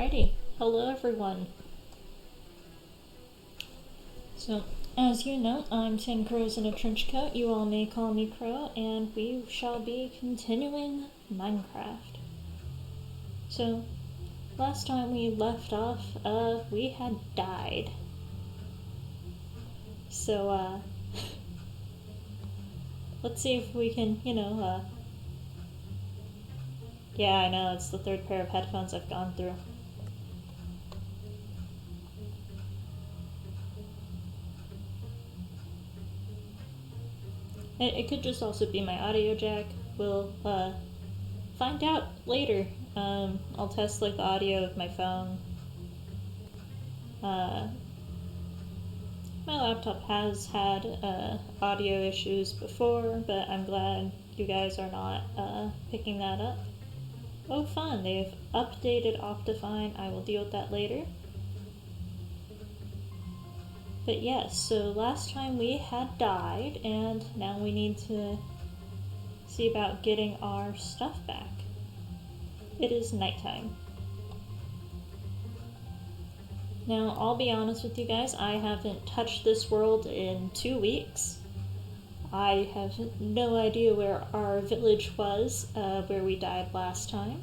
Alrighty, hello everyone. So, as you know, I'm 10 Crows in a Trench Coat. You all may call me Crow, and we shall be continuing Minecraft. So, last time we left off, we had died. So, let's see if we can, yeah, I know, it's the third pair of headphones I've gone through. It could just also be my audio jack. We'll find out later. I'll test like the audio of my phone. My laptop has had audio issues before, but I'm glad you guys are not picking that up. Oh fun, they've updated Optifine. I will deal with that later. But yes, so last time we had died, and now we need to see about getting our stuff back. It is nighttime. Now, I'll be honest with you guys, I haven't touched this world in 2 weeks. I have no idea where our village was, where we died last time.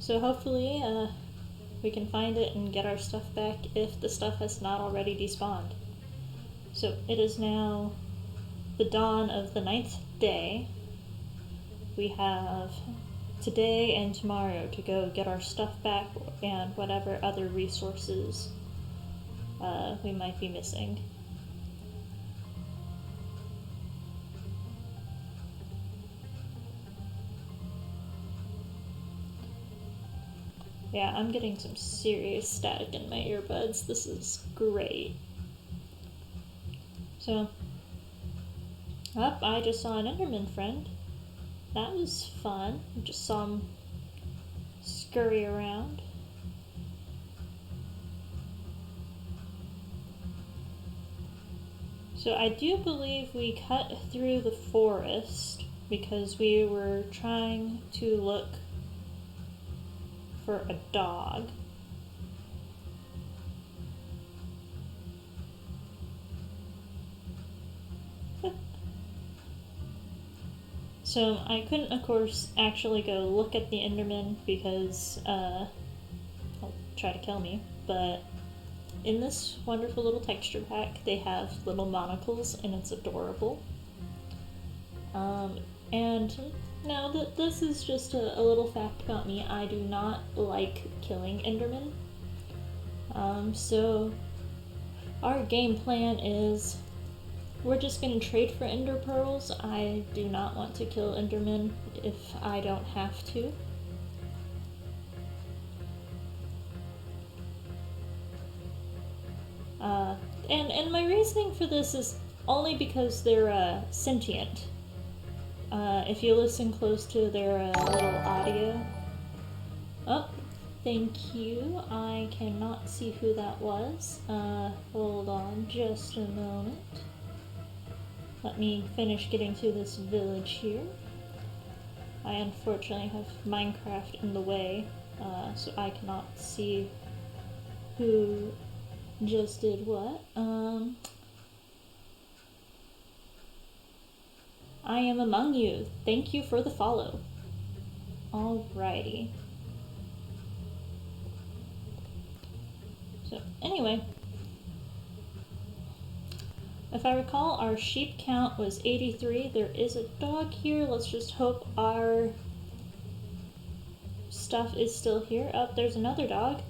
So hopefully, we can find it and get our stuff back if the stuff has not already despawned. So it is now the dawn of the 9th day. We have today and tomorrow to go get our stuff back and whatever other resources we might be missing. Yeah, I'm getting some serious static in my earbuds. This is great. So, I just saw an Enderman friend. That was fun. I just saw him scurry around. So I do believe we cut through the forest because we were trying to look for a dog. So I couldn't, of course, actually go look at the Enderman because he'll try to kill me, but in this wonderful little texture pack they have little monocles and it's adorable. And now that this is just a little fact about me, I do not like killing Endermen. So our game plan is we're just going to trade for Ender Pearls. I do not want to kill Endermen if I don't have to. And my reasoning for this is only because they're sentient. If you listen close to their little audio... Oh, thank you. I cannot see who that was. Hold on just a moment. Let me finish getting to this village here. I unfortunately have Minecraft in the way, so I cannot see who just did what. I am among you. Thank you for the follow. Alrighty. So, anyway. If I recall, our sheep count was 83. There is a dog here. Let's just hope our stuff is still here. Oh, there's another dog.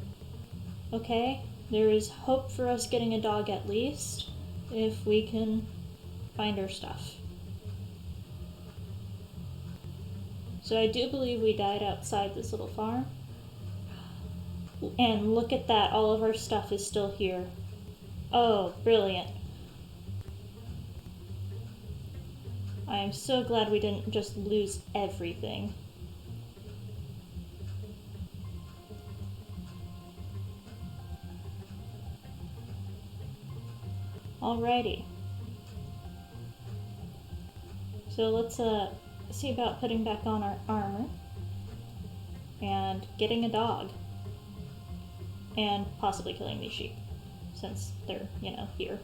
Okay. There is hope for us getting a dog at least, if we can find our stuff. So I do believe we died outside this little farm. And look at that, all of our stuff is still here. Oh, brilliant. I am so glad we didn't just lose everything. Alrighty. So let's see about putting back on our armor. and getting a dog. And possibly killing these sheep, since they're, you know, here.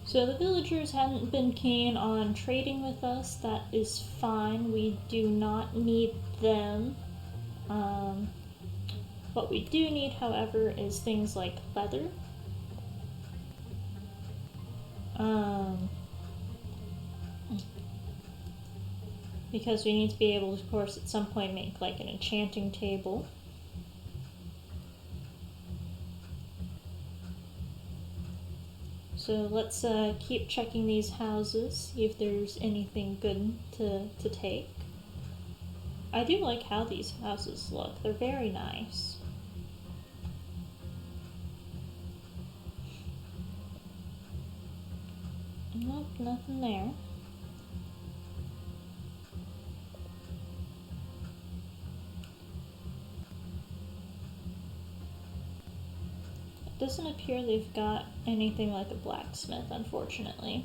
So the villagers hadn't been keen on trading with us. That is fine. We do not need them. What we do need, however, is things like leather. Because we need to be able to, of course, at some point make like an enchanting table. So let's keep checking these houses, see if there's anything good to take. I do like how these houses look. They're very nice. Nope, nothing there. It doesn't appear they've got anything like a blacksmith, unfortunately,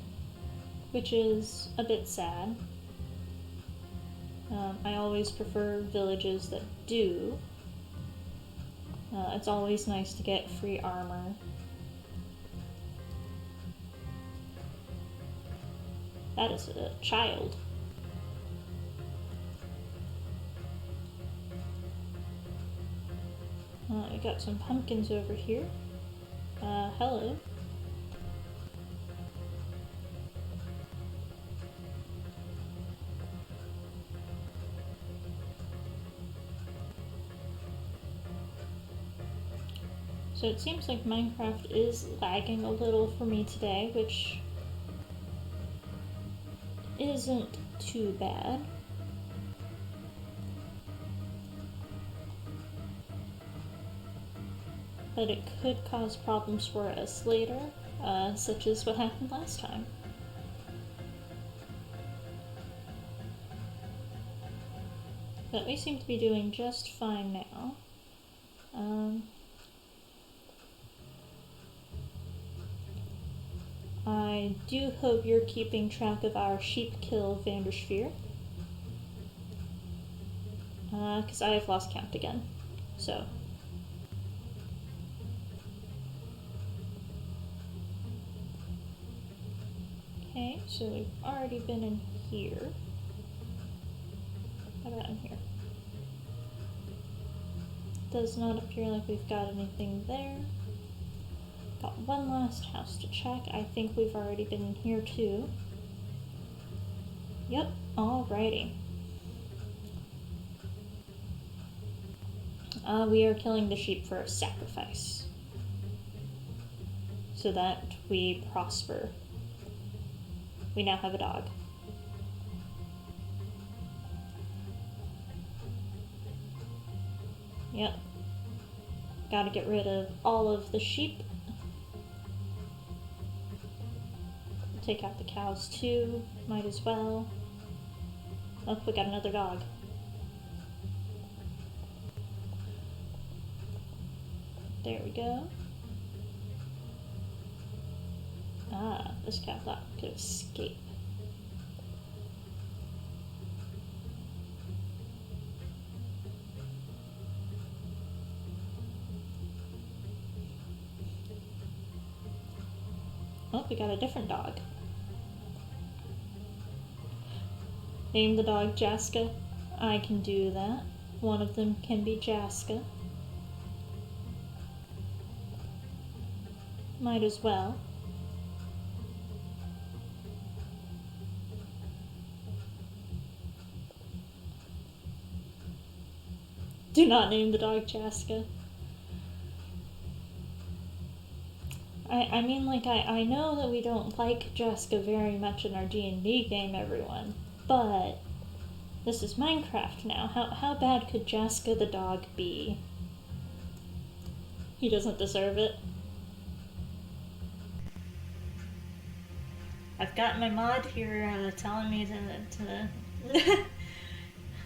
which is a bit sad. I always prefer villages that do. It's always nice to get free armor. That is a child. We got some pumpkins over here. Hello. So it seems like Minecraft is lagging a little for me today, which isn't too bad. But it could cause problems for us later, such as what happened last time. But we seem to be doing just fine now. I do hope you're keeping track of our sheep kill Vandersphere. Because I have lost count again, so. Okay, so we've already been in here. How about in here? Does not appear like we've got anything there. Got one last house to check. I think we've already been in here too. Yep, alrighty. We are killing the sheep for a sacrifice, so that we prosper. We now have a dog. Yep. Gotta get rid of all of the sheep. Take out the cows too, might as well. Oh, we got another dog. There we go. Ah, this cat thought it could escape. Oh, we got a different dog. Name the dog Jaska. I can do that. One of them can be Jaska. Might as well. Do not name the dog Jaska. I mean, like, I know that we don't like Jaska very much in our D&D game, everyone, but this is Minecraft now. How bad could Jaska the dog be? He doesn't deserve it. I've got my mod here telling me to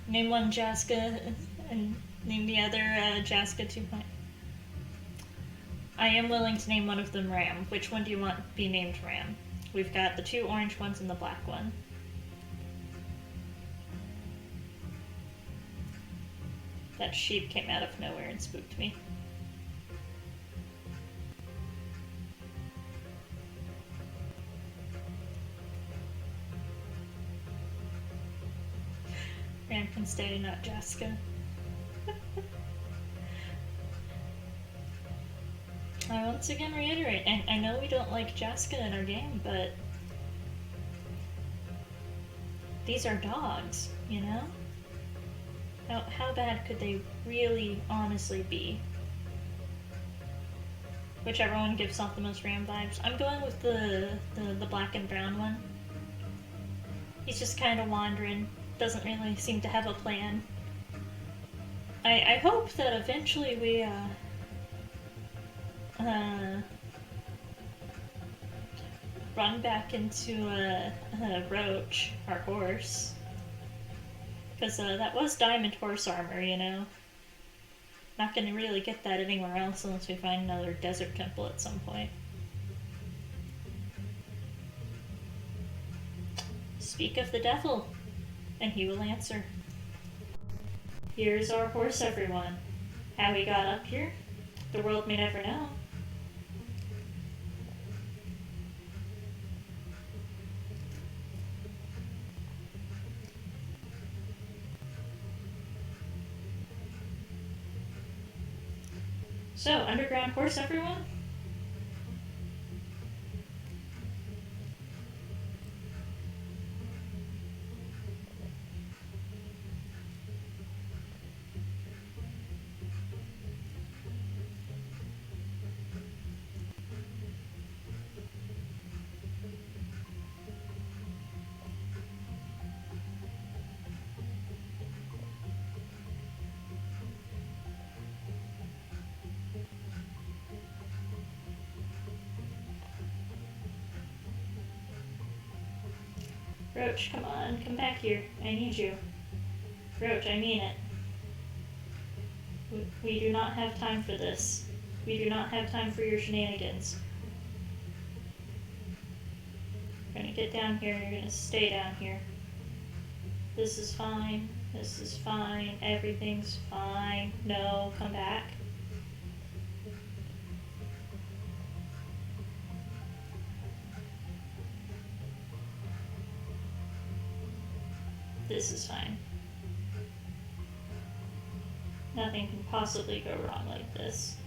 name one Jaska and name the other Jaska 2. I am willing to name one of them Ram. Which one do you want to be named Ram? We've got the 2 orange ones and the black one. That sheep came out of nowhere and spooked me. Ram can stay, not Jaska. I once again reiterate, I know we don't like Jaska in our game, but these are dogs, you know? How bad could they really honestly be? Whichever one gives off the most Ram vibes. I'm going with the black and brown one. He's just kind of wandering, doesn't really seem to have a plan. I hope that eventually we run back into Roach, our horse. Because that was diamond horse armor, you know? Not gonna really get that anywhere else unless we find another desert temple at some point. Speak of the devil, and he will answer. Here's our horse, everyone. How he got up here, the world may never know. So, underground horse, everyone? Roach, come on, come back here. I need you. Roach, I mean it. We do not have time for this. We do not have time for your shenanigans. You're gonna get down here and you're gonna stay down here. This is fine. This is fine. Everything's fine. No, come back. This is fine. Nothing can possibly go wrong like this.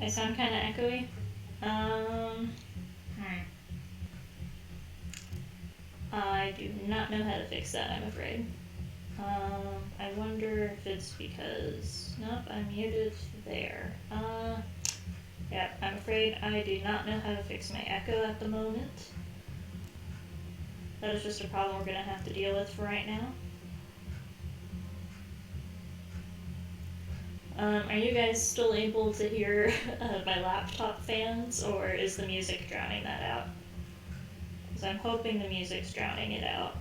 I sound kind of echoey. I do not know how to fix that, I'm afraid. I wonder if it's because... Nope, I'm muted there. Yeah, I'm afraid I do not know how to fix my echo at the moment. That is just a problem we're going to have to deal with for right now. Are you guys still able to hear my laptop fans, or is the music drowning that out? Because I'm hoping the music's drowning it out.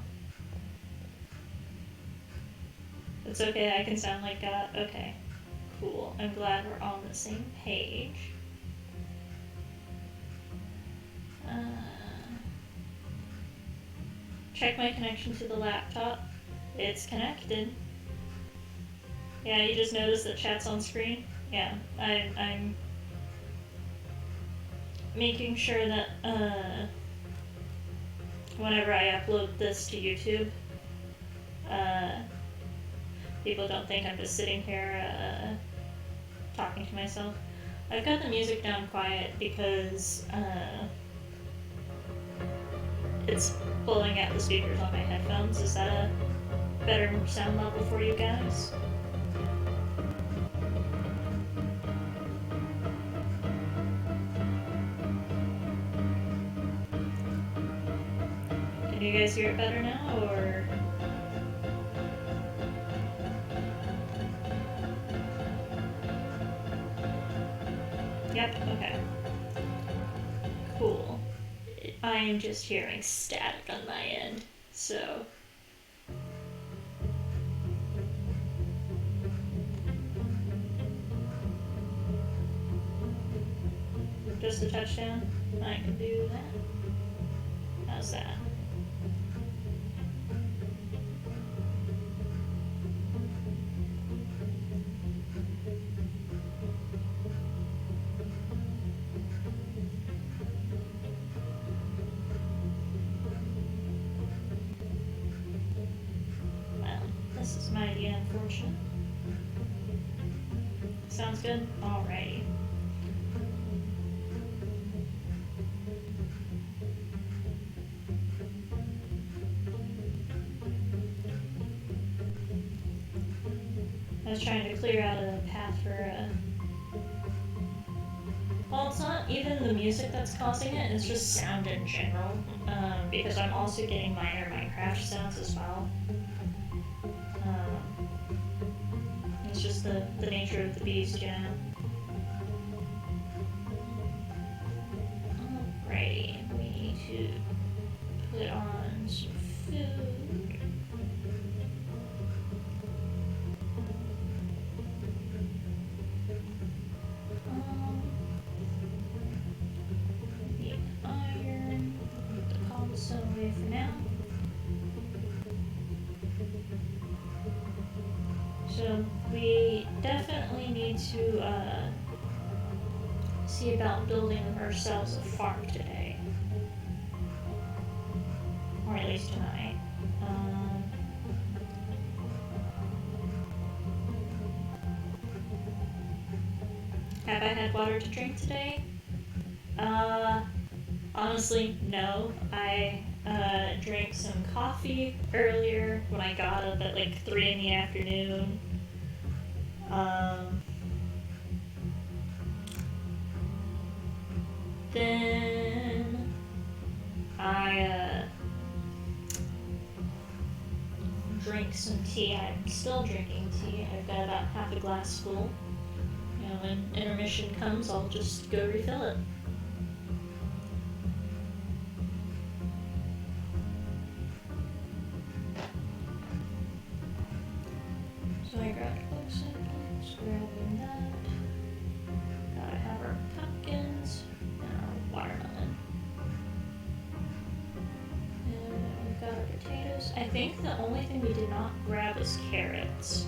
It's okay, I can sound like that? Okay, cool. I'm glad we're on the same page. Check my connection to the laptop. It's connected. Yeah, you just noticed that chat's on screen? Yeah, I'm making sure that whenever I upload this to YouTube, people don't think I'm just sitting here talking to myself. I've got the music down quiet because it's pulling at the speakers on my headphones. Is that a better sound level for you guys? Can you guys hear it better now, or? Yep, okay. Cool. I am just hearing static on my end, so... Just a touchdown? I can do that. How's that? Well, this is mighty unfortunate. Sounds good? Alrighty. I was trying to clear out a path for well, it's not even the music that's causing it, it's just sound in general, because I'm also getting minor Minecraft sounds as well. It's just the nature of the beast, you know? Alrighty, we need to put on some food. Away for now. So we definitely need to see about building ourselves a farm today, or at least tonight. Have I had water to drink today? Honestly, no. I drank some coffee earlier when I got up at like 3 in the afternoon. Then I drank some tea. I'm still drinking tea. I've got about half a glass full. You know, when intermission comes, I'll just go refill it. So I grabbed books and just grabbing that. Gotta have our pumpkins and our watermelon. And we've got our potatoes. I think the only thing we did not grab is carrots.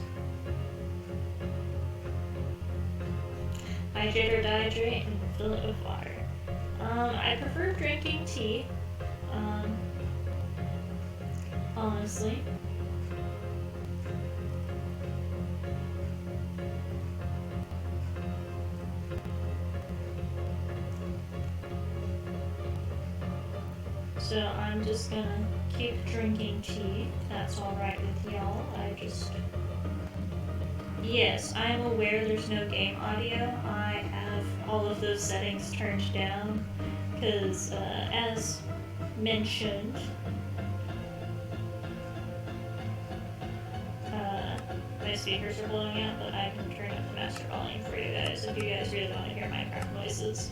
Hydrate or dehydrate and fill it with water. I prefer drinking tea. Honestly. So I'm just gonna keep drinking tea. That's alright with y'all. Yes, I am aware there's no game audio. I have all of those settings turned down because, as mentioned, my speakers are blowing out, but I can turn up the master volume for you guys if you guys really want to hear Minecraft noises.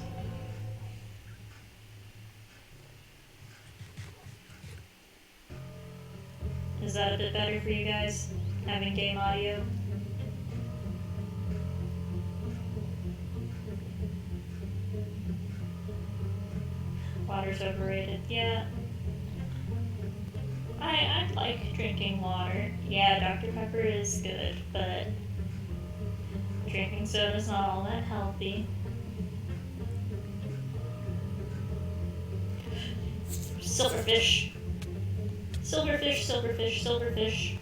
Is that a bit better for you guys, having game audio? Water's overrated, yeah. I like drinking water. Yeah, Dr. Pepper is good, but drinking soda's not all that healthy. Silverfish. Silverfish, silverfish, silverfish.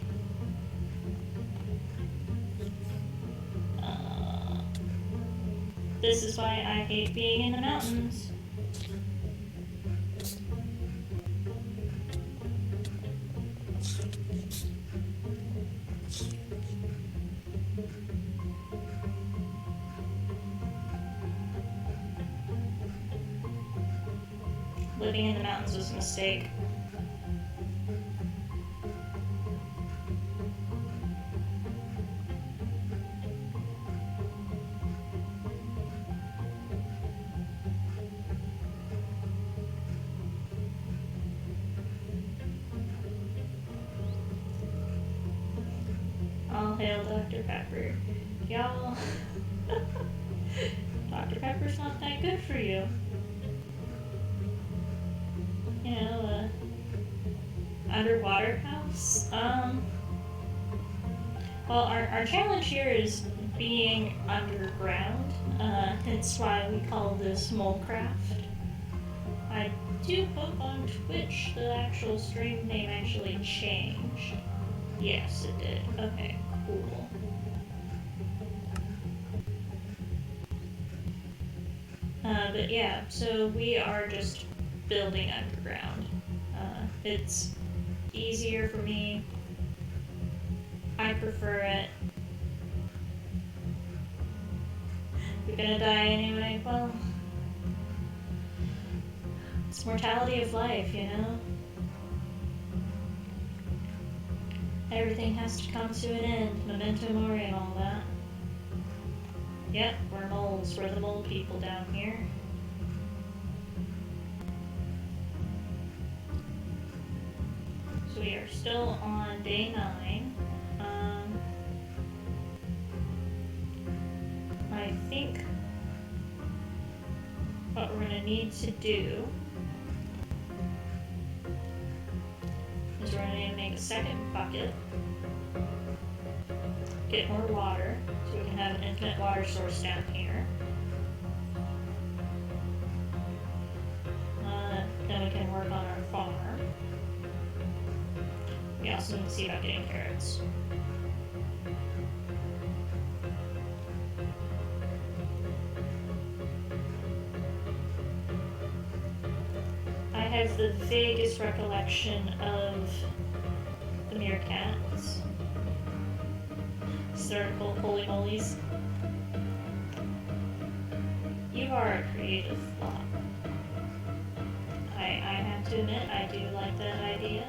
This is why I hate being in the mountains. Living in the mountains was a mistake. All hail Dr. Pepper. Y'all, Dr. Pepper's not that good for you. You know, underwater house. Well, our challenge here is being underground. Hence why we call this Molecraft. I do hope on Twitch the actual stream name actually changed. Yes, it did. Okay, cool. But yeah, so we are just building underground. It's easier for me. I prefer it. We're gonna die anyway. Well, it's mortality of life, you know? Everything has to come to an end. Memento mori and all that. Yep, we're moles. We're the mole people down here. So we are still on day 9. I think what we're going to need to do is we're going to need to make a second bucket, get more water, so we can have an infinite water source down here. Then we can work on our farm. We also need to see about getting carrots. I have the vaguest recollection of the meerkats. Circle holy molies. You are a creative thought. I have to admit, I do like that idea.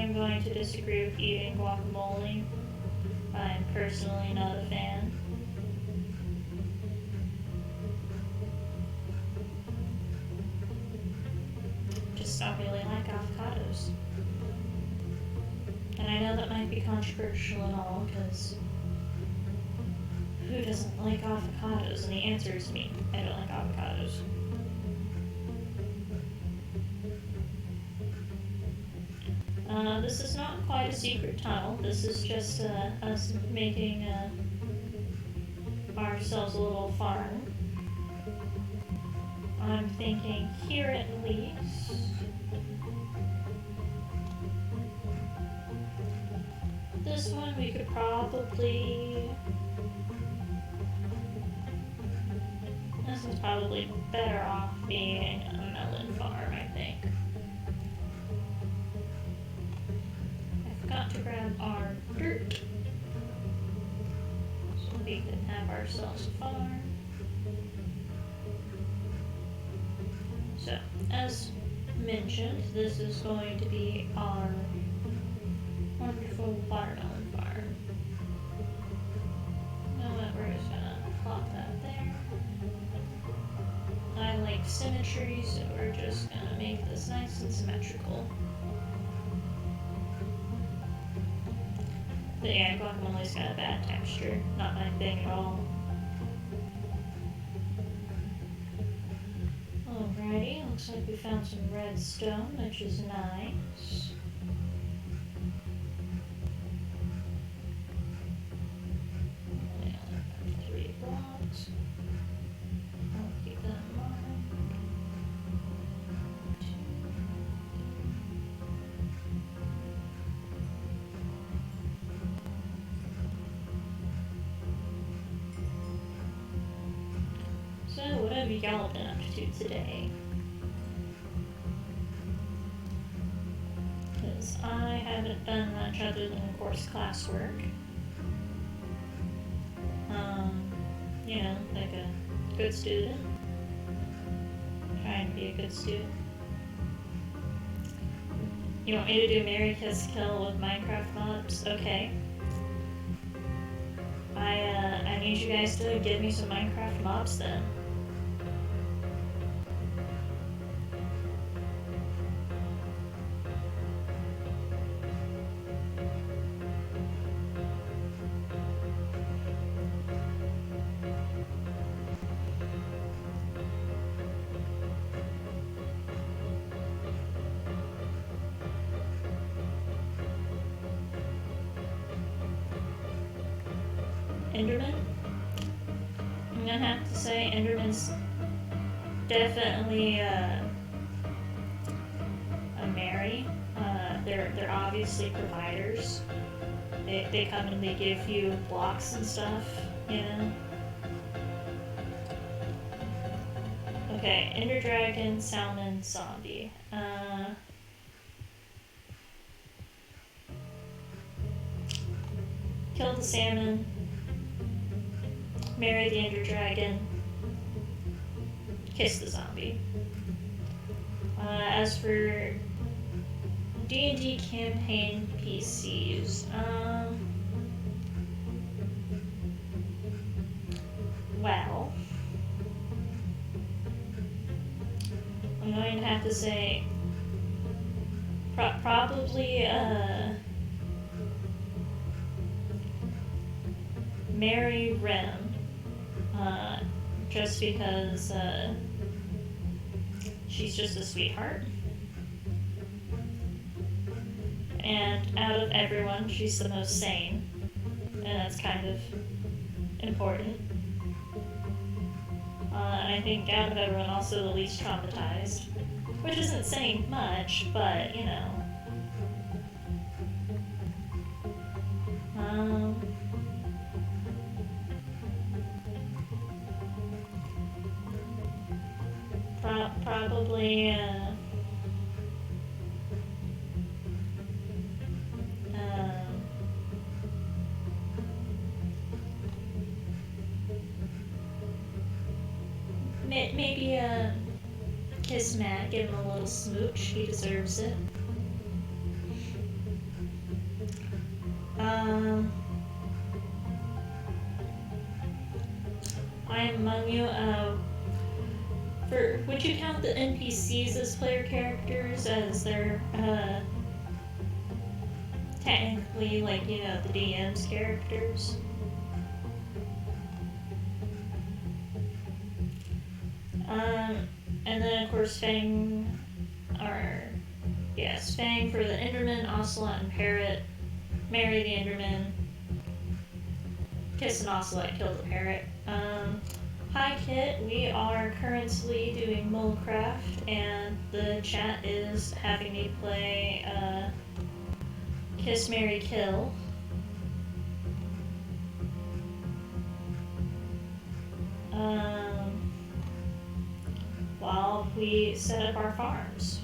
I'm going to disagree with eating guacamole. I'm personally not a fan. Just don't really like avocados. And I know that might be controversial and all, because who doesn't like avocados? And the answer is me. I don't like avocados. This is not quite a secret tunnel. This is just us making ourselves a little farm. I'm thinking here at least. This one we could probably... This is probably better off being a melon farm, I think. Got to grab our dirt so we can have ourselves a farm. So, as mentioned, this is going to be our wonderful watermelon farm. Now that we're just gonna plop that there. I like symmetry, so we're just gonna make this nice and symmetrical. But yeah, guacamole's got a bad texture. Not my thing at all. Alrighty, looks like we found some redstone, which is nice. We only got 3 blocks. I'll keep that in mind. So, what have y'all been up to today? Because I haven't done much other than, of course, classwork. You know, like a Good student. Trying to be a good student. You want me to do Marry, Kiss, Kill with Minecraft mobs? Okay. I need you guys to give me some Minecraft mobs then. Enderman? I'm gonna have to say Enderman's definitely a Mary. They're obviously providers. They come and they give you blocks and stuff, you know? Okay, Ender Dragon, Salmon, Zombie. Kill the salmon. Marry the Ender Dragon. Kiss the zombie. As for D&D campaign PCs, well, I'm going to have to say probably marry Rem, just because she's just a sweetheart. And out of everyone, she's the most sane, and that's kind of important. And I think out of everyone, also the least traumatized, which isn't saying much, but you know. Probably maybe kiss Matt, give him a little smooch. He deserves it. I'm Myuu. Would you count the NPCs as player characters, as they're technically, like, you know, the DM's characters? And then of course Fang, Fang for the Enderman, Ocelot, and Parrot. Marry the Enderman. Kiss an Ocelot, kill the Parrot. Hi Kit, we are currently doing Molecraft, and the chat is having me play Kiss, Marry, Kill. While we set up our farms.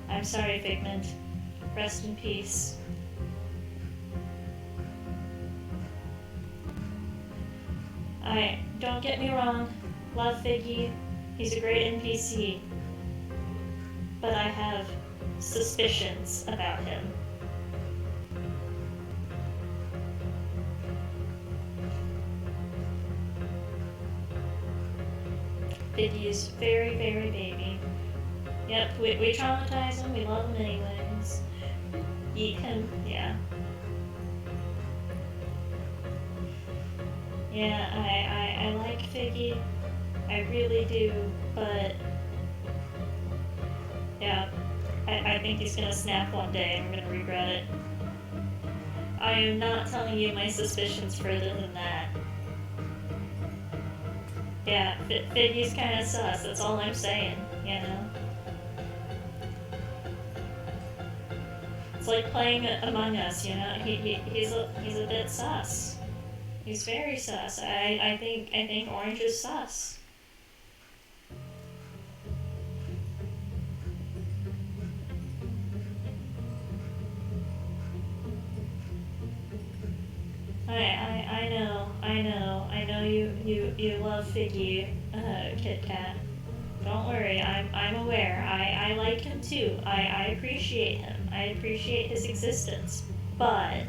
I'm sorry, Figment. Rest in peace. Don't get me wrong, love Figgy, he's a great NPC, but I have suspicions about him. Figgy is very, very baby. Yep, we traumatize him, we love him anyways. Eat him, yeah. Yeah, I like Figgy, I really do, but yeah, I think he's gonna snap one day and we're gonna regret it. I am not telling you my suspicions further than that. Yeah, Figgy's kinda sus, that's all I'm saying, you know? It's like playing Among Us, you know? He's a bit sus. He's very sus. I think Orange is sus. I know you love Figgy, Kit Kat. Don't worry, I'm aware. I like him too. I appreciate him. I appreciate his existence. But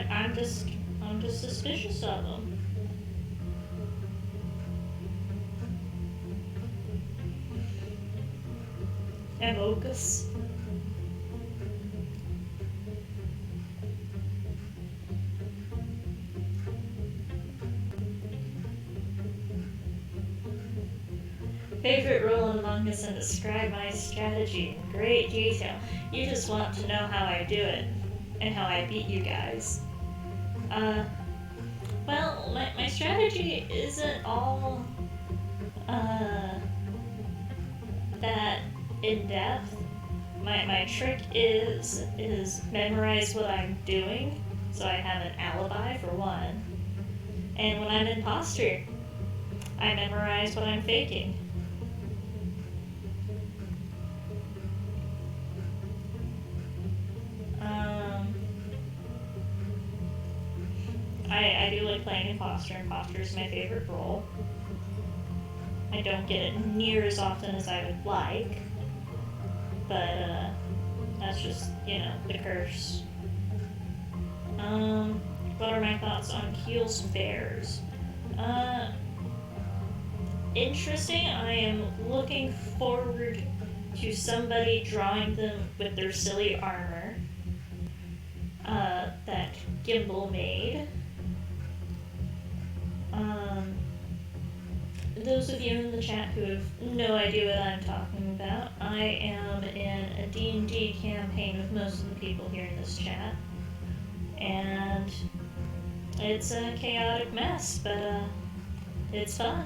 I'm just suspicious of him. Amogus. Favorite role in Among Us and describe my strategy in great detail. You just want to know how I do it and how I beat you guys. Well, my strategy isn't all that in depth. My trick is memorize what I'm doing, so I have an alibi for one. And when I'm imposter, I memorize what I'm faking. I do like playing imposter. Imposter is my favorite role. I don't get it near as often as I would like, but that's just, you know, the curse. What are my thoughts on Keel's Bears? Interesting. I am looking forward to somebody drawing them with their silly armor that Gimbal made. Those of you in the chat who have no idea what I'm talking about, I am in a D&D campaign with most of the people here in this chat. And it's a chaotic mess, but it's fun.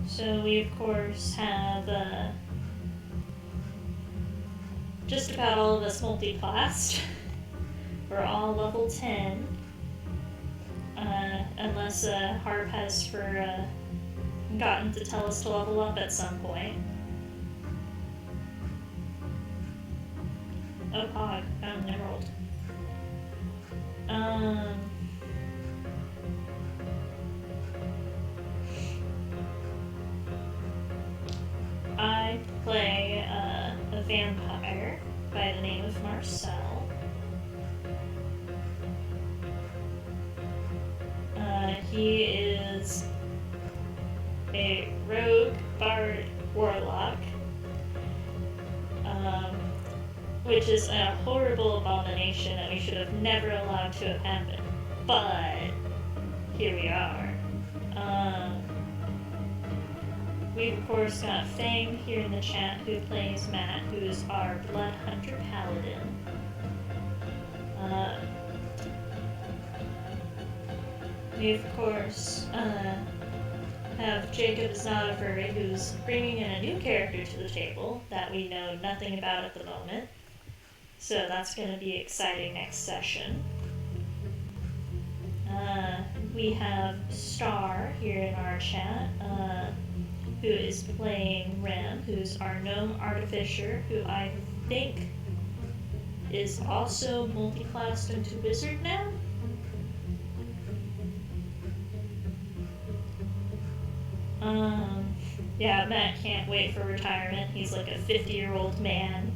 So we of course have just about all of us multi-classed. We're all level 10. Unless Harp has gotten to tell us to level up at some point. Oh, Pog, found an emerald. I play a vampire by the name of Marcel. He is a rogue, bard, warlock, which is a horrible abomination that we should have never allowed to have happen. But here we are. We of course got Fang here in the chat, who plays Matt, who's our Blood Hunter Paladin. We of course have Jacob is not a furry, who's bringing in a new character to the table that we know nothing about at the moment. So that's going to be exciting next session. We have Star here in our chat, who is playing Rem, who's our gnome artificer, who I think is also multi-classed into wizard now. Yeah, Matt can't wait for retirement. He's like a 50-year-old man.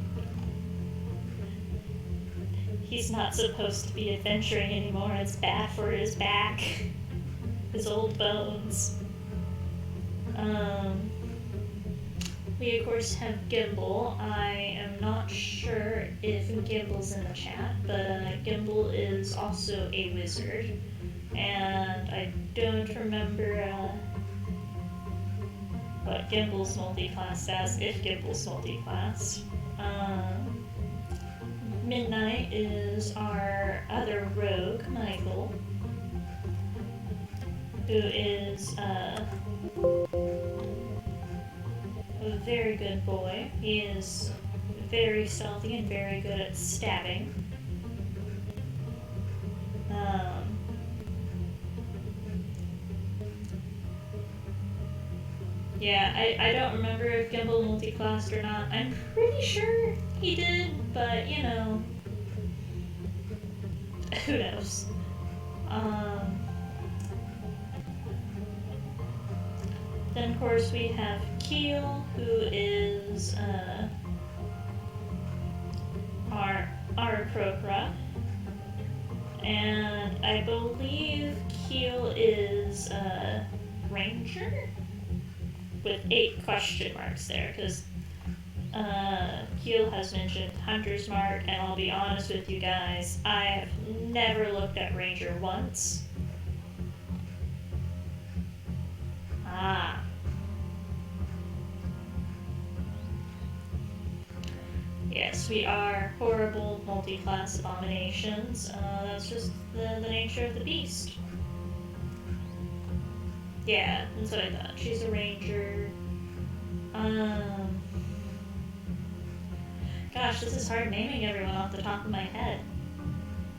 He's not supposed to be adventuring anymore. It's bad for his back, his old bones. We of course have Gimbal. I am not sure if Gimbal's in the chat, but Gimbal is also a wizard. And I don't remember what Gimbal's multi-classed as, if Gimbal's multi-classed. Midnight is our other rogue, Michael, who is a very good boy. He is very stealthy and very good at stabbing. Yeah, I don't remember if Gimbal multi-classed or not. I'm pretty sure he did, but you know, who knows? Then of course we have Keel, who is our Krokra. And I believe Keel is Ranger? With 8 question marks there, because Keel has mentioned Hunter's Mark, and I'll be honest with you guys, I have never looked at Ranger once. Ah. Yes, we are horrible multi-class abominations. That's just the nature of the beast. Yeah, that's what I thought. She's a ranger. Gosh, this is hard naming everyone off the top of my head.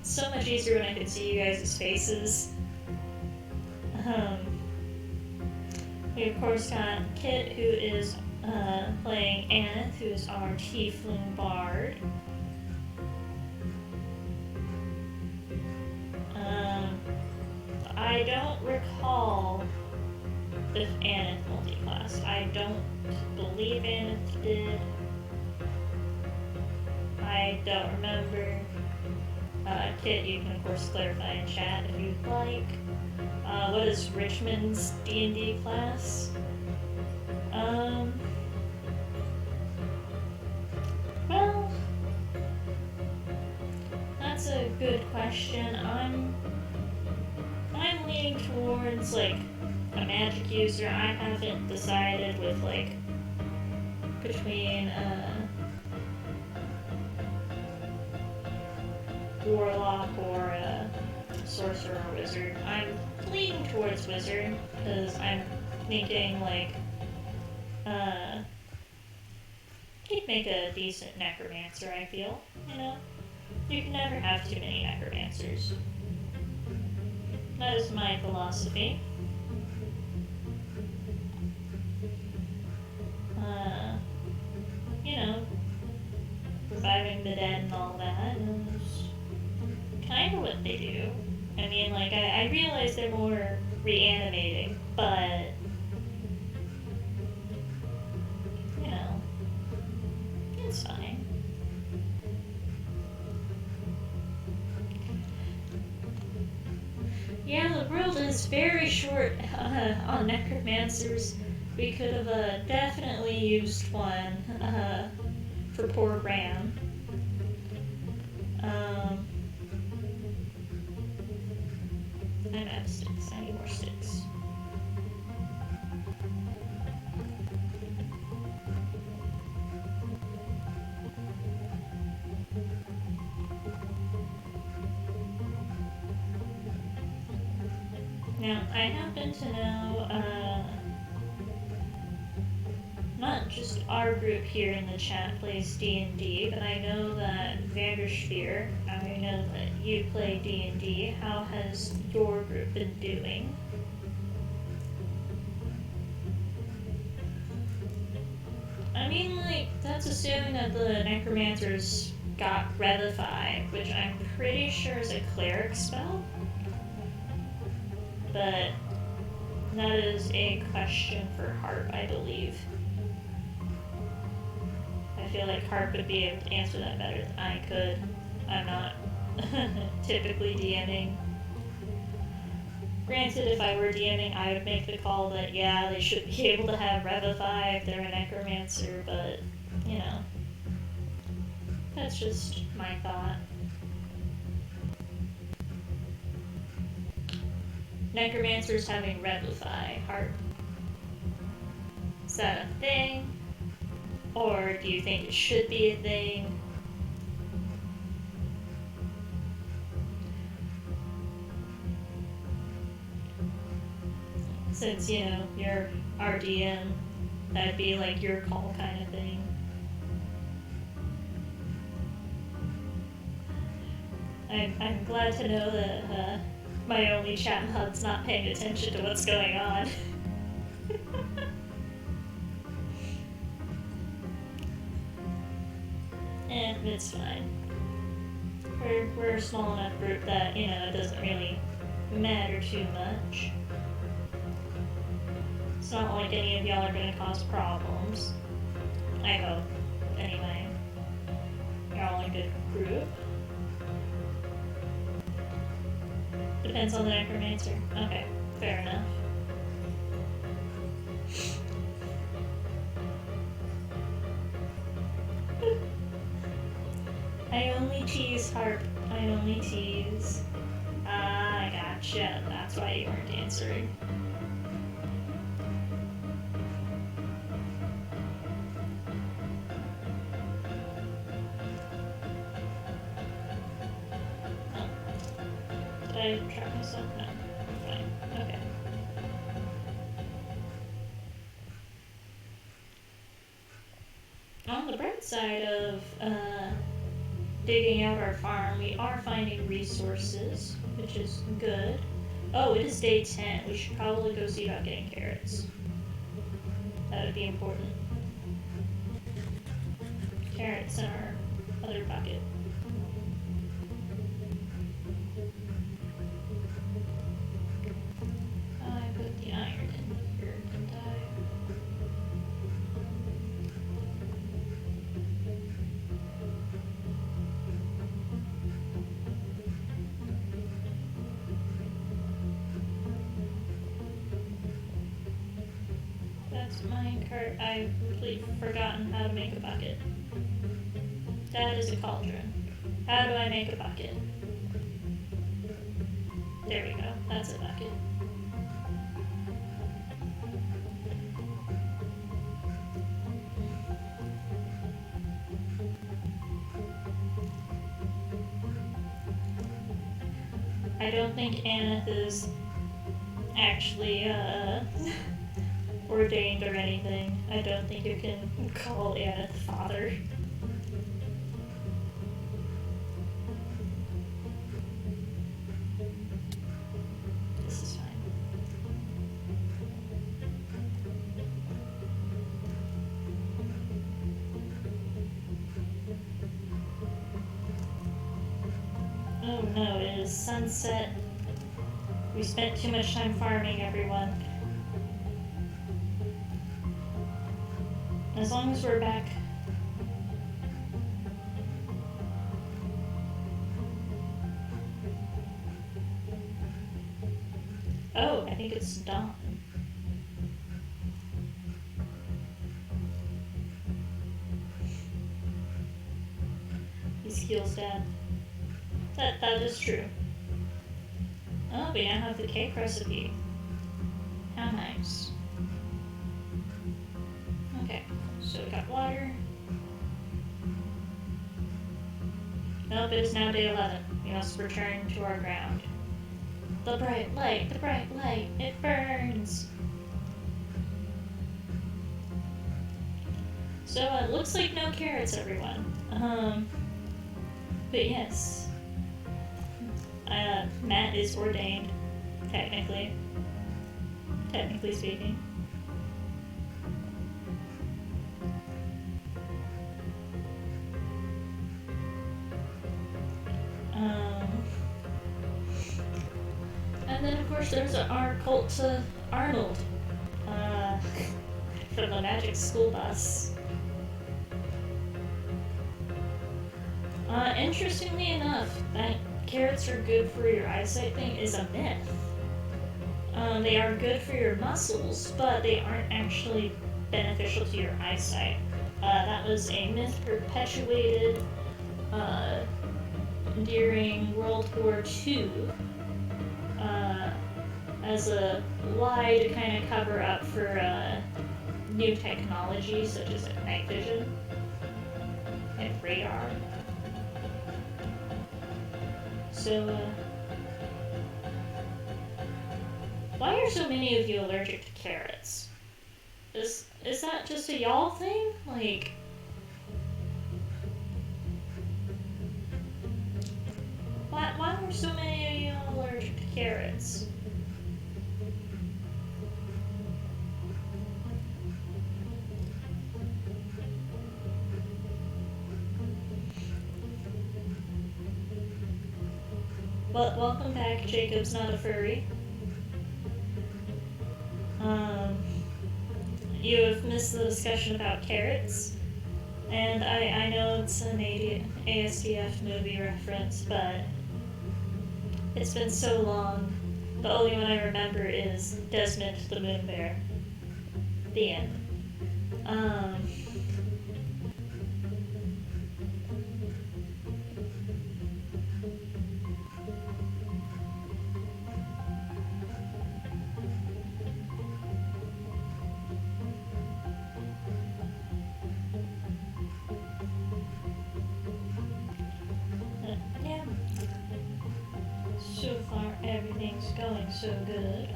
It's so much easier when I could see you guys' faces. We of course got Kit, who is playing Aneth, who's our Tiefling Bard. I don't recall if Aneth multi-classed. I don't believe Aneth did. I don't remember. Kit, you can of course clarify in chat if you'd like. What is Richmond's D&D class? Well, that's a good question. I'm leaning towards like a magic user. I haven't decided with like between warlock or a sorcerer or wizard. I'm leaning towards wizard because I'm thinking like he'd make a decent necromancer, I feel. You know? You can never have too many necromancers. That is my philosophy. You know, reviving the dead and all that is kind of what they do. I mean, like, I realize they're more reanimating, but, you know, it's fine. Yeah, the world is very short on necromancers. We could have definitely used one for poor Ram. I'm out of sticks. I need more sticks. Now, I happen to know, not just our group here in the chat plays D&D, but I know that Vandersphere, I know that you play D&D. How has your group been doing? I mean, like, that's assuming that the Necromancers got Revivify, which I'm pretty sure is a cleric spell. But that is a question for Harp, I believe. I feel like Harp would be able to answer that better than I could. I'm not typically DMing. Granted, if I were DMing, I would make the call that, yeah, they should be able to have Revivify if they're a Necromancer, but, you know, that's just my thought. Necromancers having Revivify, Harp. Is that a thing? Or do you think it should be a thing? Since, you know, you're RDM, that'd be like your call kind of thing. I'm glad to know that my only chat hub's not paying attention to what's going on. it's fine. We're a small enough group that, you know, it doesn't really matter too much. It's not like any of y'all are gonna cause problems. I hope, anyway. You're all in a good group. Depends on the necromancer. Okay, fair enough. I only tease, Harp. I only tease. Ah, I gotcha. That's why you weren't answering. Oh. Did I trap myself? No. Fine. Okay. On the bright side of, digging out our farm, we are finding resources, which is good. Oh, it is day 10. We should probably go see about getting carrots. That would be important. Carrots in our other bucket. I put the iron in here, didn't I? That's minecart. I've completely forgotten how to make a bucket. That is a cauldron. How do I make a bucket? There we go. That's a bucket. I don't think Aneth is actually, ordained or anything. I don't think you can call Aneth father. This is fine. Oh no, it is sunset. We spent too much time farming, everyone. As long as we're back. Oh, I think it's dawn. His heal's dead. That is true. Oh, we now have the cake recipe. How nice. Okay, so we got water. Nope, it is now day 11. We must return to our ground. The bright light, it burns! So, it looks like no carrots, everyone. But yes. Matt is ordained, technically speaking. And then of course there's our cult to Arnold, from the magic school bus. Interestingly enough, that carrots are good for your eyesight thing is a myth. They are good for your muscles, but they aren't actually beneficial to your eyesight. That was a myth perpetuated during World War II as a lie to kind of cover up for new technology such as night vision and radar. So, why are so many of you allergic to carrots? Is that just a y'all thing? Like, why are so many of you allergic to carrots? Well, welcome back, Jacob's Not a Furry. You have missed the discussion about carrots, and I know it's an ASDF movie reference, but it's been so long. The only one I remember is Desmond the Moon Bear. The end. Yeah. So far, everything's going so good.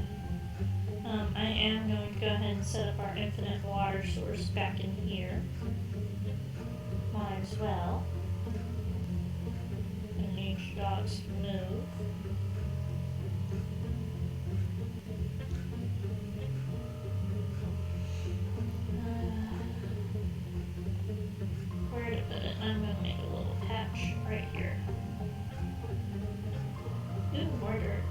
I am going to go ahead and set up our infinite water source back in here. Might as well. And need dogs to move. Where to put it? I'm going to make a little patch right here. Ooh, more dirt.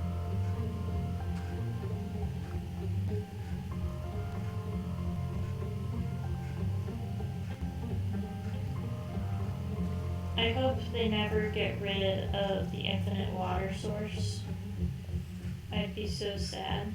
I hope they never get rid of the infinite water source. I'd be so sad.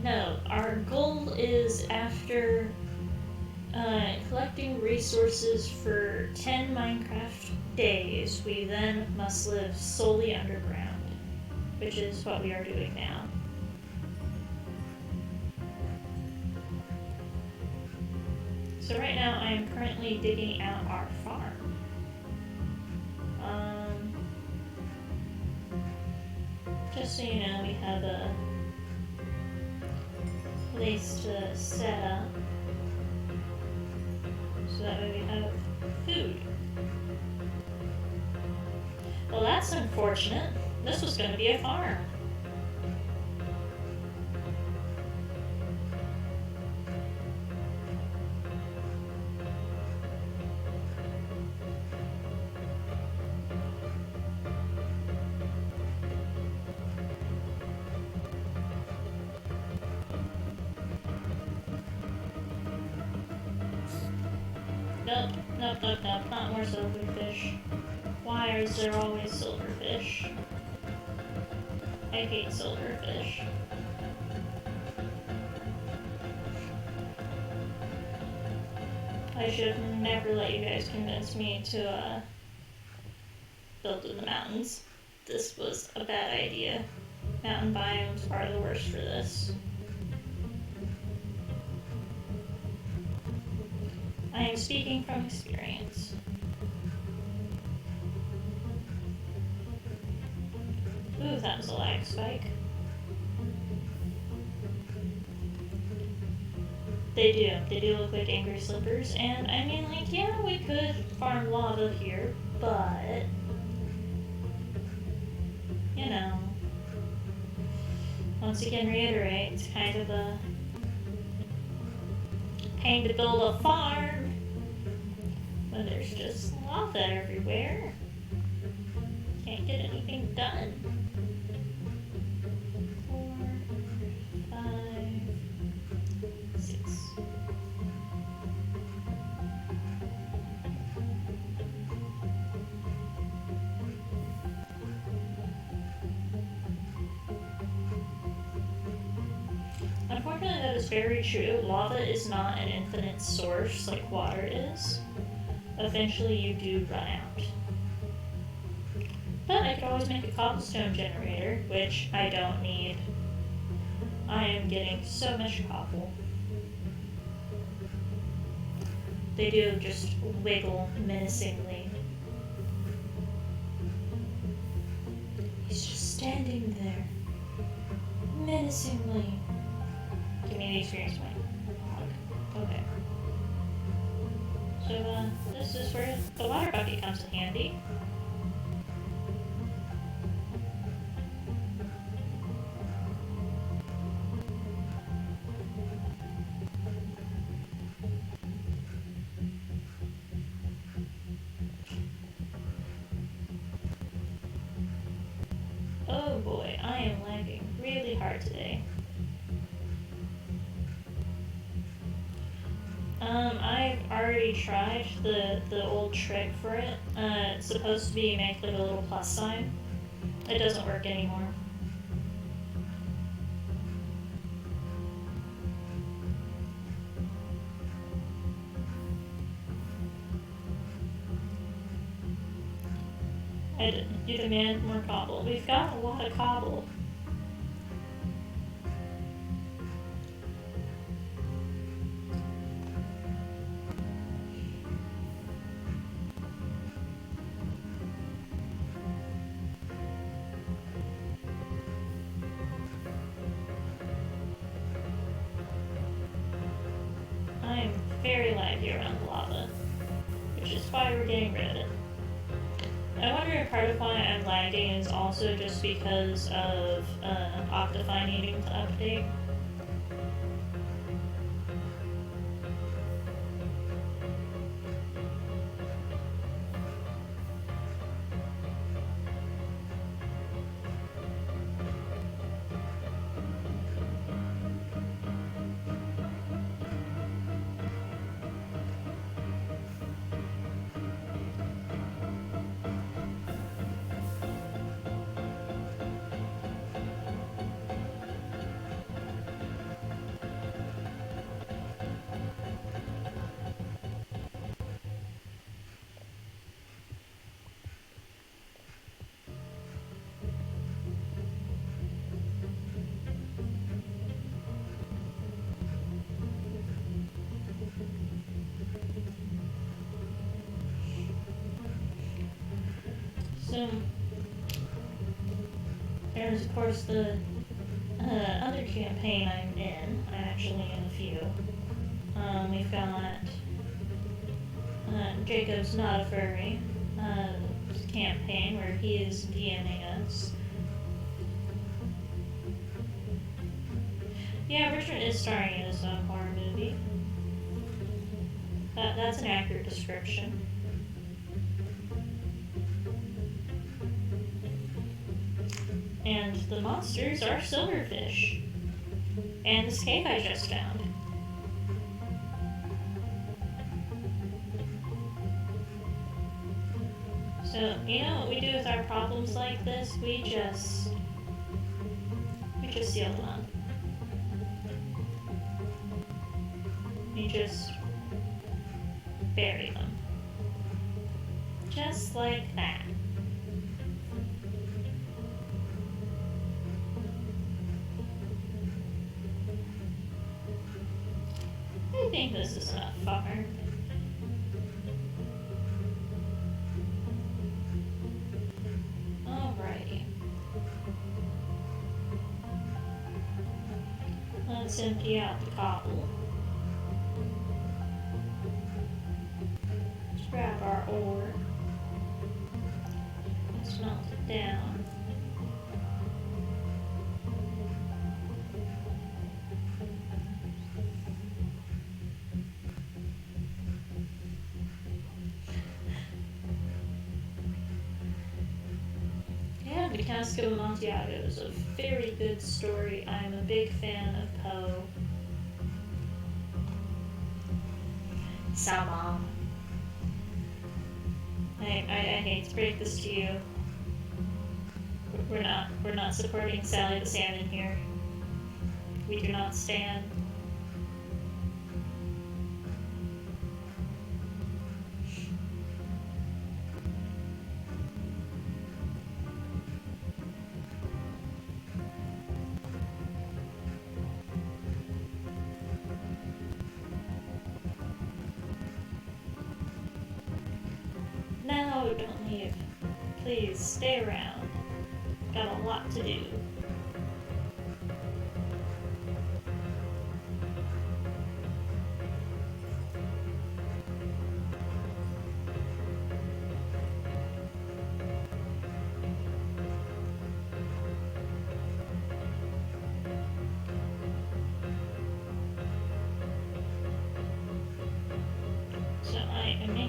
No, our goal is after collecting resources for 10 Minecraft days, we then must live solely underground, which is what we are doing now. So right now I am currently digging out our farm. Just so you know, we have a place to set up, so that way we have food. Well, that's unfortunate. This was going to be a farm. Nope, not more silverfish. Why is there always silverfish? I hate silverfish. I should have never let you guys convince me to build in the mountains. This was a bad idea. Mountain biomes are the worst for this. I am speaking from experience. Ooh, that was a lag spike. They do look like angry slippers, and I mean, like, yeah, we could farm lava here, but, you know, once again reiterate, it's kind of a pain to build a farm when there's just lava everywhere. Can't get anything done. 4, 5, 6. Unfortunately, that is very true. Lava is not an infinite source like water is. Eventually you do run out. But I could always make a cobblestone generator, which I don't need. I am getting so much cobble. They do just wiggle menacingly. He's just standing there, menacingly. Give me the experience point. Okay. So, this is where the water bucket comes in handy. Oh boy, I am lagging really hard today. I've already tried the old trick for it. It's supposed to be make like a little plus sign. It doesn't work anymore. You demand more cobble. We've got a lot of cobble. I'm very laggy around the lava, which is why we're getting rid of it. I wonder if part of why I'm lagging is also just because of Optifine needing to update. So, there's of course the other campaign I'm in. I'm actually in a few. We've got Jacob's Not a Furry campaign where he is DMing us. Yeah, Richard is starring in his own horror movie. That's an accurate description. And the monsters are silverfish. And this cave I just found. So, you know what we do with our problems like this? We just seal them up. We just bury them. Just like that. I think this is enough far. Alrighty. Let's empty out the cobble. Let's grab our ore. Let's melt it down. The Cask of Amontillado is a very good story. I'm a big fan of Poe. Salmon. I hate to break this to you. We're not supporting Sally the Salmon here. We do not stand. No, don't leave. Please, stay around. Got a lot to do.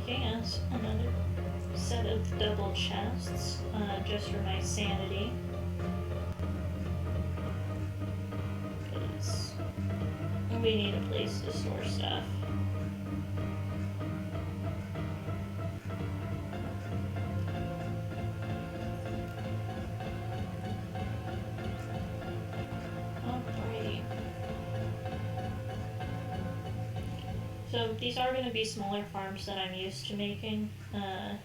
yes, another set of double chests, just for my sanity. Because we need a place to store stuff. Alrighty. So these are going to be smaller farms that I'm used to making. To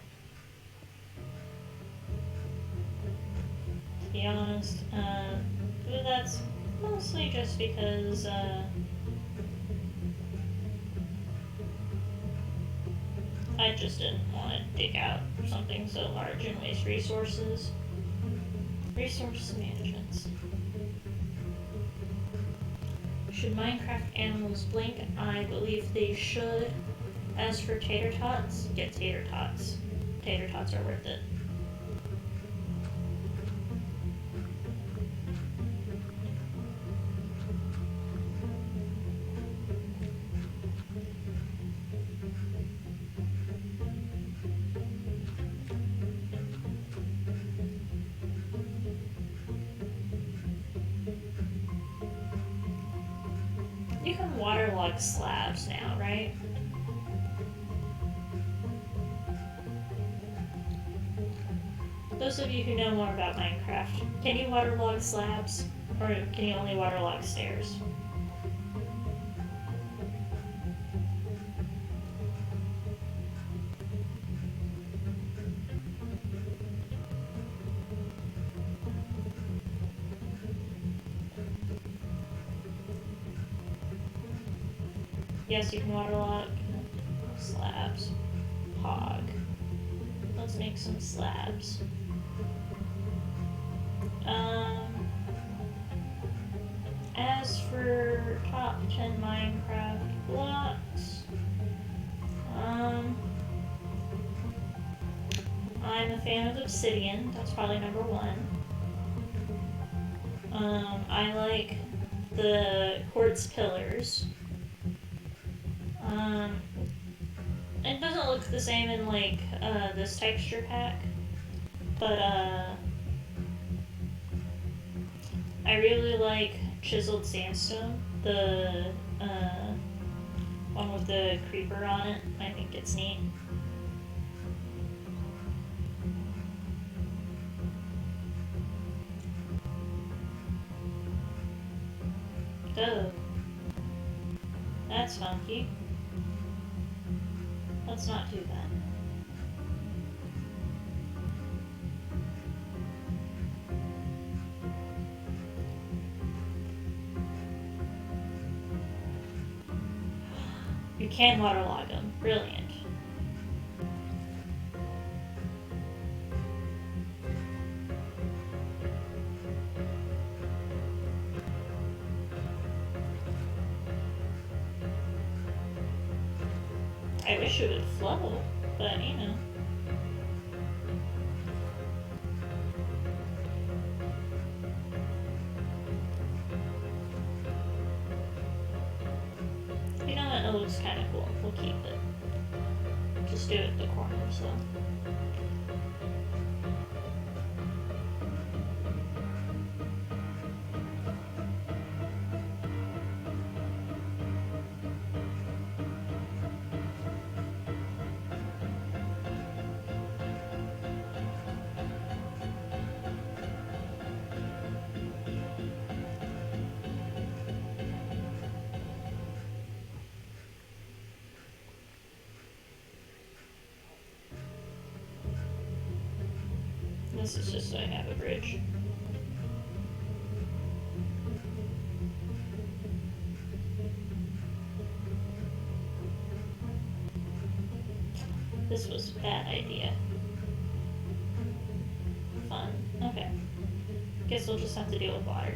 be honest, but that's mostly just because I just didn't want to dig out something so large and waste resources. Resource management. Should Minecraft animals blink? I believe they should. As for tater tots, get tater tots. Tater tots are worth it. You can waterlog slabs now, right? Those of you who know more about Minecraft, can you waterlog slabs? Or can you only waterlog stairs? Yes, you can waterlog slabs. Hog. Let's make some slabs. As for top 10 Minecraft blocks, I'm a fan of obsidian. That's probably number one. I like the quartz pillars. It doesn't look the same in like this texture pack, but I really like chiseled sandstone, the one with the creeper on it. I think it's neat. Oh, that's funky. Let's not do that. You can waterlog them. Brilliant. I wish it would flow, but you know. You know what? It looks kind of cool. We'll keep it. Just do it at the corner, so. This is just so I have a bridge. This was a bad idea. Fun. Okay. Guess we'll just have to deal with water.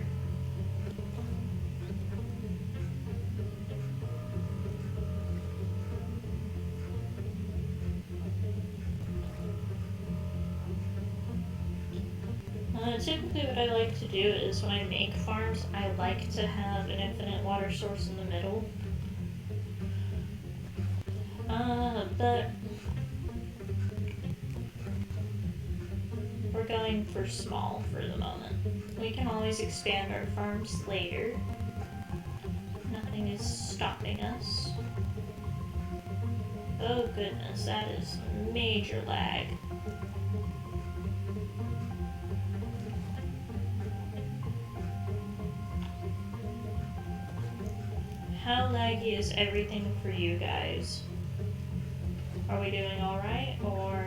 Typically what I like to do is when I make farms, I like to have an infinite water source in the middle. But going for small for the moment. We can always expand our farms later. Nothing is stopping us. Oh goodness, that is major lag. How laggy is everything for you guys? Are we doing alright, or...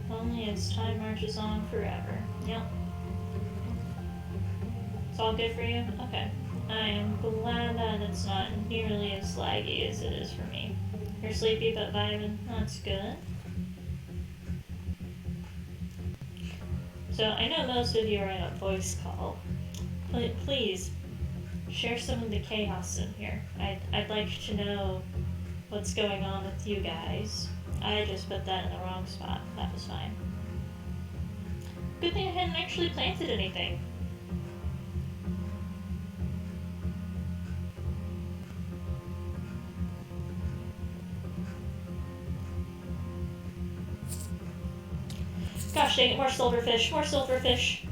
Only as time marches on forever. Yep. It's all good for you? Okay. I am glad that it's not nearly as laggy as it is for me. You're sleepy but vibing. That's good. So I know most of you are in a voice call. Please share some of the chaos in here. I'd like to know what's going on with you guys. I just put that in the wrong spot. That was fine. Good thing I hadn't actually planted anything. Gosh dang it, more silverfish, more silverfish.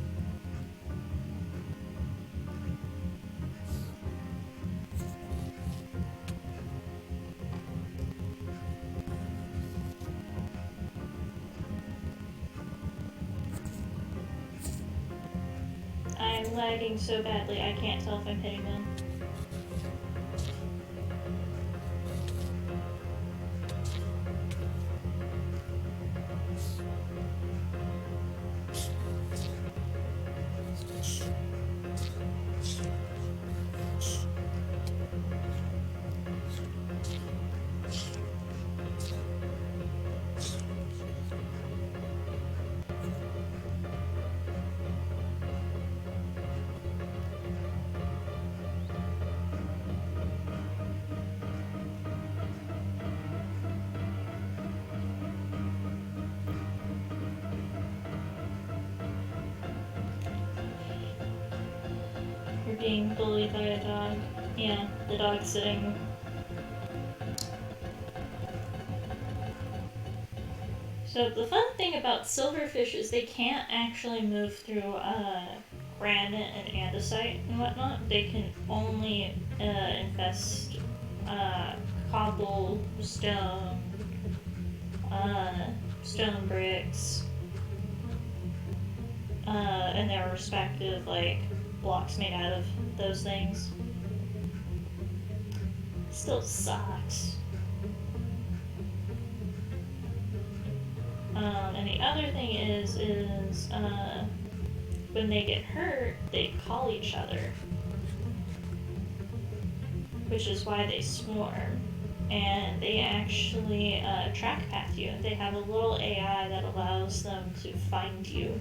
I'm lagging so badly I can't tell if I'm hitting them. You're being bullied by a dog. Yeah, the dog's sitting. So the fun thing about silverfish is they can't actually move through granite and andesite and whatnot. They can only infest cobblestone, stone bricks, and their respective blocks made out of those things. Still sucks. And the other thing is when they get hurt, they call each other, which is why they swarm. And they actually track path you. They have a little AI that allows them to find you,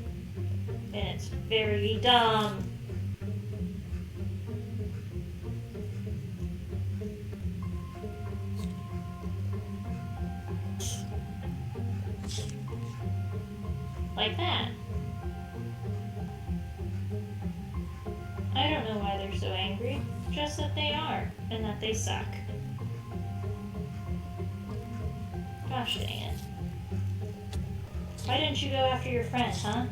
and it's very dumb. Like that. I don't know why they're so angry, just that they are, and that they suck. Gosh dang it. Why didn't you go after your friend, huh?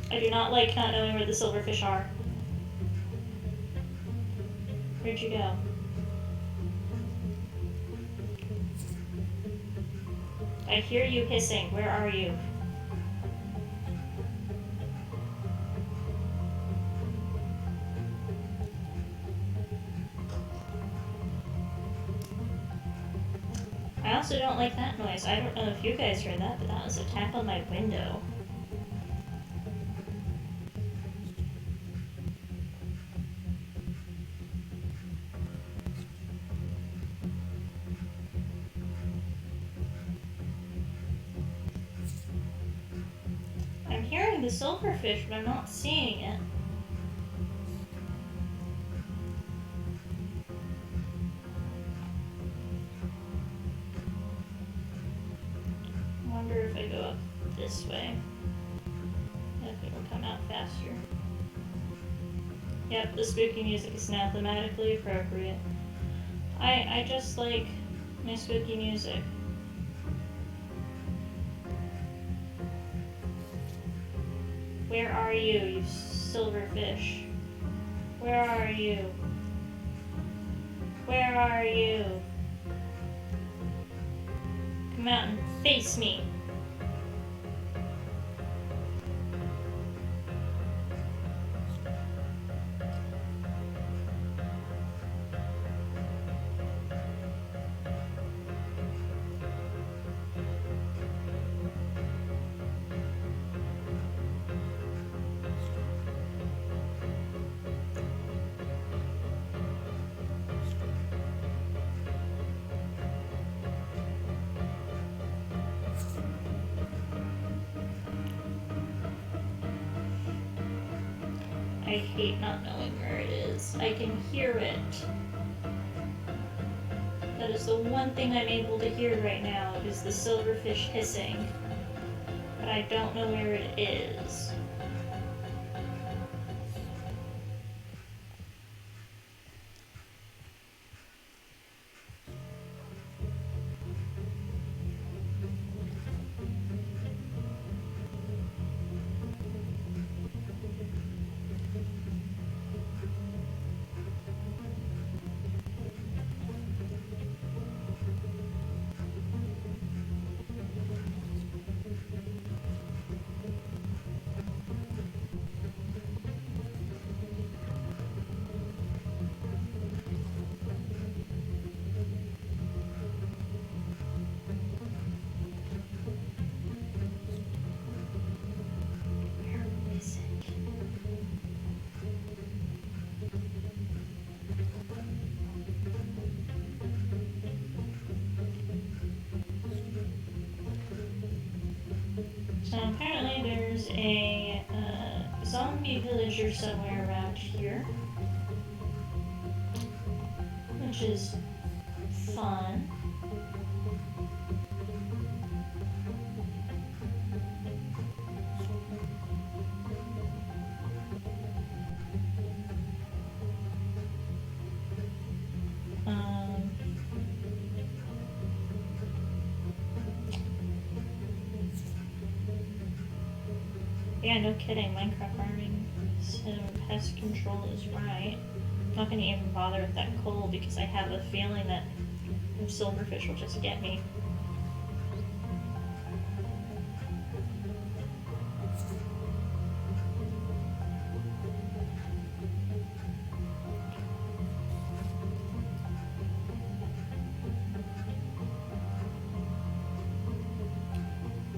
I do not like not knowing where the silverfish are. Where'd you go? I hear you hissing. Where are you? I also don't like that noise. I don't know if you guys heard that, but that was a tap on my window. hearing the silverfish, but I'm not seeing it. I wonder if I go up this way, if it'll come out faster. Yep, the spooky music is now thematically appropriate. I just like my spooky music. Where are you, you silverfish? Where are you? Where are you? Come out and face me. I hate not knowing where it is. I can hear it. That is the one thing I'm able to hear right now, is the silverfish hissing. But I don't know where it is. So apparently there's a zombie villager somewhere around here, which is fun. Yeah, no kidding, Minecraft farming pest control is right. I'm not gonna even bother with that coal because I have a feeling that silverfish will just get me.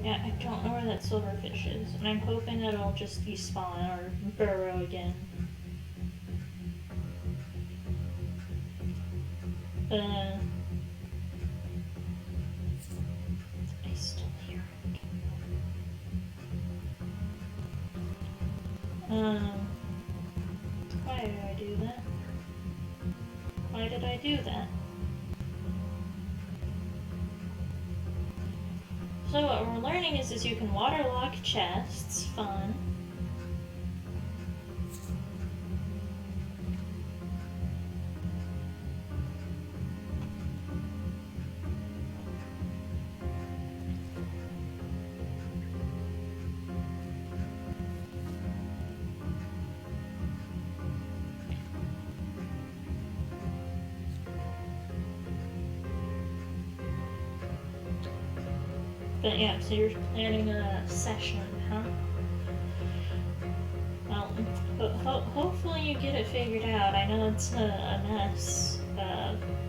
Yeah, I don't know where that silverfish is, and I'm hoping that it'll just despawn or burrow again. I still hear it. Why did I do that? Why did I do that? So what we're learning is you can waterlock chests, fun. But yeah, so you're planning a session, huh? Well, hopefully you get it figured out. I know it's a mess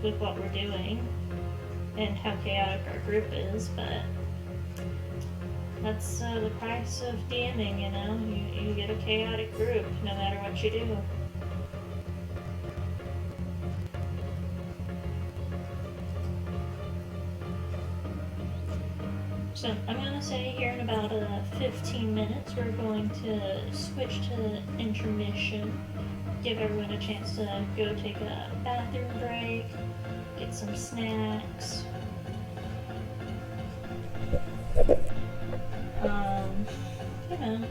with what we're doing and how chaotic our group is, but that's the price of DMing, you know? You get a chaotic group no matter what you do. So I'm gonna say here in about 15 minutes we're going to switch to intermission, give everyone a chance to go take a bathroom break, get some snacks. You know.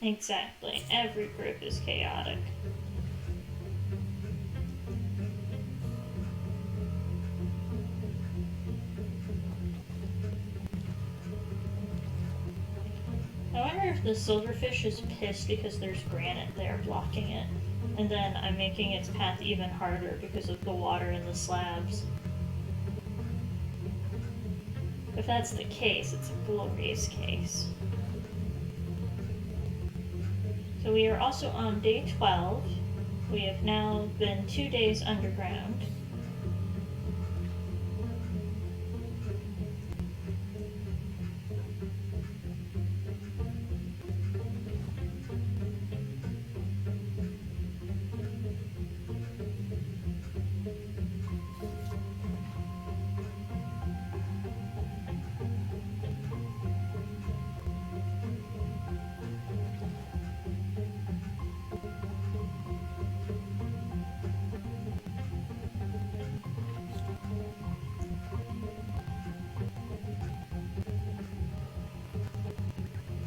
Exactly. Every group is chaotic. I wonder if the silverfish is pissed because there's granite there blocking it, and then I'm making its path even harder because of the water in the slabs. If that's the case, it's a glorious case. So we are also on day 12. We have now been 2 days underground.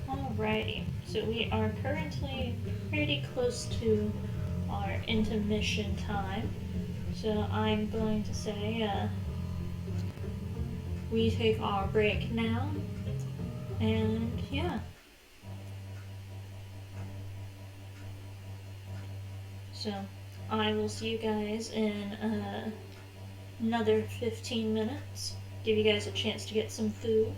Alrighty, so we are currently pretty close to our intermission time. So I'm going to say we take our break now, and yeah. So I will see you guys in another 15 minutes. Give you guys a chance to get some food.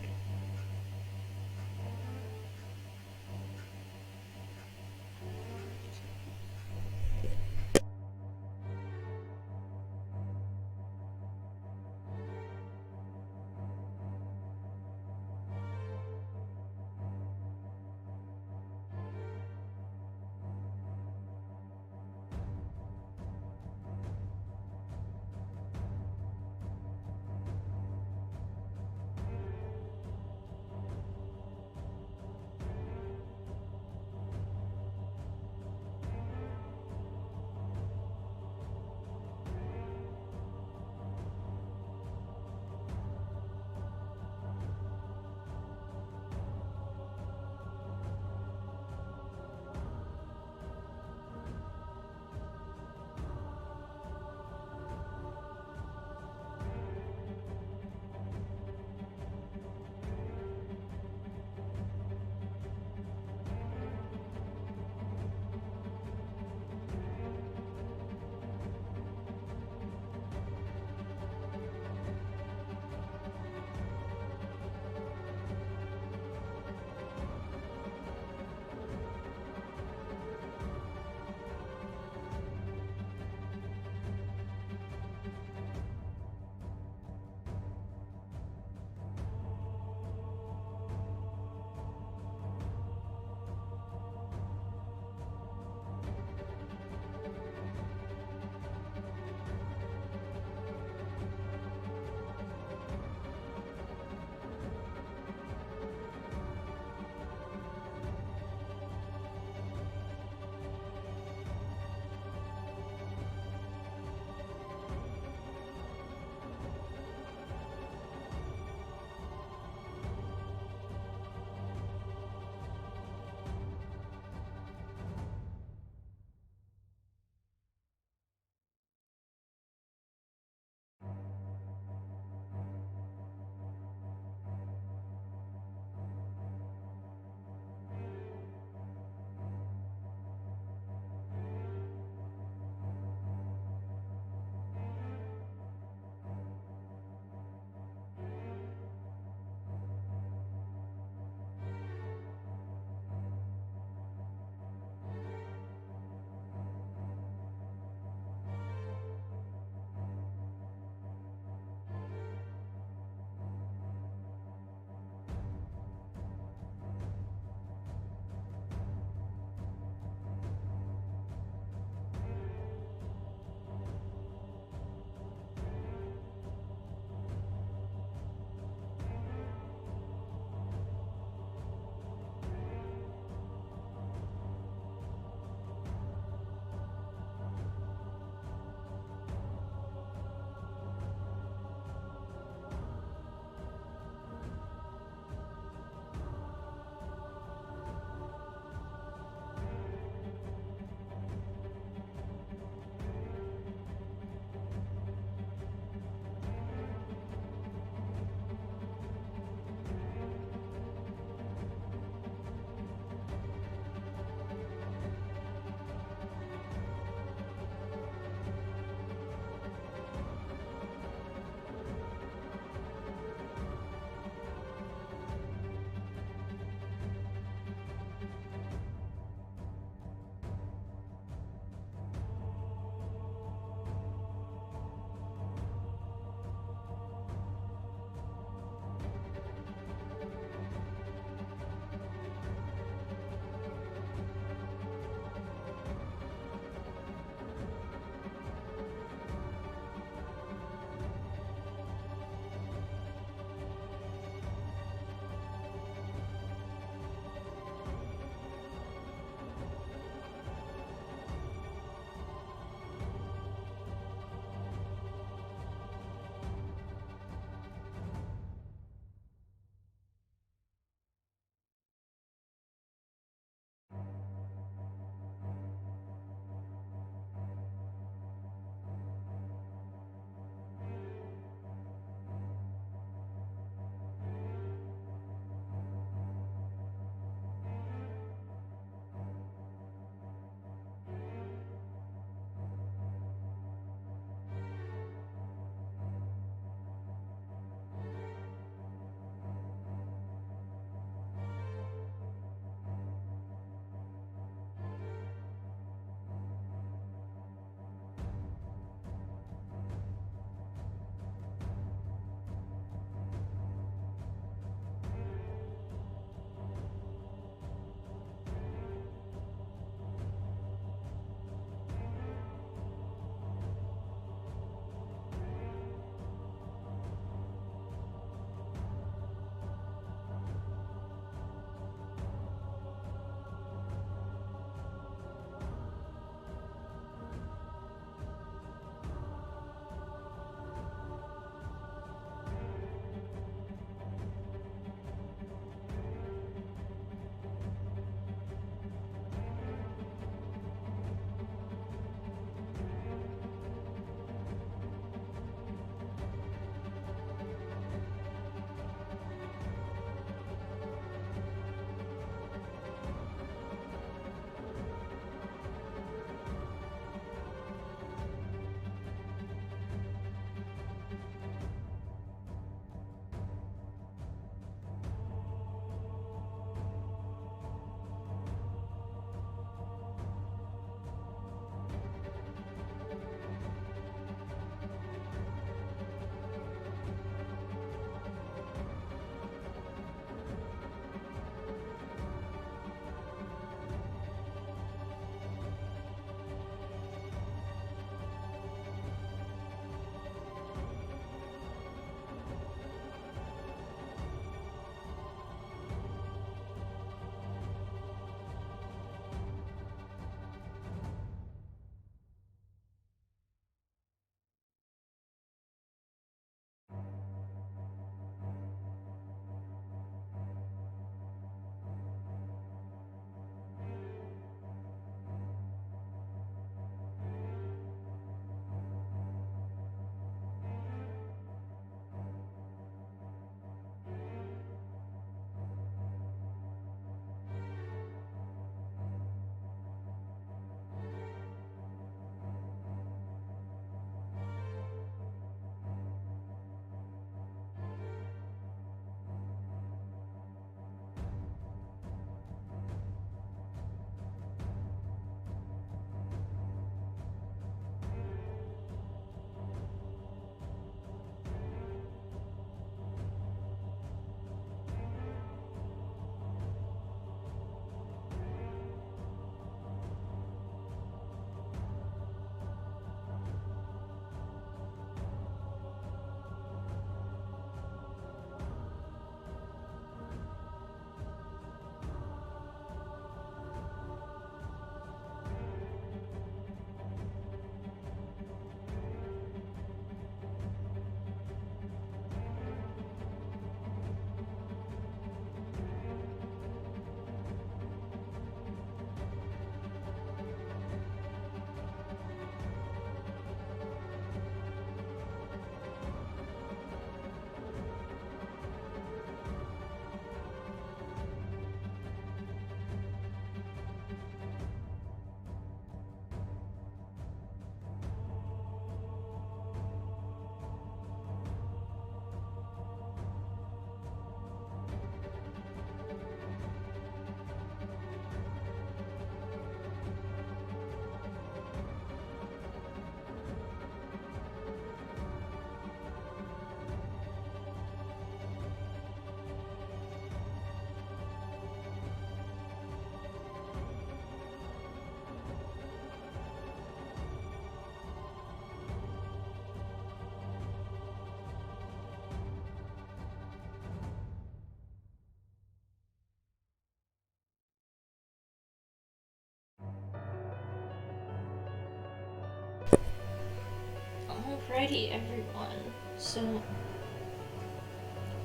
Alrighty, everyone. So,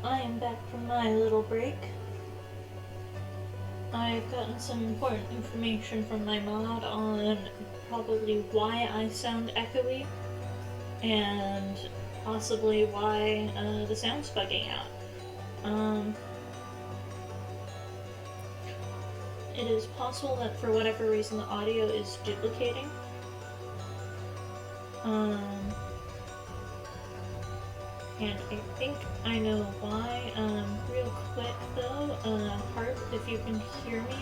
I am back from my little break. I've gotten some important information from my mod on probably why I sound echoey, and possibly why the sound's bugging out. It is possible that for whatever reason the audio is duplicating. And I think I know why. Real quick though, Harp, if you can hear me,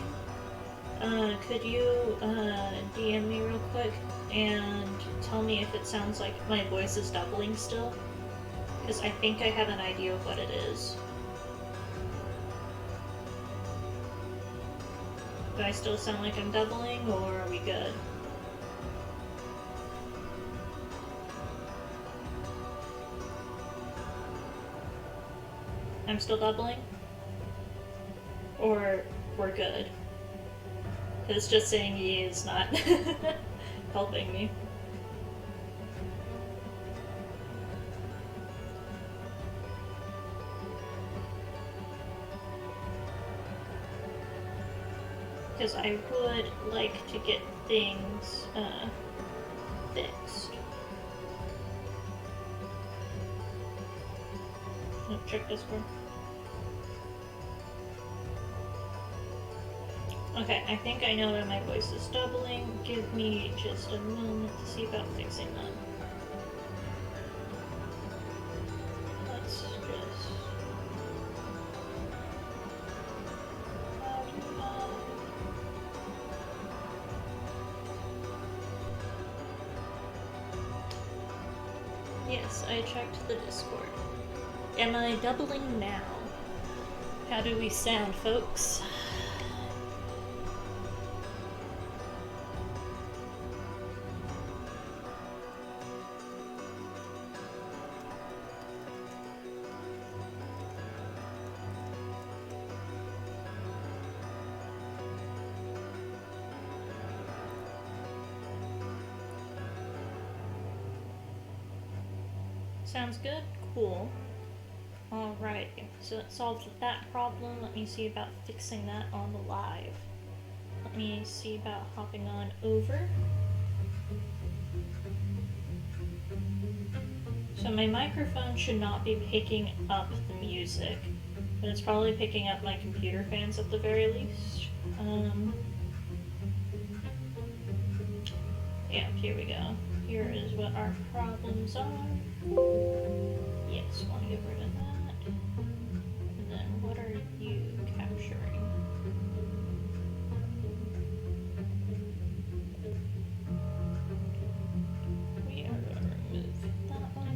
could you DM me real quick and tell me if it sounds like my voice is doubling still? Because I think I have an idea of what it is. Do I still sound like I'm doubling, or are we good? I'm still doubling? Or we're good? Because just saying ye is not helping me. Because I would like to get things fixed. Oh, check Discord. Okay, I think I know that my voice is doubling. Give me just a moment to see about fixing that. Let's just... Yes, I checked the Discord. Am I doubling now? How do we sound, folks? Sounds good? Cool. Alright, so that solved that problem. Let me see about fixing that on the live. Let me see about hopping on over. So my microphone should not be picking up the music, but it's probably picking up my computer fans at the very least. Yeah, here we go. Here is what our problems are. Yes, want to get rid of that. And then what are you capturing? We are going to remove that one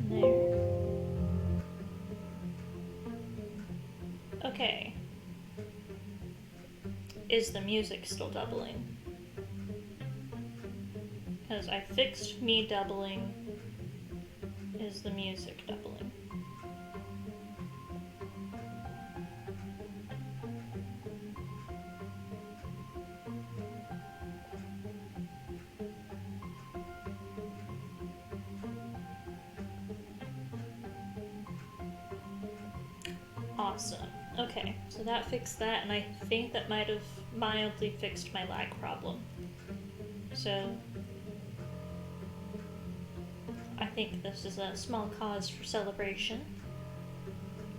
there. Okay. Is the music still doubling? Because I fixed me doubling. Is the music doubling? Awesome. Okay, so that fixed that, and I think that might have mildly fixed my lag problem. So I think this is a small cause for celebration.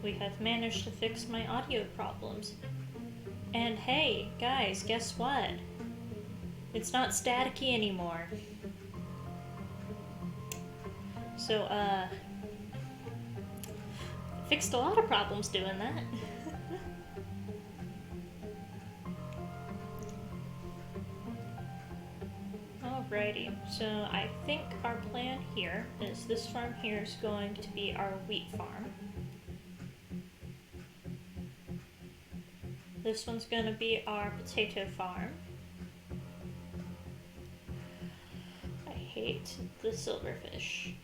We have managed to fix my audio problems. And hey, guys, guess what? It's not staticky anymore. So, fixed a lot of problems doing that. Alrighty, so I think our plan here is this farm here is going to be our wheat farm. This one's going to be our potato farm. I hate the silverfish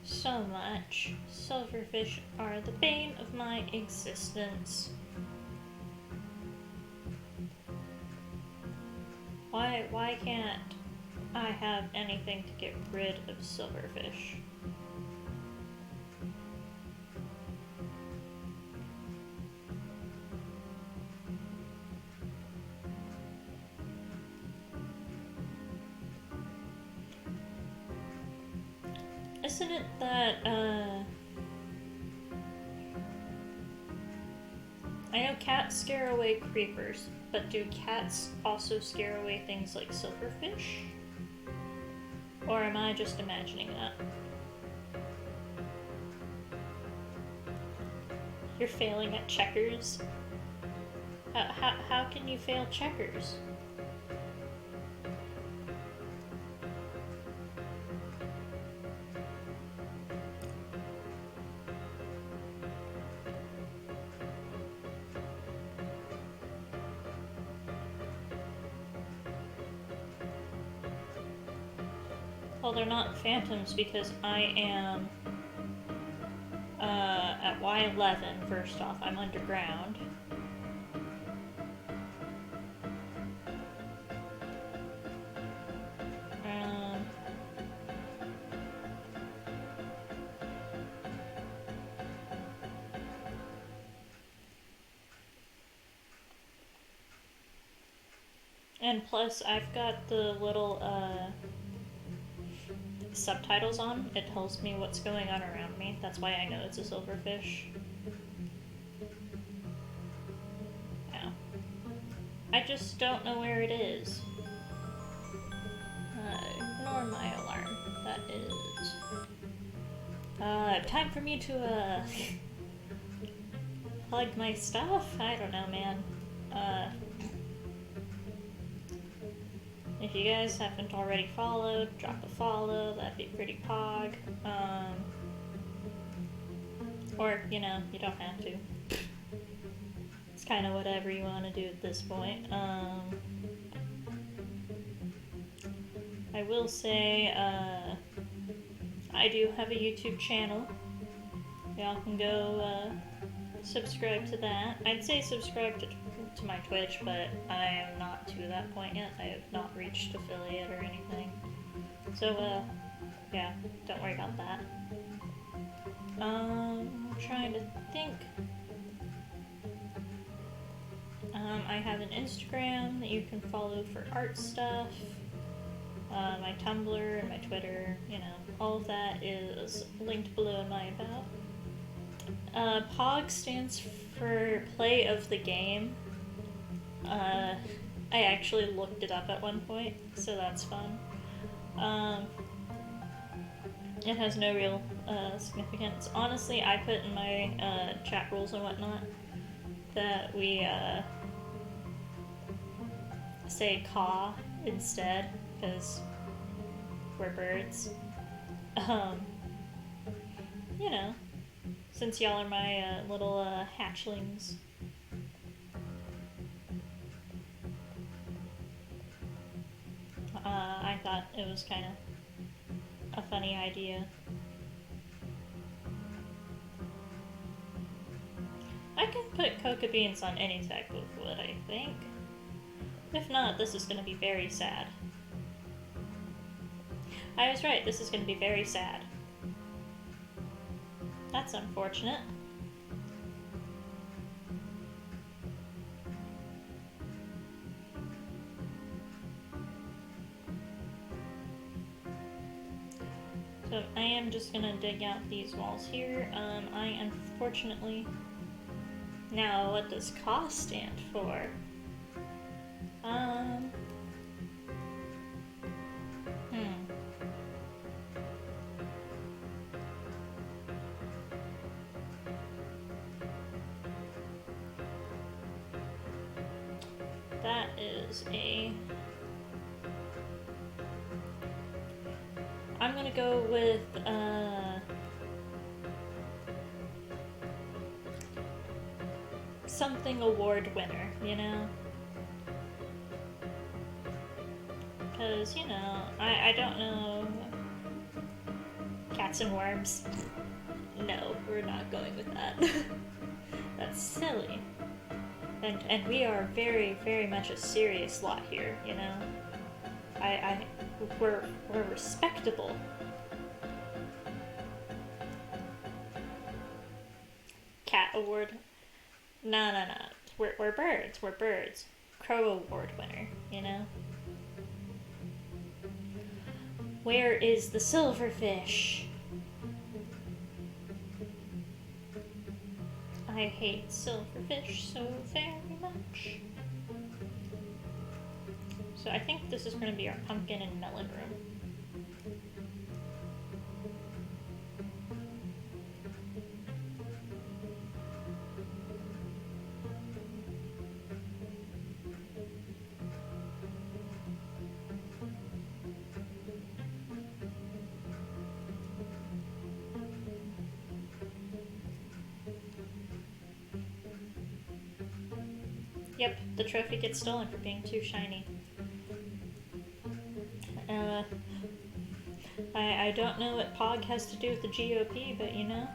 so much. Silverfish are the bane of my existence. Why can't I have anything to get rid of silverfish? isn't it that, I know cats scare away creepers, but do cats also scare away things like silverfish? Or am I just imagining that? You're failing at checkers? How can you fail checkers? Well, they're not phantoms because I am at Y11, first off. I'm underground. And plus, I've got the little subtitles on. It tells me what's going on around me. That's why I know it's a silverfish. Ow. I just don't know where it is. Ignore my alarm. That is... time for me to, plug my stuff? I don't know, man. If you guys haven't already followed, drop a follow, that'd be pretty pog. Or, you know, you don't have to. It's kind of whatever you want to do at this point. I will say, I do have a YouTube channel. Y'all can go, subscribe to that. I'd say subscribe to my Twitch, but I am not to that point yet. I have not reached affiliate or anything. So, yeah, don't worry about that. I'm trying to think. I have an Instagram that you can follow for art stuff. My Tumblr and my Twitter, you know, all of that is linked below in my about. POG stands for Play of the Game. I actually looked it up at one point, so that's fun. It has no real significance. Honestly, I put in my chat rules and whatnot that we say caw instead, because we're birds. You know, since y'all are my little hatchlings. I thought it was kind of a funny idea. I can put coca beans on any type of wood, I think. If not, this is going to be very sad. I was right, this is going to be very sad. That's unfortunate. So I am just gonna dig out these walls here. I unfortunately... Now, what does CA stand for? That is a... I'm gonna go with, something award winner, you know? Because, you know, I don't know... Cats and worms? No, we're not going with that. That's silly. And we are very, very much a serious lot here, you know? We're respectable. Cat award? No. We're birds. We're birds. Crow award winner, you know? Where is the silverfish? I hate silverfish so very much. So I think this is going to be our pumpkin and melon room. Yep, the trophy gets stolen for being too shiny. I don't know what POG has to do with the GOP, but you know.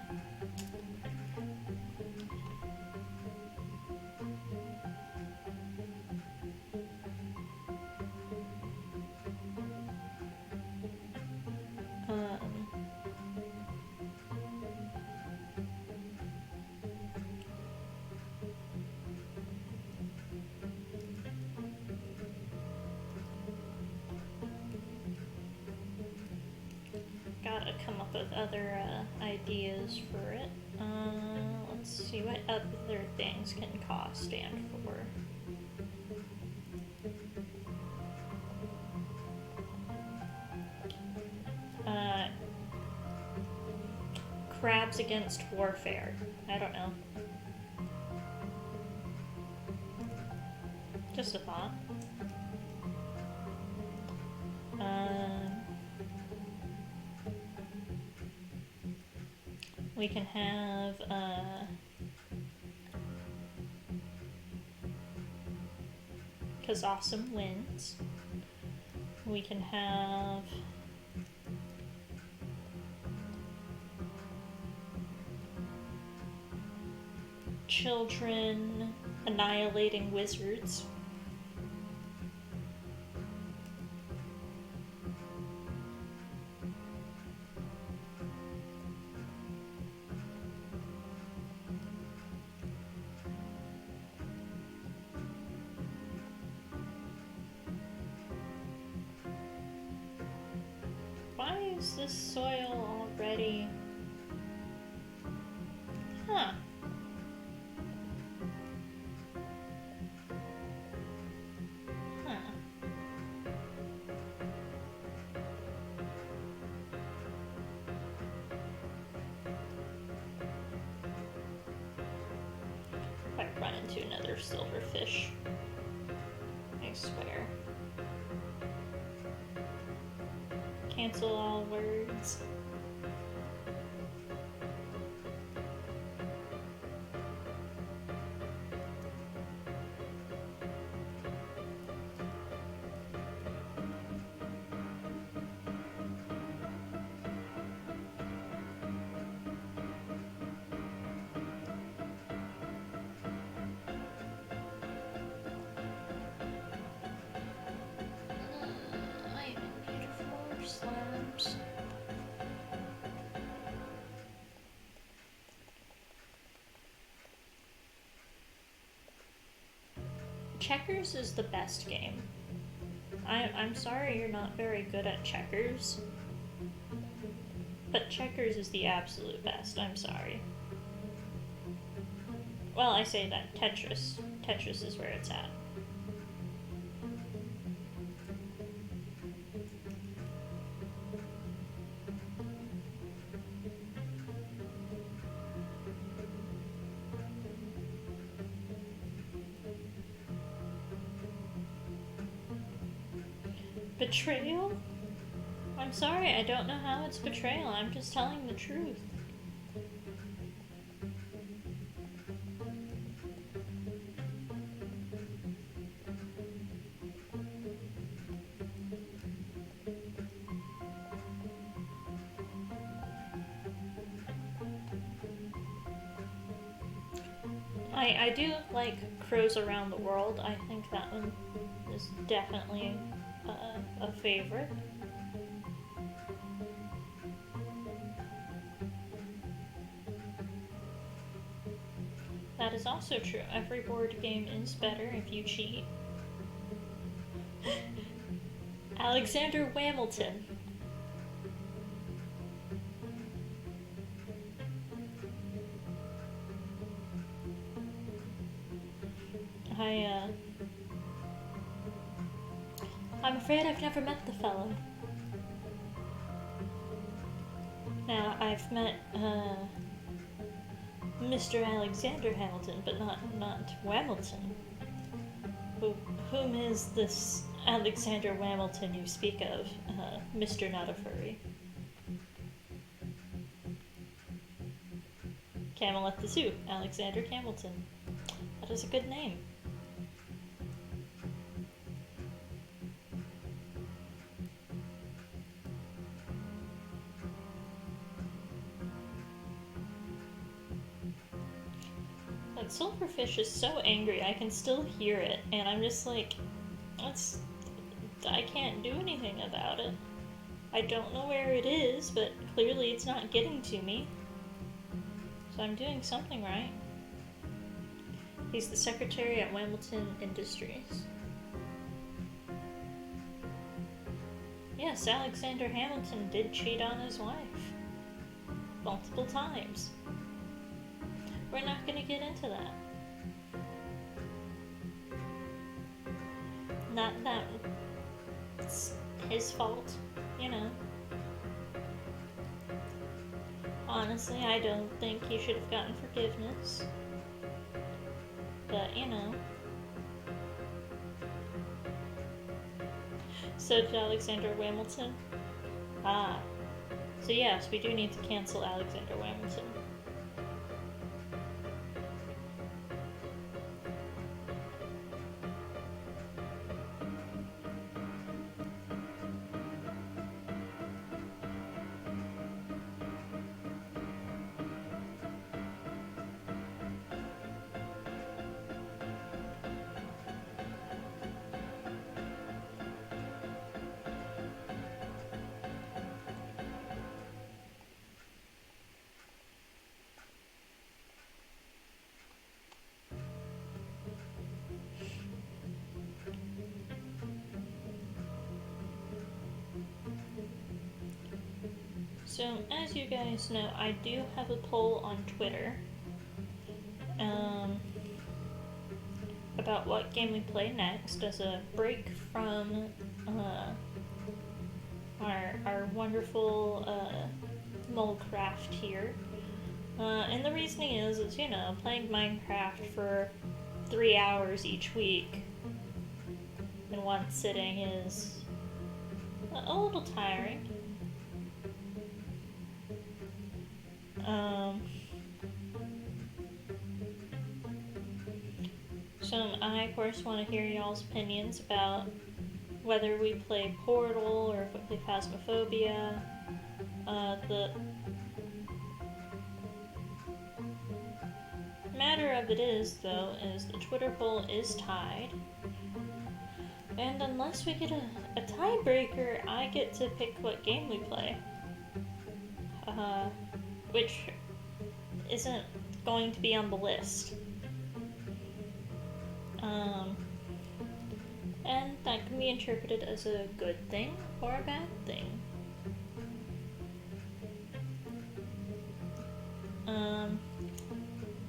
Gotta come up with other ideas for it. Let's see what other things can cost stand for. Crabs against warfare. I don't know. Just a thought. We can have, cause awesome wins. We can have children annihilating wizards. Why is this soil already? Huh. If I run into another silverfish, I swear. Cancel all words. Checkers is the best game. I'm sorry you're not very good at checkers, but checkers is the absolute best. I'm sorry. Well, I say that. Tetris. Tetris is where it's at. Betrayal? I'm sorry, I don't know how it's betrayal. I'm just telling the truth. I do like Crows Around the World. I think that one is definitely a favorite. That is also true. Every board game is better if you cheat. Alexander Hamilton. I'm afraid I've never met the fellow. Now, I've met, Mr. Alexander Hamilton, but not Whamilton. Whom is this Alexander Whamilton you speak of, Mr. Not a Furry? Camel at the Zoo, Alexander Hamilton. That is a good name. That silverfish is so angry, I can still hear it, and I'm just like, I can't do anything about it. I don't know where it is, but clearly it's not getting to me. So I'm doing something right. He's the secretary at Whamilton Industries. Yes, Alexander Hamilton did cheat on his wife. Multiple times. We're not gonna get into that. Not that it's his fault, you know. Honestly, I don't think he should have gotten forgiveness. But, you know. So did Alexander Whamilton. Ah. So yes, we do need to cancel Alexander Whamilton. So, as you guys know, I do have a poll on Twitter about what game we play next as a break from our wonderful Molecraft here. And the reasoning is, you know, playing Minecraft for 3 hours each week in one sitting is a little tiring. So I, of course, want to hear y'all's opinions about whether we play Portal or if we play Phasmophobia. The matter of it is, though, is the Twitter poll is tied. And unless we get a tiebreaker, I get to pick what game we play. Which isn't going to be on the list. And that can be interpreted as a good thing or a bad thing.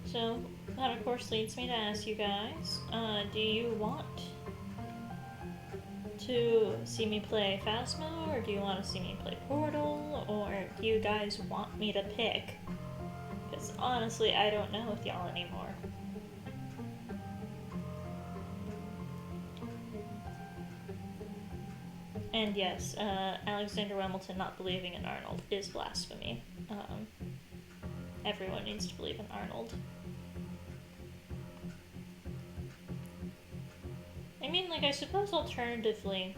So that of course leads me to ask you guys, do you want to see me play Phasmo, or do you want to see me play Portal, or do you guys want me to pick? Because honestly, I don't know with y'all anymore. And yes, Alexander Whamilton not believing in Arnold is blasphemy. Everyone needs to believe in Arnold. I mean, like, I suppose alternatively,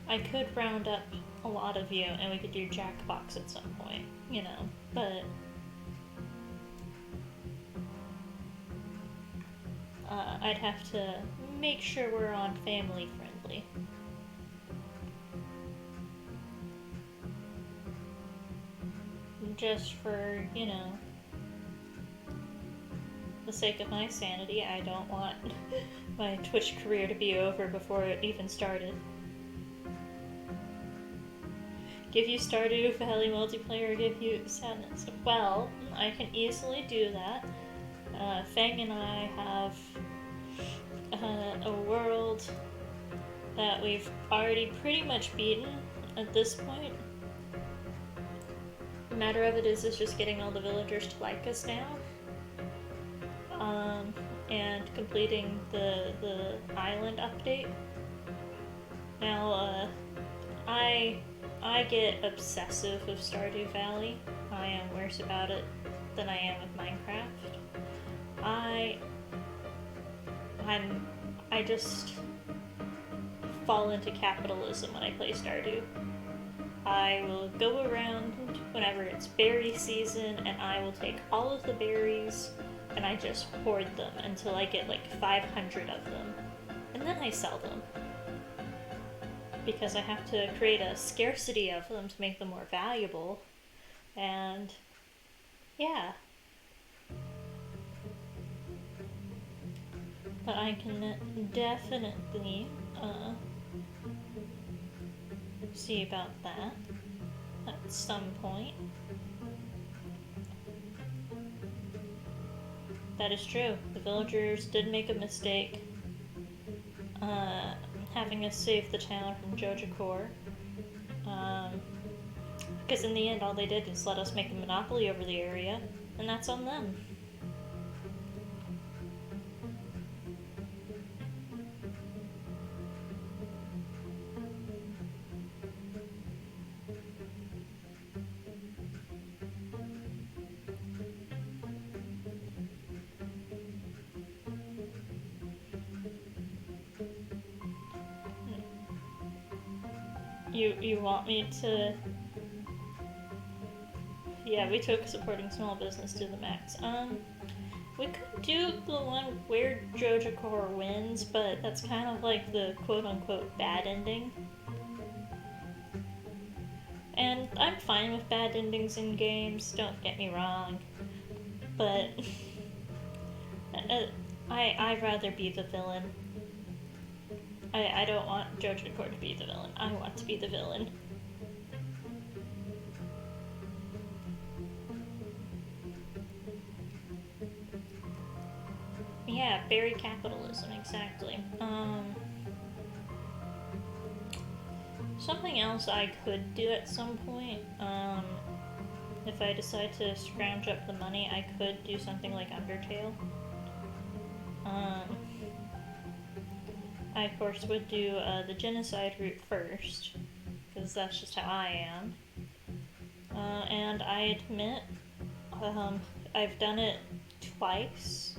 I could round up a lot of you and we could do Jackbox at some point, you know, but I'd have to make sure we're on family friendly. Just for, you know, the sake of my sanity, I don't want my Twitch career to be over before it even started. Give you Stardew Valley multiplayer, give you sadness. Well, I can easily do that. Fang and I have world that we've already pretty much beaten at this point. The matter of it is just getting all the villagers to like us now. And completing the island update. Now, I get obsessive with Stardew Valley. I am worse about it than I am with Minecraft. I just fall into capitalism when I play Stardew. I will go around whenever it's berry season and I will take all of the berries and I just hoard them until I get like 500 of them. And then I sell them. Because I have to create a scarcity of them to make them more valuable. And yeah. But I can definitely see about that at some point. That is true. The villagers did make a mistake having us save the town from Jojacor. Because in the end all they did was let us make a monopoly over the area, and that's on them. You want me to... Yeah, we took supporting small business to the max. We could do the one where Jojacor wins, but that's kind of like the quote-unquote bad ending. And I'm fine with bad endings in games, don't get me wrong. But... I'd rather be the villain. I don't want Jojacor to be the villain. I want to be the villain. Yeah, berry capitalism, exactly. Something else I could do at some point, if I decide to scrounge up the money, I could do something like Undertale. I, of course, would do the genocide route first, because that's just how I am. And I admit, I've done it twice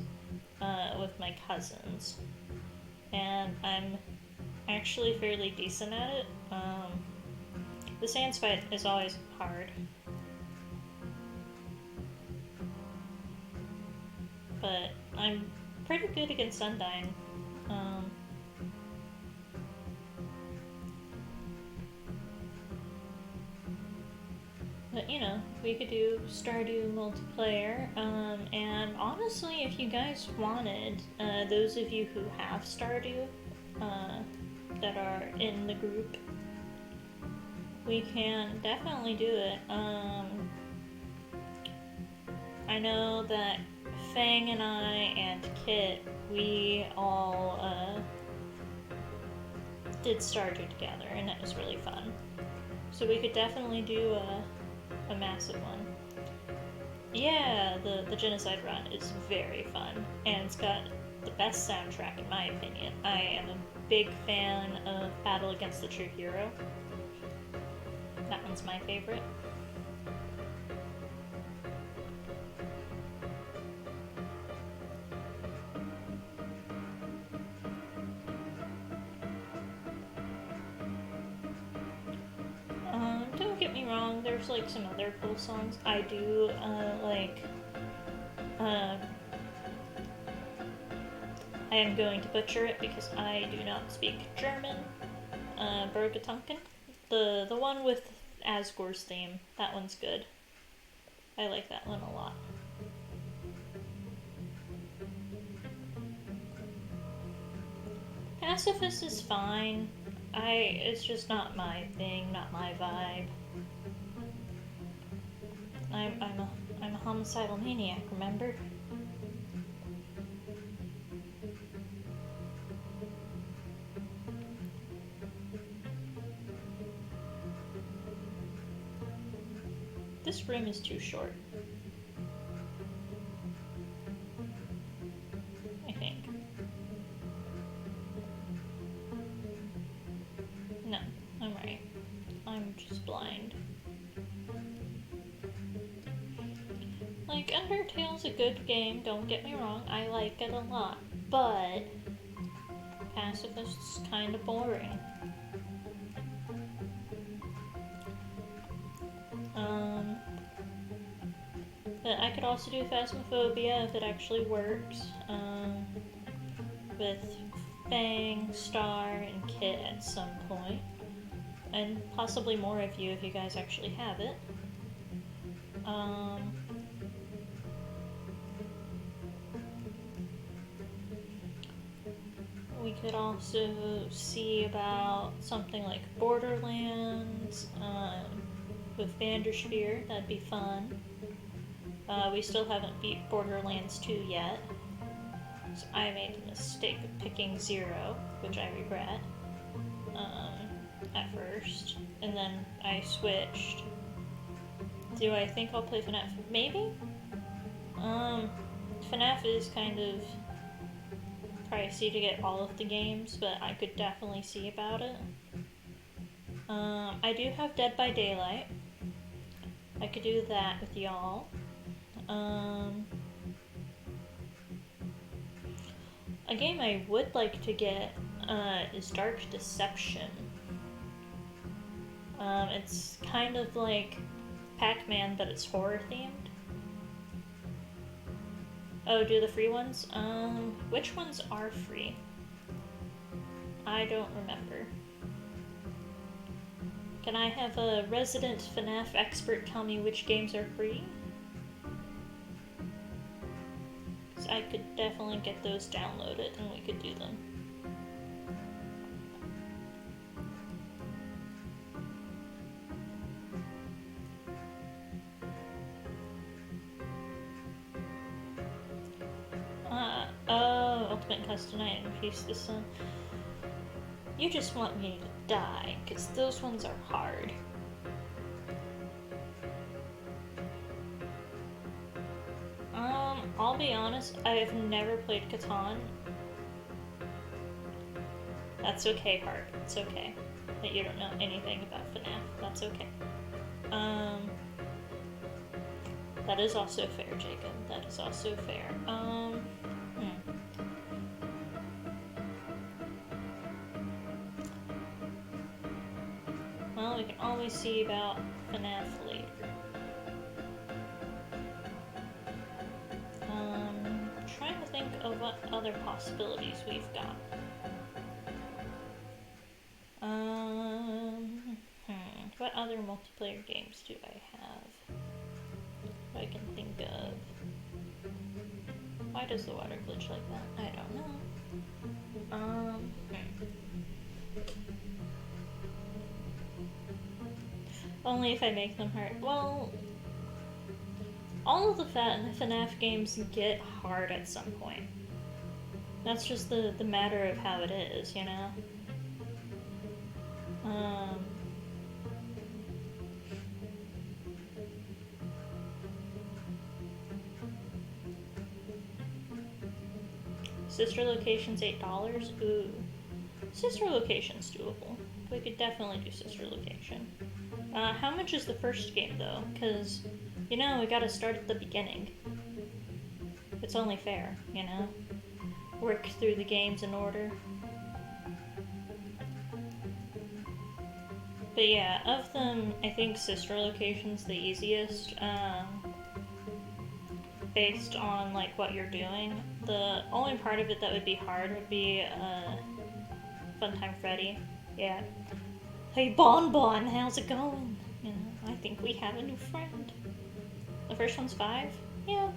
with my cousins, and I'm actually fairly decent at it. The sand fight is always hard, but I'm pretty good against Undyne. But, you know, we could do Stardew multiplayer, and honestly, if you guys wanted, those of you who have Stardew, that are in the group, we can definitely do it. I know that Fang and I and Kit, we all, did Stardew together, and it was really fun. So we could definitely do a massive one. Yeah, the genocide run is very fun, and it's got the best soundtrack in my opinion. I am a big fan of Battle Against the True Hero. That one's my favorite. Don't get me wrong, there's like some other cool songs. I do I am going to butcher it because I do not speak German. Bergetunken. The one with Asgore's theme. That one's good. I like that one a lot. Pacifist is fine. It's just not my thing, not my vibe. I'm a homicidal maniac, remember? this room is too short. I think. No, I'm right. I'm just blind. Like, Undertale's a good game, don't get me wrong, I like it a lot, but Pacifist's kind of boring. But I could also do Phasmophobia if it actually works, with Fang, Star, and Kit at some point. And possibly more of you if you guys actually have it. We could also see about something like Borderlands, with Vandersphere, that'd be fun. We still haven't beat Borderlands 2 yet. So I made the mistake of picking 0, which I regret, at first. And then I switched. Do I think I'll play FNAF? Maybe? FNAF is kind of pricey to get all of the games, but I could definitely see about it. I do have Dead by Daylight. I could do that with y'all. A game I would like to get is Dark Deception. It's kind of like Pac-Man, but it's horror themed. Oh, do the free ones? Which ones are free? I don't remember. Can I have a resident FNAF expert tell me which games are free? So I could definitely get those downloaded and we could do them. Ultimate Custom Night and Peace the Sun. You just want me to die, because those ones are hard. I'll be honest, I have never played Catan. That's okay, Heart. It's okay that you don't know anything about FNAF. That's okay. That is also fair, Jacob. That is also fair. Well, we can always see about FNAF later. Trying to think of what other possibilities we've got. What other multiplayer games do I have that I can think of? Why does the water glitch like that? I don't know. Only if I make them hard. Well, all of the FNAF games get hard at some point. That's just the matter of how it is, you know? Sister Location's $8? Ooh. Sister Location's doable. We could definitely do Sister Location. How much is the first game, though? Because, you know, we gotta start at the beginning. It's only fair, you know? Work through the games in order. But yeah, of them, I think Sister Location's the easiest, based on, like, what you're doing. The only part of it that would be hard would be, Funtime Freddy. Yeah. Hey, Bon Bon, how's it going? You know, I think we have a new friend. The first one's 5? Yeah.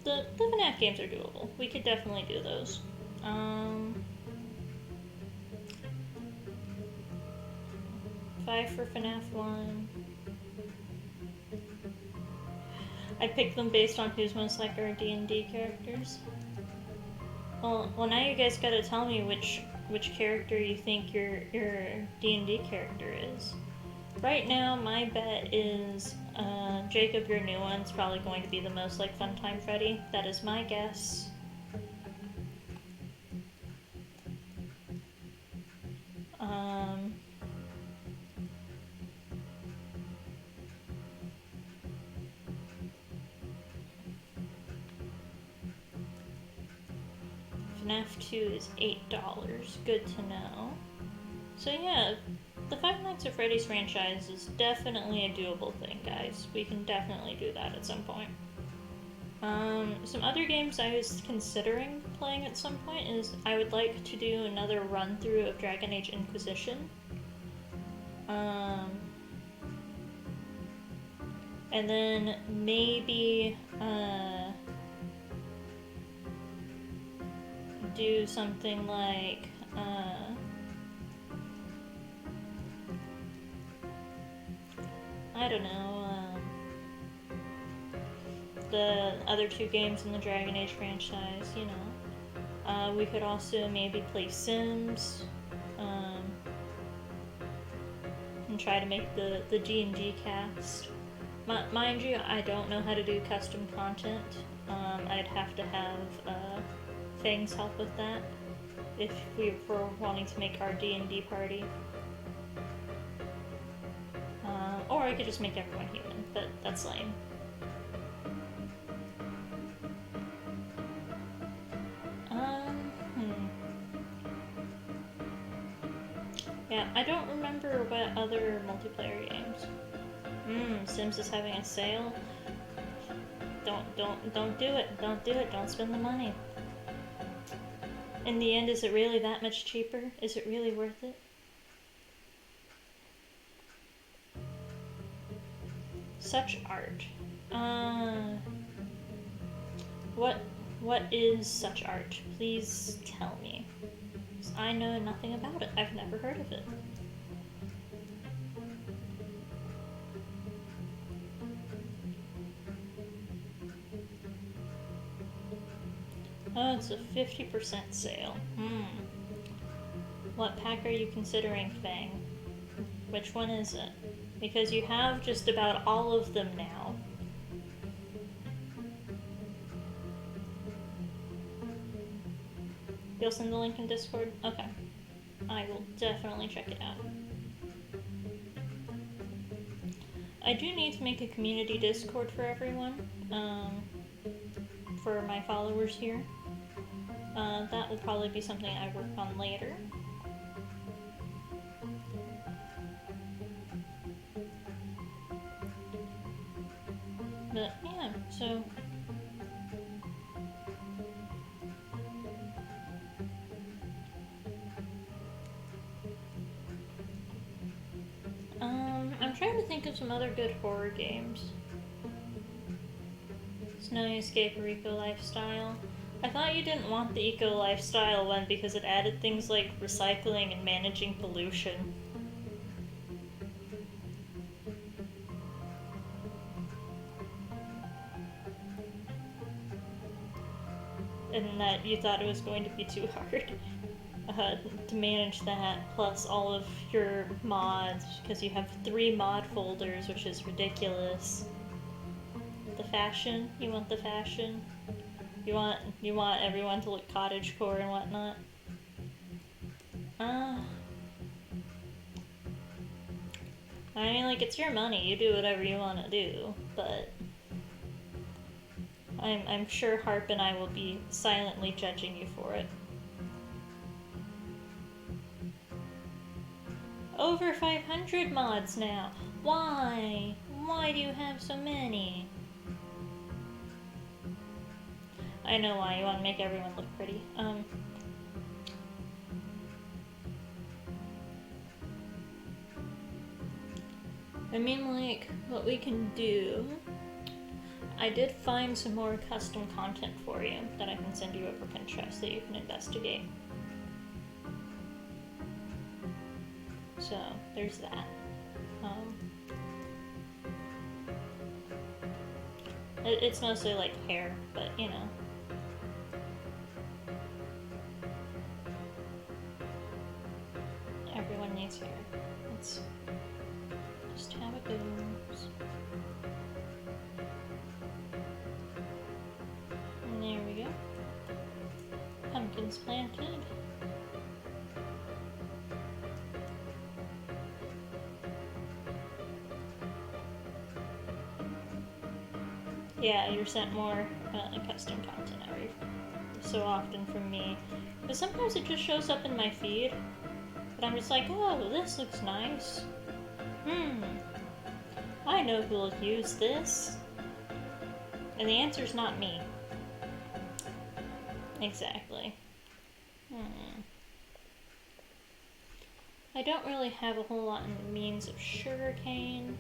The FNAF games are doable. We could definitely do those. 5 for FNAF 1. I picked them based on who's most like our D&D characters. Well, now you guys gotta tell me which character you think your D&D character is. Right now, my bet is Jacob, your new one's probably going to be the most like Funtime Freddy. That is my guess. FNAF 2 is $8. Good to know. So yeah, the Five Nights at Freddy's franchise is definitely a doable thing, guys. We can definitely do that at some point. Some other games I was considering playing at some point is I would like to do another run-through of Dragon Age Inquisition. And then maybe do something like I don't know, the other two games in the Dragon Age franchise, you know. We could also maybe play Sims, and try to make the D&D cast. Mind you, I don't know how to do custom content. I'd have to have Fangs help with that if we were wanting to make our D&D party. Or I could just make everyone human, but that's lame. Yeah, I don't remember what other multiplayer games. Sims is having a sale. Don't do it. Don't do it. Don't spend the money. In the end, is it really that much cheaper? Is it really worth it? Such art. What is such art? Please tell me. 'Cause I know nothing about it. I've never heard of it. Oh, it's a 50% sale. What pack are you considering, Fang? Which one is it? Because you have just about all of them now. You'll send the link in Discord? Okay. I will definitely check it out. I do need to make a community Discord for everyone, for my followers here. That will probably be something I work on later. But yeah, so I'm trying to think of some other good horror games. Snowy Escape or Eco Lifestyle. I thought you didn't want the Eco Lifestyle one because it added things like recycling and managing pollution. And that you thought it was going to be too hard to manage that, plus all of your mods, because you have 3 mod folders, which is ridiculous. The fashion? You want the fashion? You want everyone to look cottagecore and whatnot? I mean, like, it's your money, you do whatever you want to do, but I'm sure Harp and I will be silently judging you for it. Over 500 mods now! Why? Why do you have so many? I know why, you want to make everyone look pretty. I mean, like, what we can do... I did find some more custom content for you that I can send you over Pinterest that you can investigate. So, there's that. It's mostly like hair, but you know. Everyone needs hair. It's just how it goes. And there we go. Pumpkins planted. Yeah, you're sent more custom content every so often from me. But sometimes it just shows up in my feed. But I'm just like, oh, this looks nice. I know who will use this. And the answer's not me. Exactly. I don't really have a whole lot in the means of sugarcane.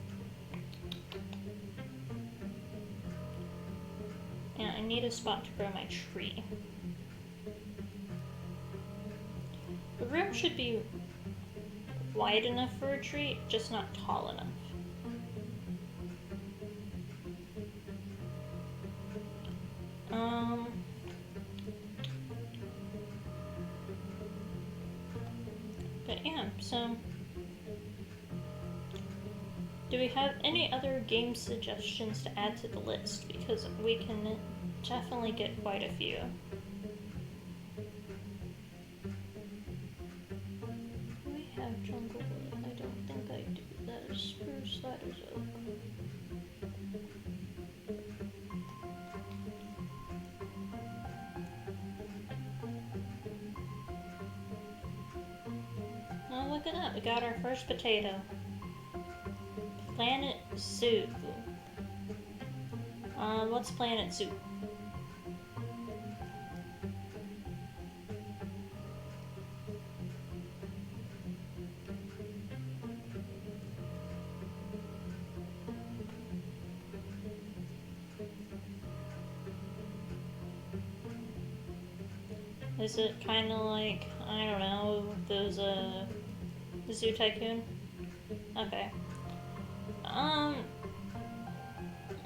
And I need a spot to grow my tree. The room should be wide enough for a tree, just not tall enough. But yeah, so do we have any other game suggestions to add to the list? Because we can definitely get quite a few. We have jungle wood. I don't think I do. That is spruce, that is oak. Oh, look at that. We got our first potato. Planet Zoo. What's Planet Zoo? Is it kind of like, I don't know, those, Zoo Tycoon? Okay.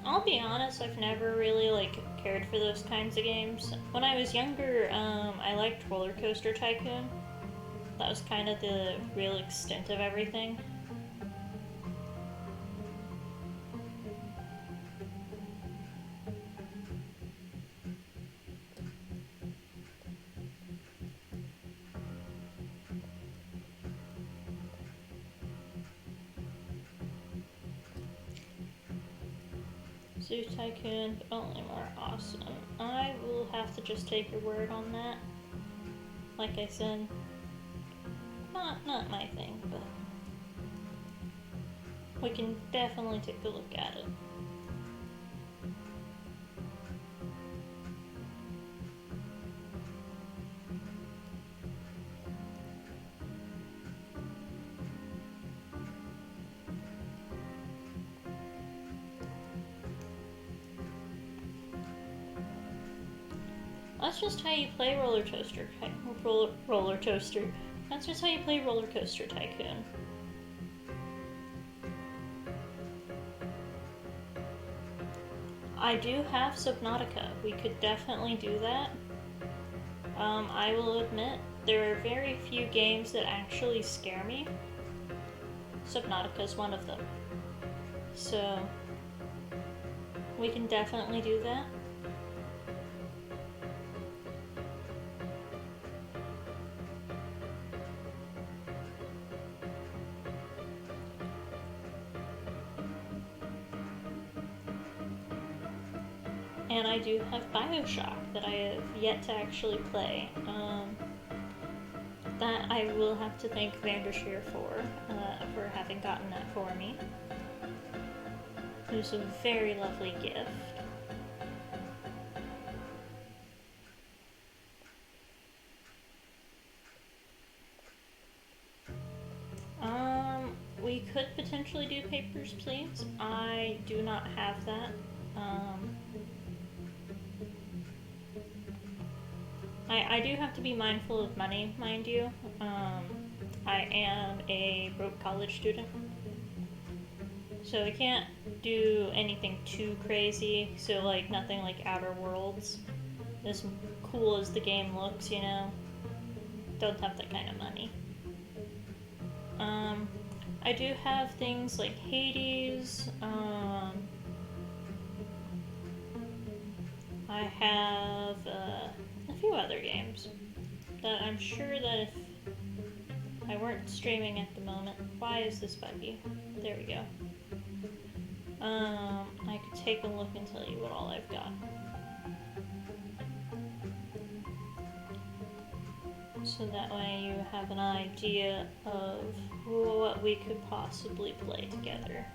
I'll be honest, I've never really, cared for those kinds of games. When I was younger, I liked Roller Coaster Tycoon. That was kind of the real extent of everything. Zoo Tycoon, but only more awesome. I will have to just take your word on that. Like I said, not my thing, but we can definitely take a look at it. That's just how you play Roller Coaster. Roller Coaster. That's just how you play Roller Coaster Tycoon. I do have Subnautica. We could definitely do that. I will admit, there are very few games that actually scare me. Subnautica is one of them. So, we can definitely do that. And I do have BioShock that I have yet to actually play. That I will have to thank Vandershear for having gotten that for me. It was a very lovely gift. We could potentially do Papers, Please. I do not have that. I do have to be mindful of money, mind you. I am a broke college student. So I can't do anything too crazy, so nothing like Outer Worlds. As cool as the game looks, you know. Don't have that kind of money. I do have things like Hades, I have a few other games that I'm sure that if I weren't streaming at the moment, why is this buggy? There we go. I could take a look and tell you what all I've got. So that way you have an idea of what we could possibly play together.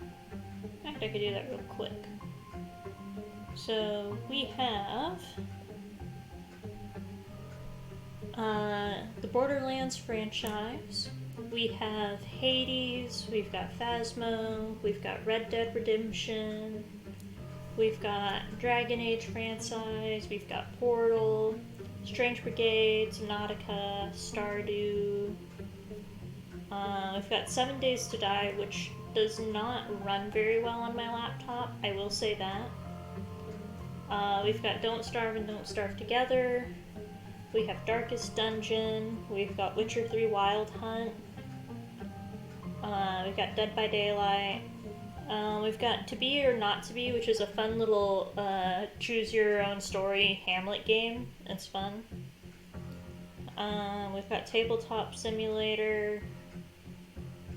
In fact, I could do that real quick. So we have the Borderlands franchise. We have Hades, we've got Phasmo, we've got Red Dead Redemption, we've got Dragon Age franchise, we've got Portal, Strange Brigade, Subnautica, Stardew. We've got 7 Days to Die, which does not run very well on my laptop, I will say that. We've got Don't Starve and Don't Starve Together. We have Darkest Dungeon. We've got Witcher 3 Wild Hunt. We've got Dead by Daylight. We've got To Be or Not to Be, which is a fun little choose your own story Hamlet game. It's fun. We've got Tabletop Simulator.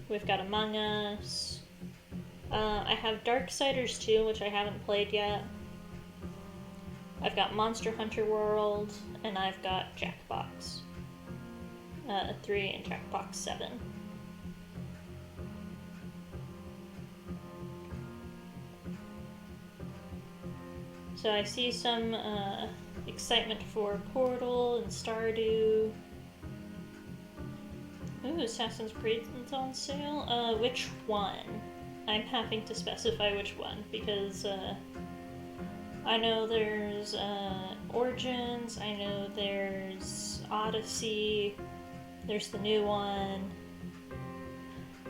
We've got Among Us. I have Darksiders 2, which I haven't played yet. I've got Monster Hunter World, and I've got Jackbox 3 and Jackbox 7. So I see some excitement for Portal and Stardew. Ooh, Assassin's Creed is on sale. Which one? I'm having to specify which one, because I know there's Origins, I know there's Odyssey, there's the new one.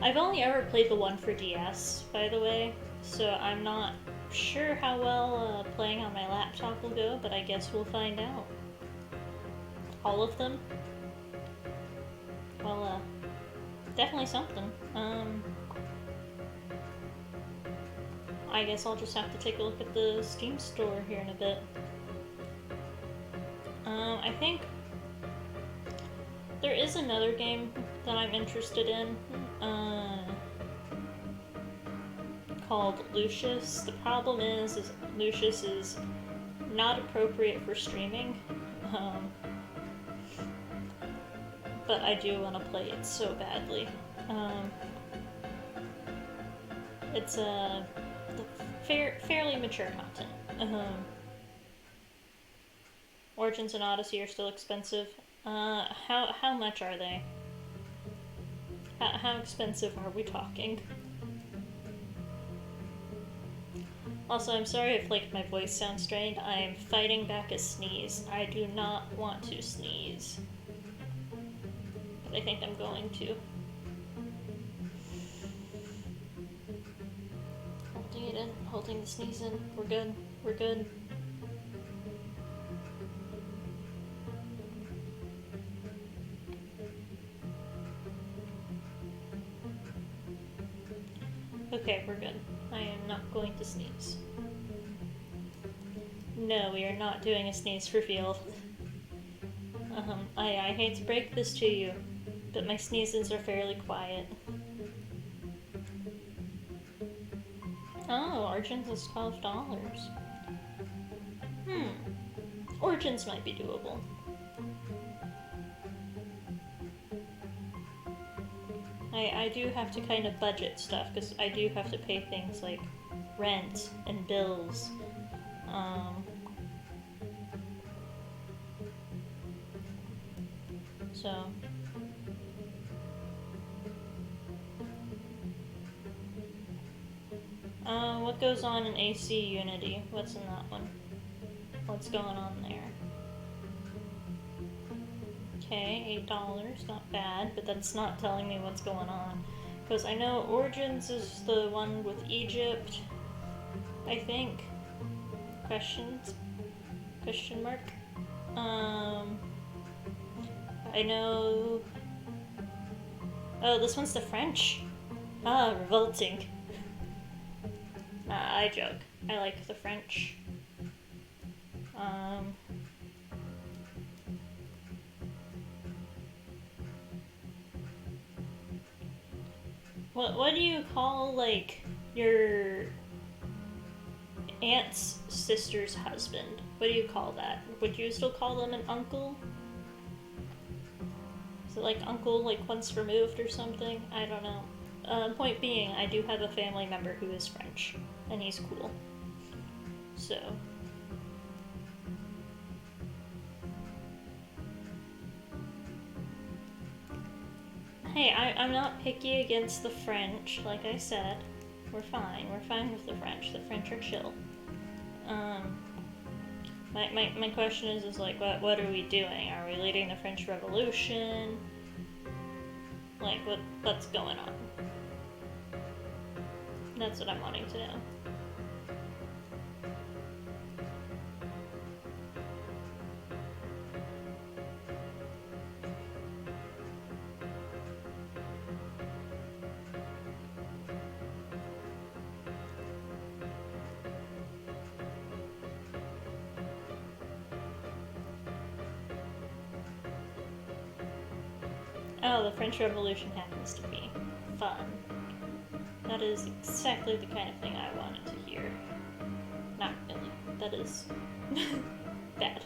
I've only ever played the one for DS, by the way, so I'm not sure how well playing on my laptop will go, but I guess we'll find out. All of them? Well, definitely something. I guess I'll just have to take a look at the Steam store here in a bit. I think there is another game that I'm interested in, called Lucius. The problem is Lucius is not appropriate for streaming, but I do want to play it so badly. It's fairly mature content. Origins and Odyssey are still expensive. How much are they? How expensive are we talking? Also, I'm sorry if my voice sounds strained. I am fighting back a sneeze. I do not want to sneeze, but I think I'm going to. Holding it in, holding the sneeze in. We're good. We're good. Okay, we're good. I am not going to sneeze. No, we are not doing a sneeze reveal. I hate to break this to you, but my sneezes are fairly quiet. Oh, Origins is $12. Origins might be doable. I do have to kind of budget stuff, because I do have to pay things like rent and bills. So... what goes on in AC Unity? What's in that one? What's going on there? Okay, $8, not bad, but that's not telling me what's going on. Because I know Origins is the one with Egypt, I think. Question mark? I know... Oh, this one's the French. Ah, revolting. I joke. I like the French. What do you call, like, your aunt's sister's husband? What do you call that? Would you still call them an uncle? Is it like uncle, like once removed or something? I don't know. Point being, I do have a family member who is French, and he's cool. So. Hey, I'm not picky against the French, like I said. We're fine. We're fine with the French. The French are chill. My question is like, what are we doing? Are we leading the French Revolution? Like, what's going on? That's what I'm wanting to know. Oh, the French Revolution happens to be fun. That is exactly the kind of thing I wanted to hear. Not really. That is bad.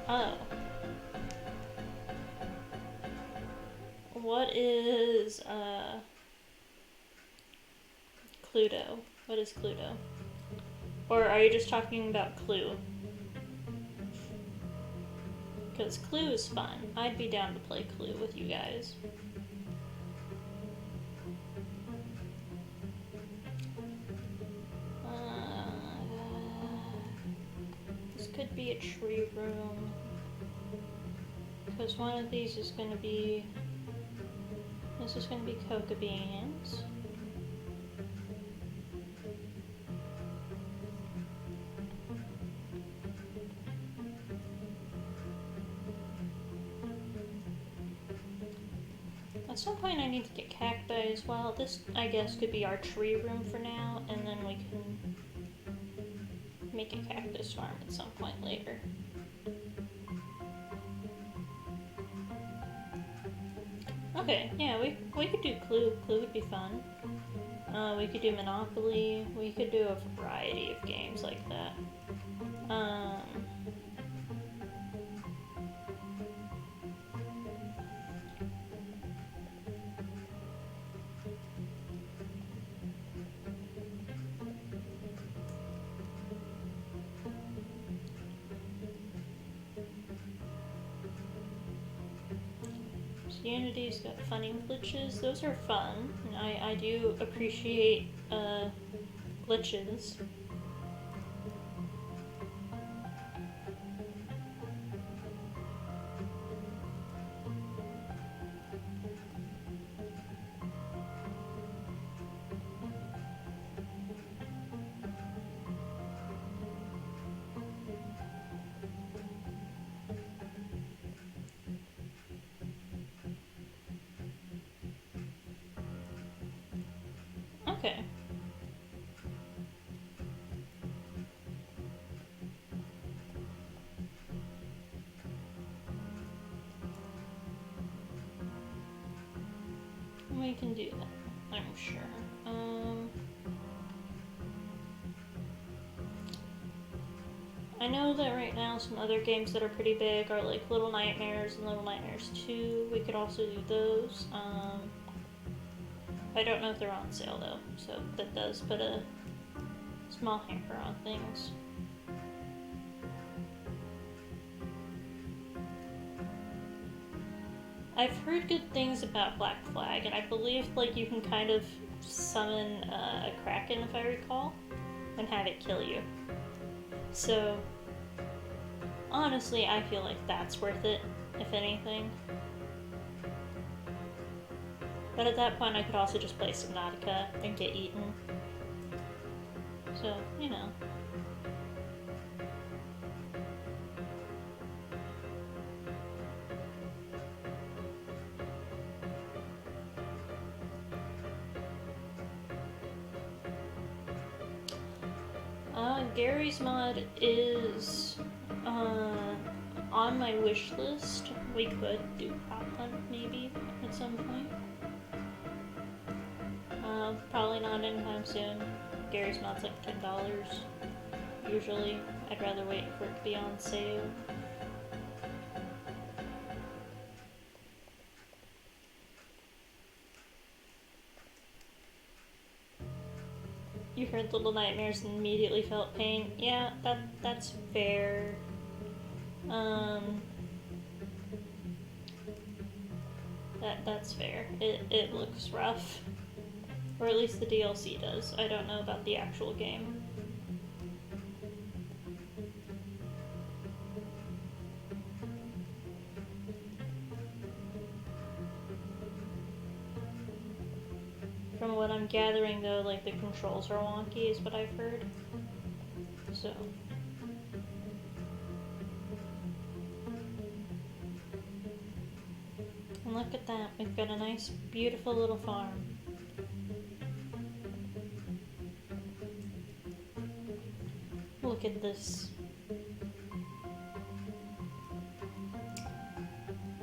Oh. What is, Cluedo? What is Cluedo? Or are you just talking about Clue? Because Clue is fun. I'd be down to play Clue with you guys. This could be a tree room. Because one of these is going to be... This is going to be coca beans. At some point I need to get cacti as well. This, I guess, could be our tree room for now, and then we can make a cactus farm at some point later. Okay, yeah, we could do Clue. Clue would be fun. We could do Monopoly. We could do a variety of games like that. Unity's got funny glitches. Those are fun. And I do appreciate glitches. Okay. We can do that, I'm sure. I know that right now some other games that are pretty big are like Little Nightmares and Little Nightmares 2. We could also do those. I don't know if they're on sale though, so that does put a small hamper on things. I've heard good things about Black Flag, and I believe like you can kind of summon a kraken, if I recall, and have it kill you. So honestly, I feel like that's worth it, if anything. But at that point, I could also just play Subnautica and get eaten. So, you know. Gary's mod is on my wish list. We could do Pop Hunt maybe at some point. Probably not anytime soon. Gary's mod's like $10 usually. I'd rather wait for it to be on sale. You heard Little Nightmares and immediately felt pain. Yeah, that's fair. That's fair. It looks rough. Or at least the DLC does. I don't know about the actual game. From what I'm gathering though, like the controls are wonky is what I've heard. So. And look at that, we've got a nice, beautiful little farm. Look at this.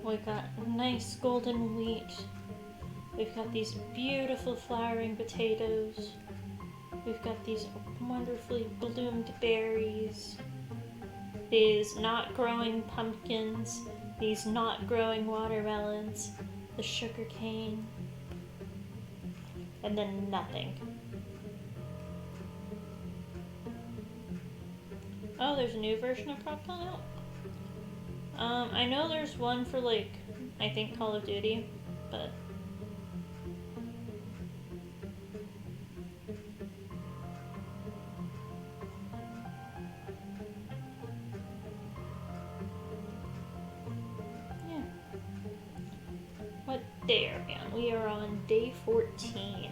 We've got nice golden wheat. We've got these beautiful flowering potatoes. We've got these wonderfully bloomed berries. These not growing pumpkins. These not growing watermelons. The sugar cane. And then nothing. Oh, there's a new version of Prop Hunt out? I know there's one for like, I think Call of Duty, but... yeah. What day are we on? We are on day 14.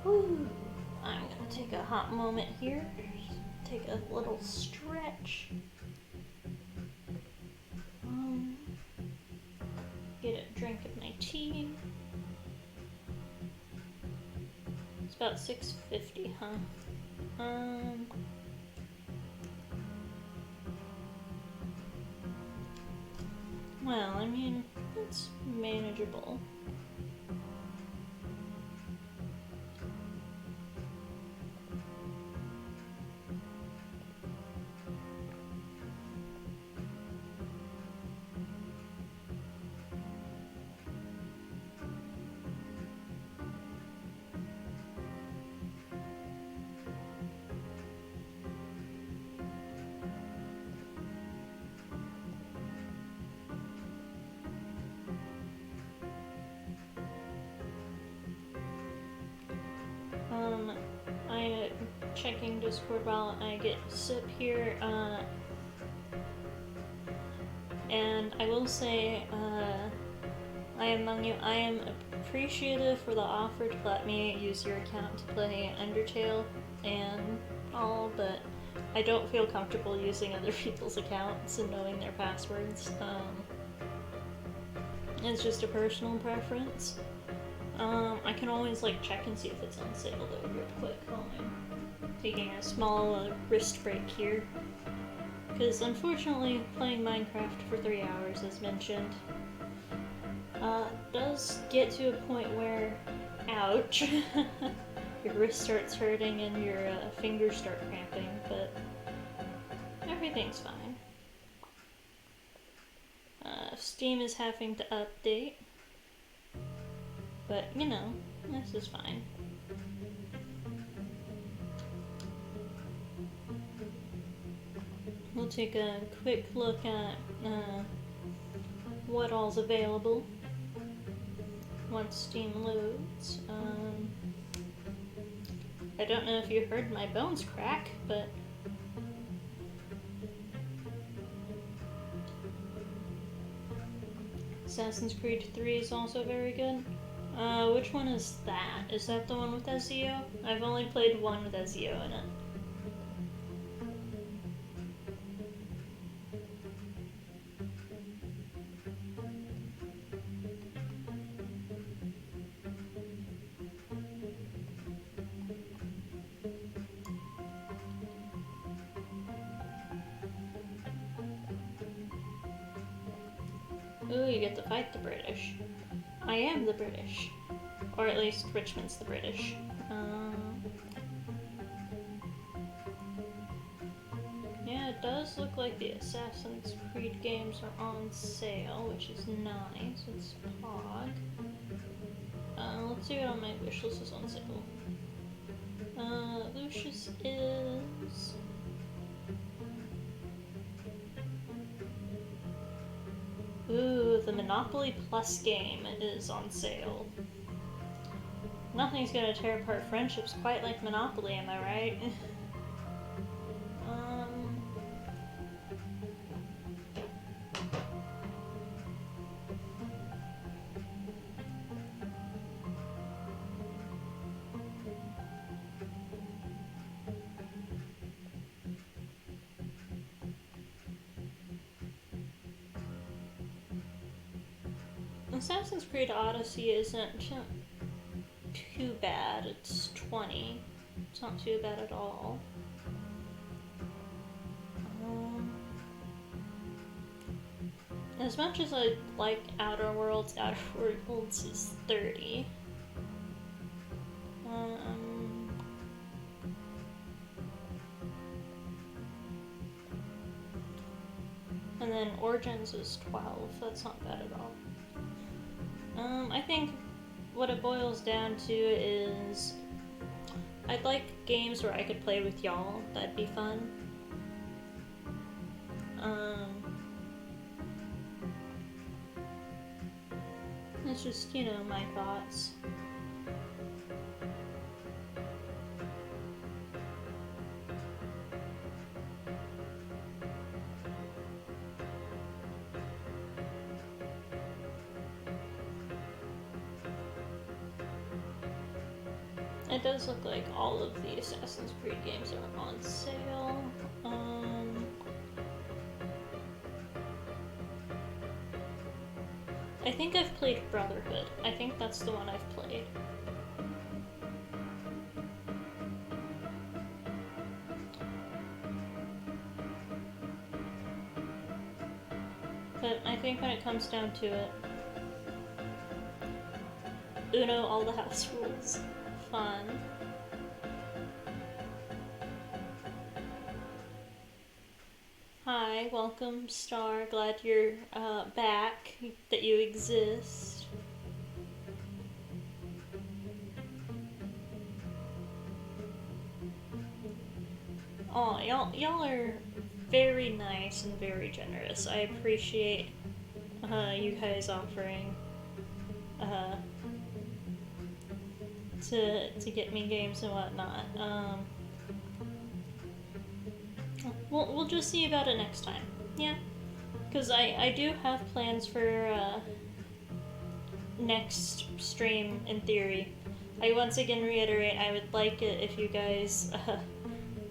Woo! I'm gonna take a hot moment here. Take a little stretch. Get a drink of my tea. It's about 6:50, huh? Well, I mean, it's manageable. I'm checking Discord while I get sip here, and I will say, I am appreciative for the offer to let me use your account to play Undertale and all, but I don't feel comfortable using other people's accounts and knowing their passwords. It's just a personal preference. I can always like check and see if it's on sale though real quick while I'm taking a small wrist break here. Because unfortunately playing Minecraft for 3 hours, as mentioned, does get to a point where, ouch, your wrist starts hurting and your fingers start cramping, but everything's fine. Steam is having to update. But, you know, this is fine. We'll take a quick look at what all's available once Steam loads. I don't know if you heard my bones crack, but... Assassin's Creed 3 is also very good. Which one is that? Is that the one with Ezio? I've only played one with Ezio in it. Ooh, you get to fight the British. I am the British. Or at least Richmond's the British. Yeah, it does look like the Assassin's Creed games are on sale, which is nice. It's Pog. Let's see what on my wish list is on sale. Lucius is... Ooh, the Monopoly Plus game is on sale. Nothing's gonna tear apart friendships quite like Monopoly, am I right? Assassin's Creed Odyssey isn't too bad. It's 20. It's not too bad at all. As much as I like Outer Worlds is 30. And then Origins is 12. That's not bad at all. I think what it boils down to is I'd like games where I could play with y'all. That'd be fun. It's just, you know, my thoughts. It does look like all of the Assassin's Creed games are on sale. I think I've played Brotherhood. I think that's the one I've played. But I think when it comes down to it, Uno, all the house rules. Fun. Hi, welcome, Star. Glad you're back, that you exist. Oh, y'all are very nice and very generous. I appreciate you guys offering to get me games and whatnot. We'll just see about it next time. Yeah, because I do have plans for next stream in theory. I once again reiterate, I would like it if you guys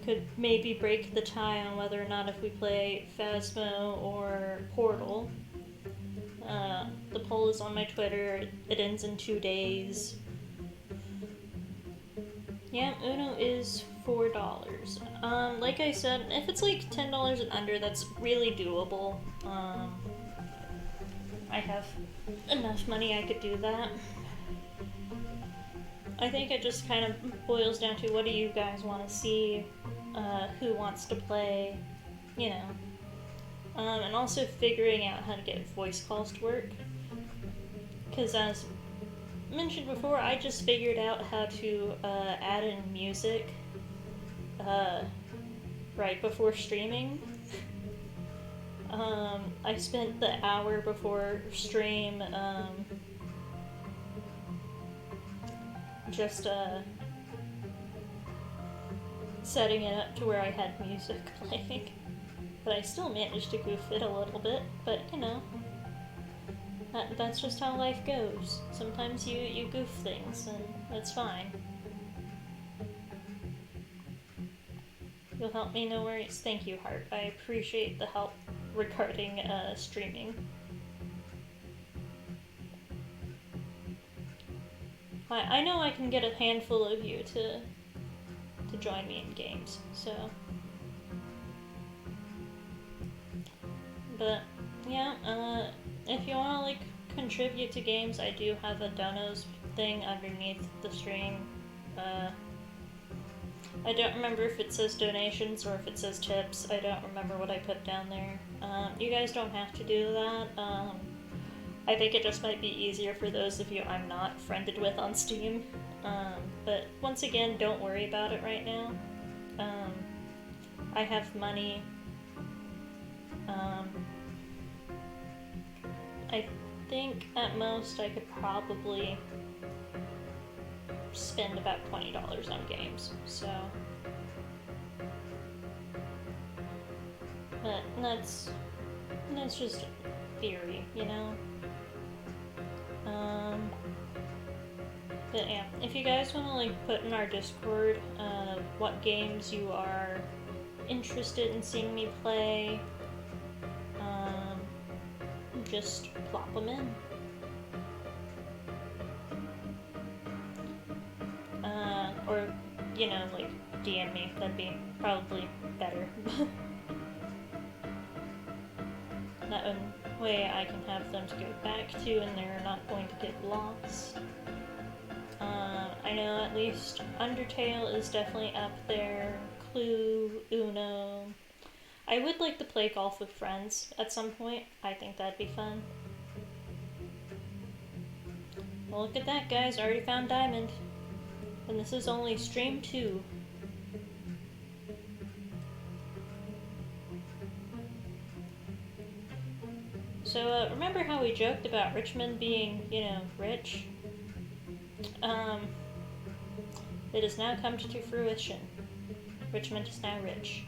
could maybe break the tie on whether or not if we play Phasmo or Portal. The poll is on my Twitter. It ends in 2 days. Yeah, Uno is $4. Like I said, if it's like $10 and under, that's really doable. I have enough money I could do that. I think it just kind of boils down to what do you guys want to see, who wants to play, you know. And also figuring out how to get voice calls to work. Because as mentioned before, I just figured out how to add in music right before streaming. I spent the hour before stream just setting it up to where I had music playing. But I still managed to goof it a little bit, but you know, that's just how life goes. Sometimes you goof things, and that's fine. You'll help me, no worries. Thank you, Heart. I appreciate the help regarding streaming. I know I can get a handful of you to join me in games, so. But yeah, if you want to like contribute to games, I do have a donos thing underneath the stream. I don't remember if it says donations or if it says tips. I don't remember what I put down there. You guys don't have to do that. I think it just might be easier for those of you I'm not friended with on Steam. But once again, don't worry about it right now. I have money. I think at most I could probably spend about $20 on games, so. But that's just theory, you know? But yeah, if you guys want to like put in our Discord what games you are interested in seeing me play, just plop them in. Or, you know, like DM me, that'd be probably better. That way I can have them to go back to and they're not going to get lost. I know at least Undertale is definitely up there, Clue, Uno. I would like to play golf with friends at some point. I think that'd be fun. Well, look at that, guys. I already found Diamond. And this is only stream 2. So, remember how we joked about Richmond being, you know, rich? It has now come to fruition. Richmond is now rich.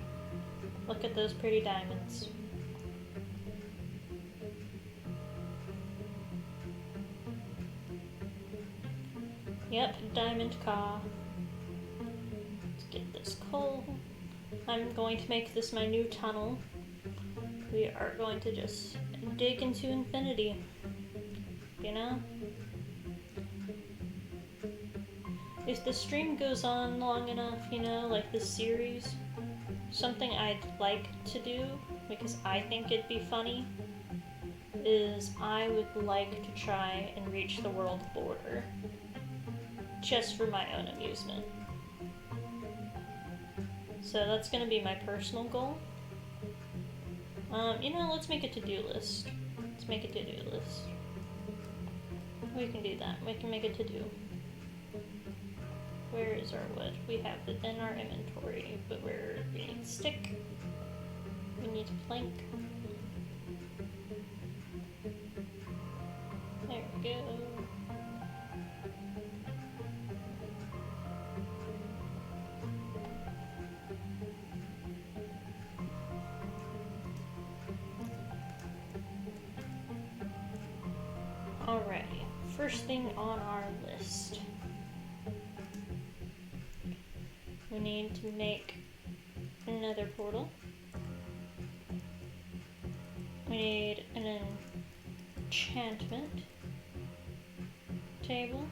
Look at those pretty diamonds. Yep, diamond car. Let's get this coal. I'm going to make this my new tunnel. We are going to just dig into infinity. You know? If the stream goes on long enough, you know, like this series, something I'd like to do, because I think it'd be funny, is I would like to try and reach the world border. Just for my own amusement. So that's gonna be my personal goal. You know, let's make a to-do list. Let's make a to-do list. We can do that. We can make a to-do. Where is our wood? We have it in our inventory, but we need stick. We need plank. There we go. Alrighty, first thing on our list. We need to make another portal. We need an enchantment table.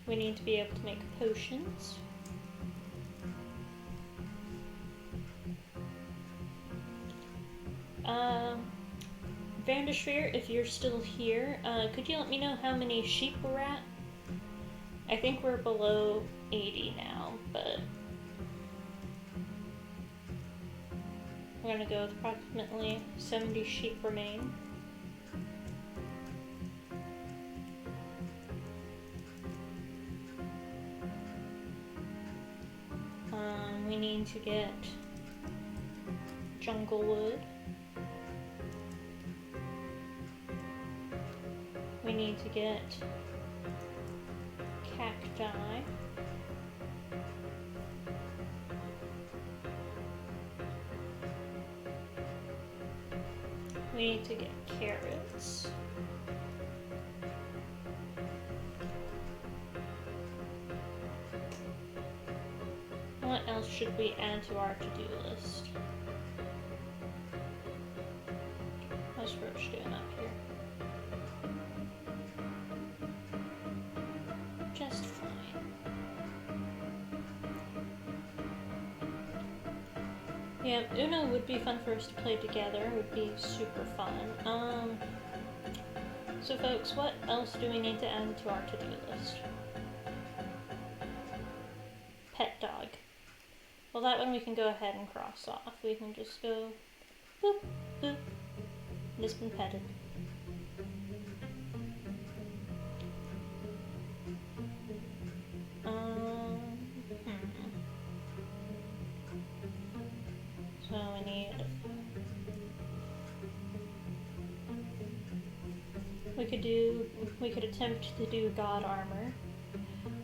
We need to be able to make potions. Vandersphere, if you're still here, could you let me know how many sheep we're at? I think we're below 80 now, but we're gonna go with approximately 70 sheep remain. We need to get jungle wood. We need to get cacti. We need to get carrots. What else should we add to our to-do list? How's Roach doing up here? Just fine. Yeah, Uno would be fun for us to play together. It would be super fun. So folks, what else do we need to add to our to-do list? Pet dog. Well, that one we can go ahead and cross off. We can just go boop, boop. It has been petted. So we could attempt to do God armor.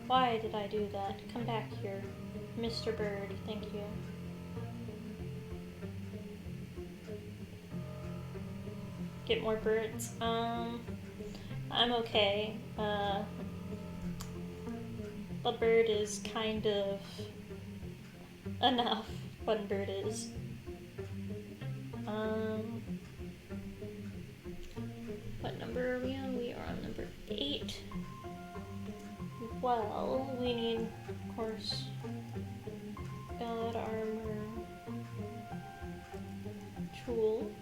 Why did I do that? Come back here. Mr. Bird, thank you. Get more birds. I'm okay. The bird is kind of enough. One bird is. What number are we on? We are on number 8. Well, we need, of course, God armor, tools.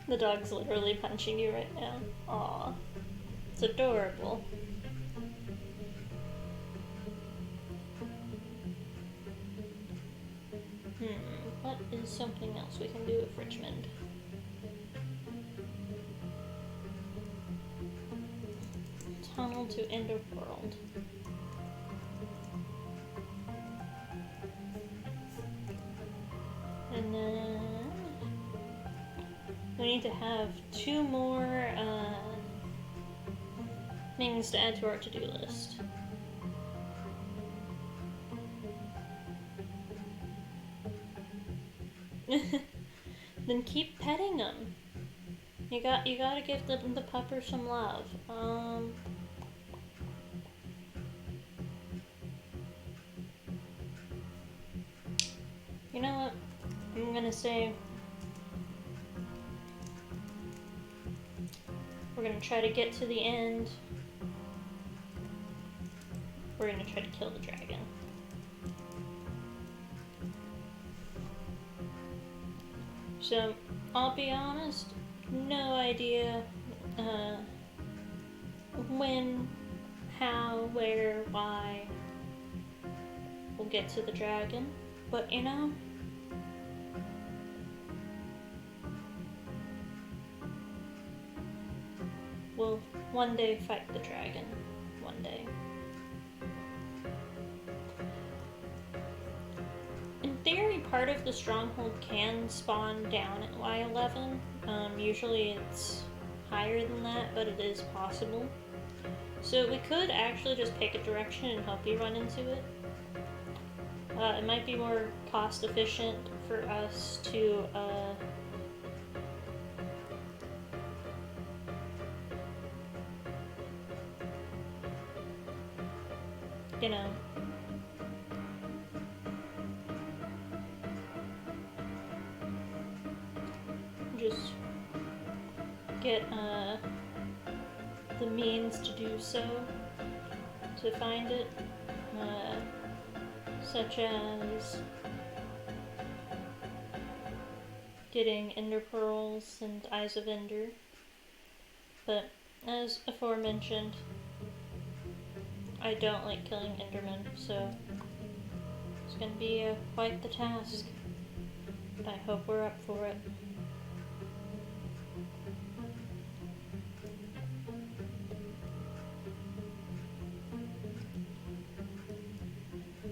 The dog's literally punching you right now. Aw. It's adorable. What is something else we can do with Richmond? Tunnel to Underworld. And then we need to have 2 more things to add to our to-do list. Then keep petting them. You gotta give the pupper some love. You know what? I'm gonna say we're gonna try to get to the end. We're gonna try to kill the dragon. So, I'll be honest, no idea when, how, where, why we'll get to the dragon, but you know, we'll one day fight the dragon. One day. In theory, part of the stronghold can spawn down at Y11. Usually it's higher than that, but it is possible. So we could actually just pick a direction and hope we run into it. It might be more cost efficient for us to you know, just get the means to do so, to find it, such as getting ender pearls and eyes of ender. But as aforementioned, I don't like killing endermen, so it's gonna be quite the task. But I hope we're up for it.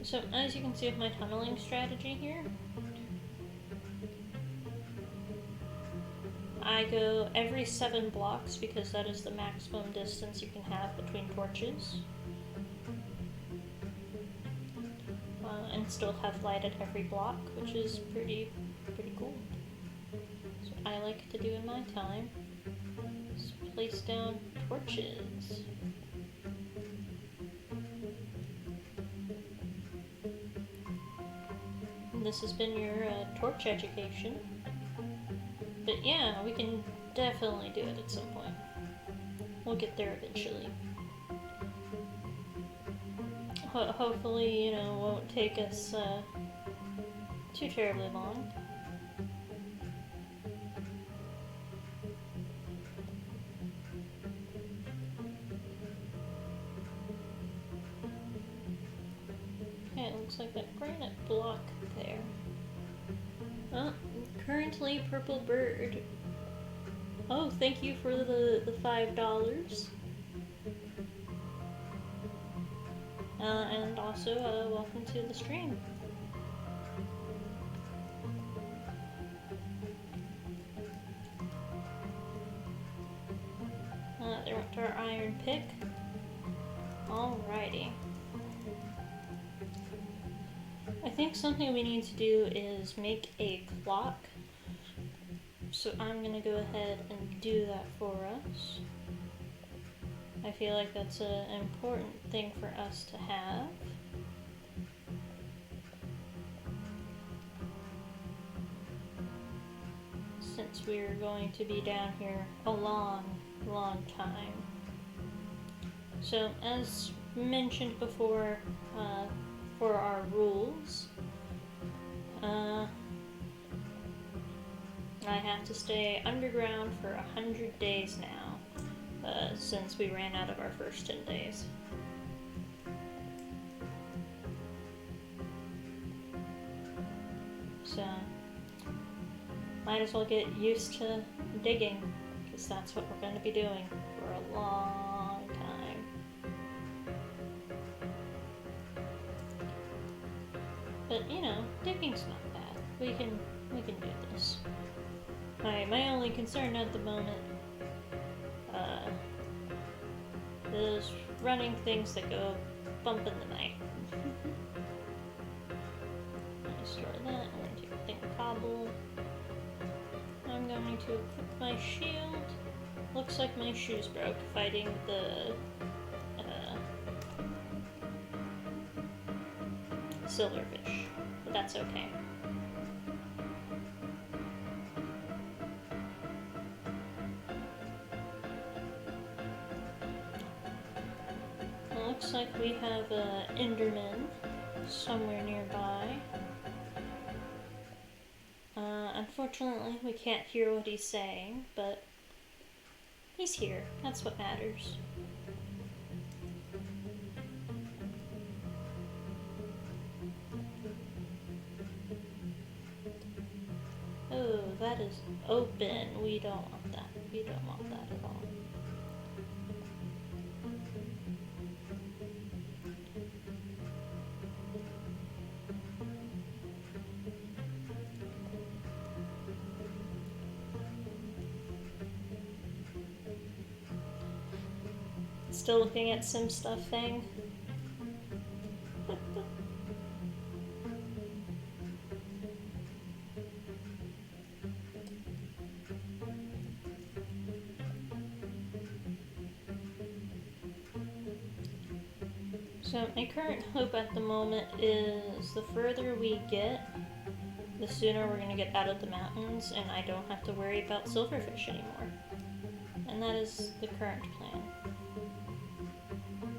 So, as you can see with my tunneling strategy here, I go every 7 blocks because that is the maximum distance you can have between torches. And still have light at every block, which is pretty cool. That's what I like to do in my time. Just place down torches. And this has been your torch education. But yeah, we can definitely do it at some point. We'll get there eventually. Hopefully, you know, won't take us too terribly long. Okay, it looks like that granite block there. Oh, currently purple bird. Oh, thank you for the $5. And also, welcome to the stream. There went our iron pick. Alrighty. I think something we need to do is make a clock. So I'm gonna go ahead and do that for us. I feel like that's an important thing for us to have. Since we're going to be down here a long time. So as mentioned before, for our rules, I have to stay underground for 100 days now, since we ran out of our first 10 days. So, might as well get used to digging, because that's what we're going to be doing for a long time. But, you know, digging's not bad. We can do this. My only concern at the moment is running things that go bump in the night. I'm going to store that. I'm going to take a thing of cobble. I'm going to equip my shield. Looks like my shoes broke fighting the silverfish, but that's okay. Looks like we have an Enderman somewhere nearby. Unfortunately, we can't hear what he's saying, but he's here. That's what matters. Oh, that is open. We don't want that. We don't want that at all. Still looking at some stuff thing. So my current hope at the moment is the further we get, the sooner we're going to get out of the mountains and I don't have to worry about silverfish anymore. And that is the current plan.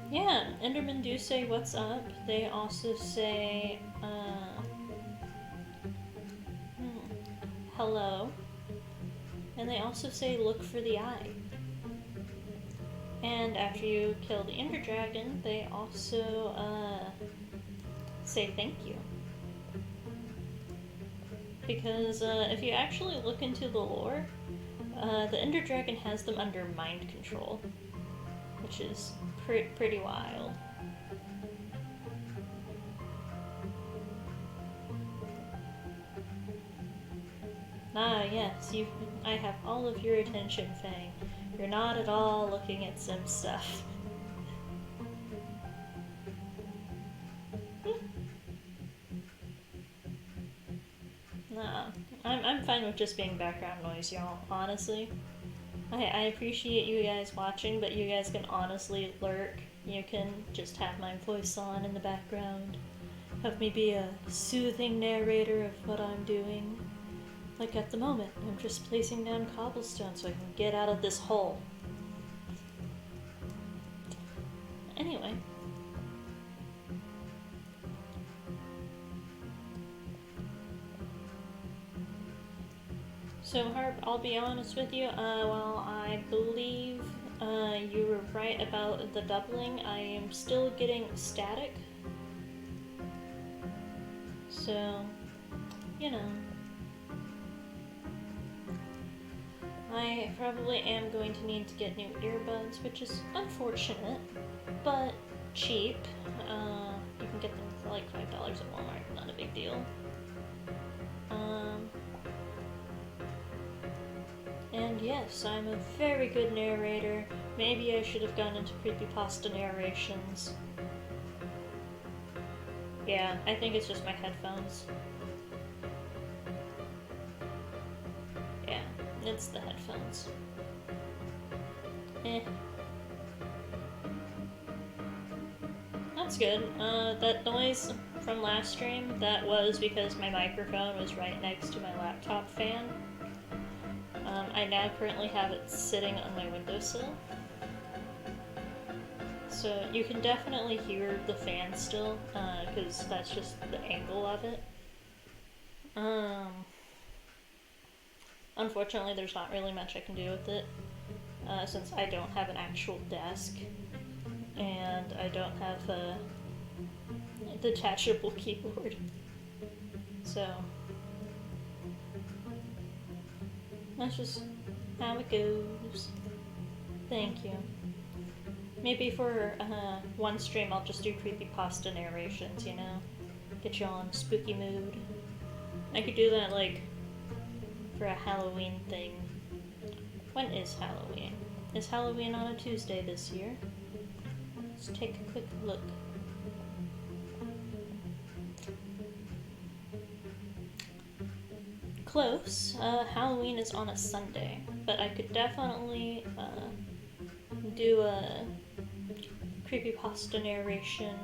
Yeah, Endermen do say what's up. They also say, hello. And they also say look for the eye. And after you kill the Ender Dragon, they also say thank you. Because if you actually look into the lore, the Ender Dragon has them under mind control, which is pretty wild. Ah, yes, I have all of your attention, Fang. You're not at all looking at some stuff. Nah, I'm fine with just being background noise, y'all, honestly. I appreciate you guys watching, but you guys can honestly lurk. You can just have my voice on in the background. Have me be a soothing narrator of what I'm doing. Like at the moment, I'm just placing down cobblestone so I can get out of this hole. Anyway. So Harp, I'll be honest with you, while I believe you were right about the doubling, I am still getting static. So, you know. I probably am going to need to get new earbuds, which is unfortunate, but cheap. You can get them for like $5 at Walmart, not a big deal. And yes, I'm a very good narrator. Maybe I should have gone into creepypasta narrations. Yeah, I think it's just my headphones. Yeah, it's the headphones. That's good. That noise from last stream, that was because my microphone was right next to my laptop fan. I now currently have it sitting on my windowsill. So you can definitely hear the fan still, because that's just the angle of it. Unfortunately, there's not really much I can do with it, since I don't have an actual desk, and I don't have a detachable keyboard. So that's just how it goes. Thank you. Maybe for one stream I'll just do creepypasta narrations, you know? Get you all in a spooky mood. I could do that, like, for a Halloween thing. When is Halloween? Is Halloween on a Tuesday this year? Let's take a quick look. Close. Halloween is on a Sunday, but I could definitely do a creepypasta narration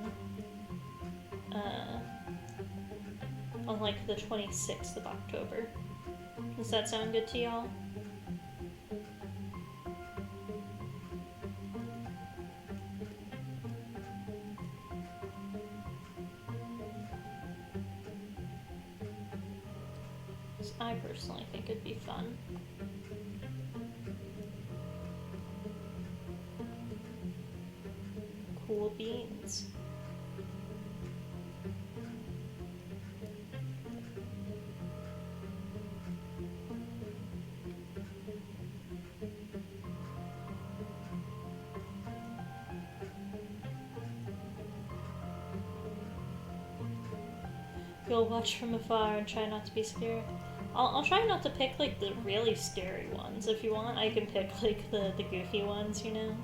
on like the 26th of October. Does that sound good to y'all? I personally think it'd be fun. Cool beans. You'll watch from afar and try not to be scared. I'll try not to pick, like, the really scary ones. If you want, I can pick, like, the goofy ones, you know?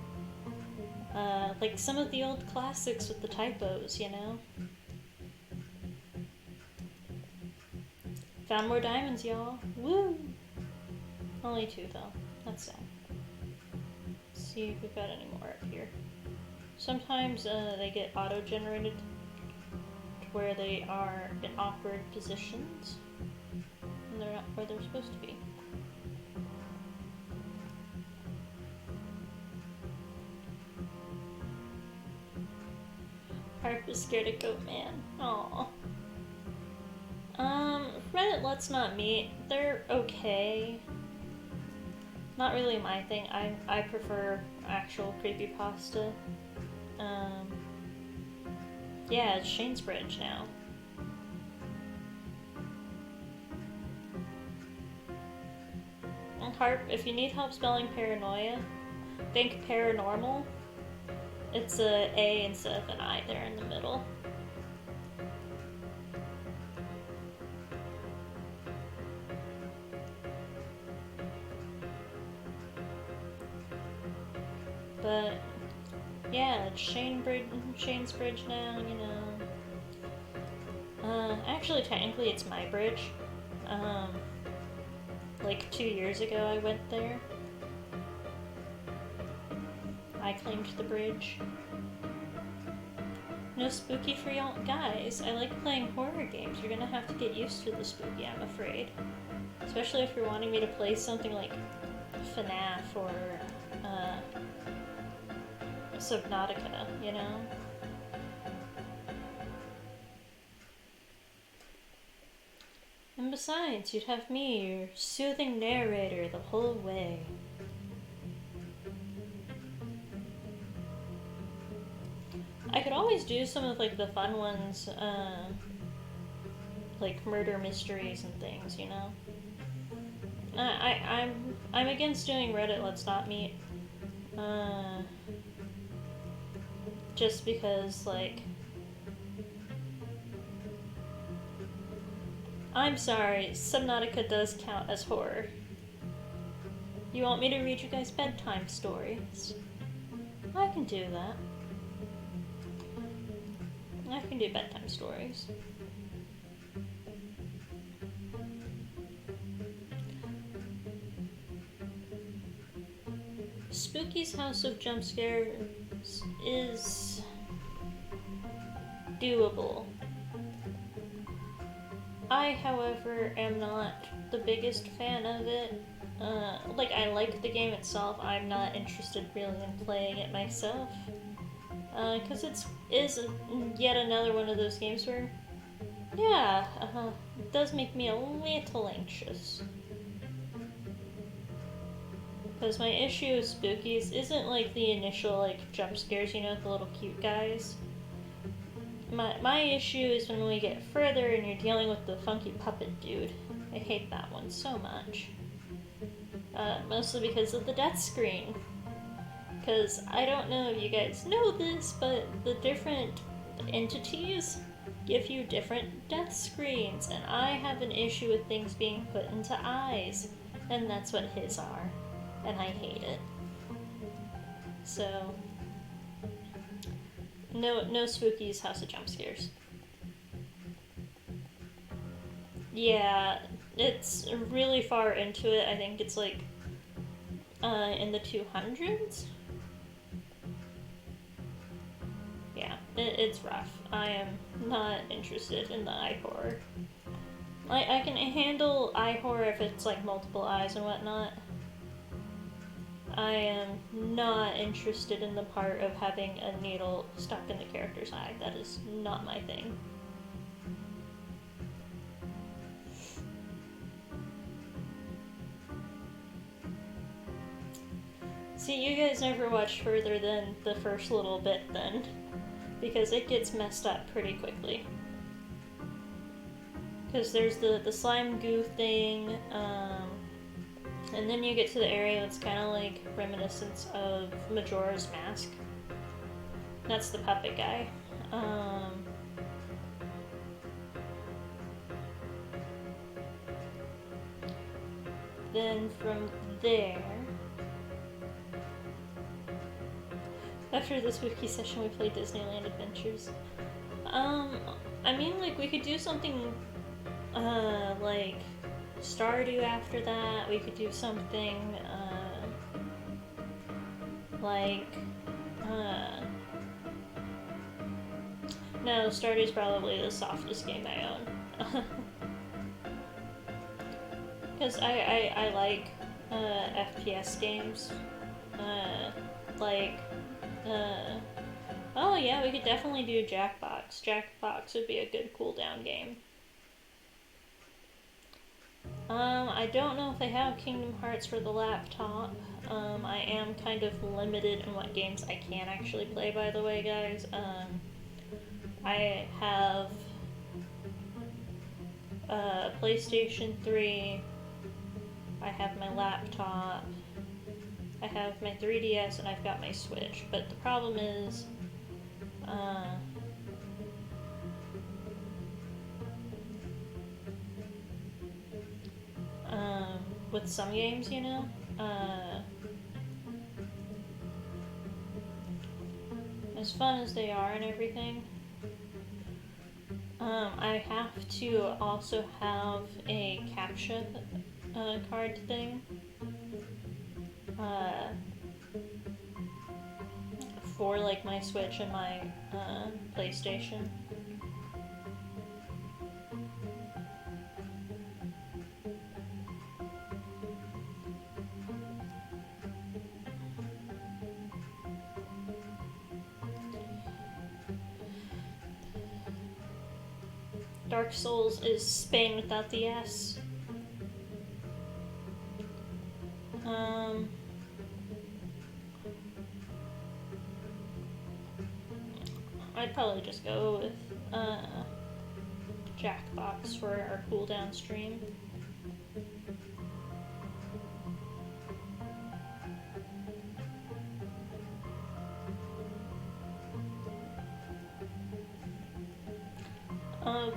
Like some of the old classics with the typos, you know? Found more diamonds, y'all. Woo! Only 2, though. That's sad. Let's see if we've got any more up here. Sometimes they get auto-generated to where they are in awkward positions. And they're not where they're supposed to be. Harp is scared of Goat Man. Aww. Reddit Let's Not Meet, they're okay. Not really my thing. I prefer actual creepypasta. Yeah, it's Shane's Bridge now. And Harp, if you need help spelling paranoia, think paranormal. It's a A instead of an I there in the middle. But yeah, it's Shane's Bridge now, you know. Actually, technically, it's my bridge. Like 2 years ago, I went there. I claimed the bridge. No spooky for y'all guys. I like playing horror games. You're gonna have to get used to the spooky, I'm afraid. Especially if you're wanting me to play something like FNAF or Subnautica, you know? And besides, you'd have me, your soothing narrator, the whole way. I could always do some of like the fun ones, like murder mysteries and things, you know. I'm against doing Reddit Let's Not Meet, just because like I'm sorry, Subnautica does count as horror. You want me to read you guys bedtime stories? I can do that. I can do bedtime stories. Spooky's House of Jump Scares is doable. I, however, am not the biggest fan of it. Like, I like the game itself, I'm not interested really in playing it myself. Because it is yet another one of those games where, yeah, it does make me a little anxious. Because my issue with Spookies isn't like the initial like jump scares, you know, the little cute guys. My issue is when we get further and you're dealing with the funky puppet dude. I hate that one so much. Mostly because of the death screen. Because I don't know if you guys know this, but the different entities give you different death screens, and I have an issue with things being put into eyes, and that's what his are, and I hate it. So, no Spooky's House of Jump Scares. Yeah, it's really far into it. I think it's like in the 200s. Yeah, it's rough. I am not interested in the eye horror. I can handle eye horror if it's like multiple eyes and whatnot. I am not interested in the part of having a needle stuck in the character's eye. That is not my thing. See, you guys never watched further than the first little bit then, because it gets messed up pretty quickly. Because there's the slime goo thing, and then you get to the area that's kind of like reminiscent of Majora's Mask. That's the puppet guy. Then from there, after the spooky session, we played Disneyland Adventures. I mean, like, we could do something, like Stardew after that. We could do something, like, no, Stardew's probably the softest game I own. Because I like, FPS games. Oh yeah, we could definitely do Jackbox. Jackbox would be a good cooldown game. I don't know if they have Kingdom Hearts for the laptop. I am kind of limited in what games I can actually play, by the way, guys. I have PlayStation 3, I have my laptop, I have my 3DS, and I've got my Switch. But the problem is, with some games, you know, as fun as they are and everything, I have to also have a CAPTCHA card thing for like my Switch and my PlayStation. Dark Souls is Spain without the S. I'd probably just go with Jackbox for our cooldown stream.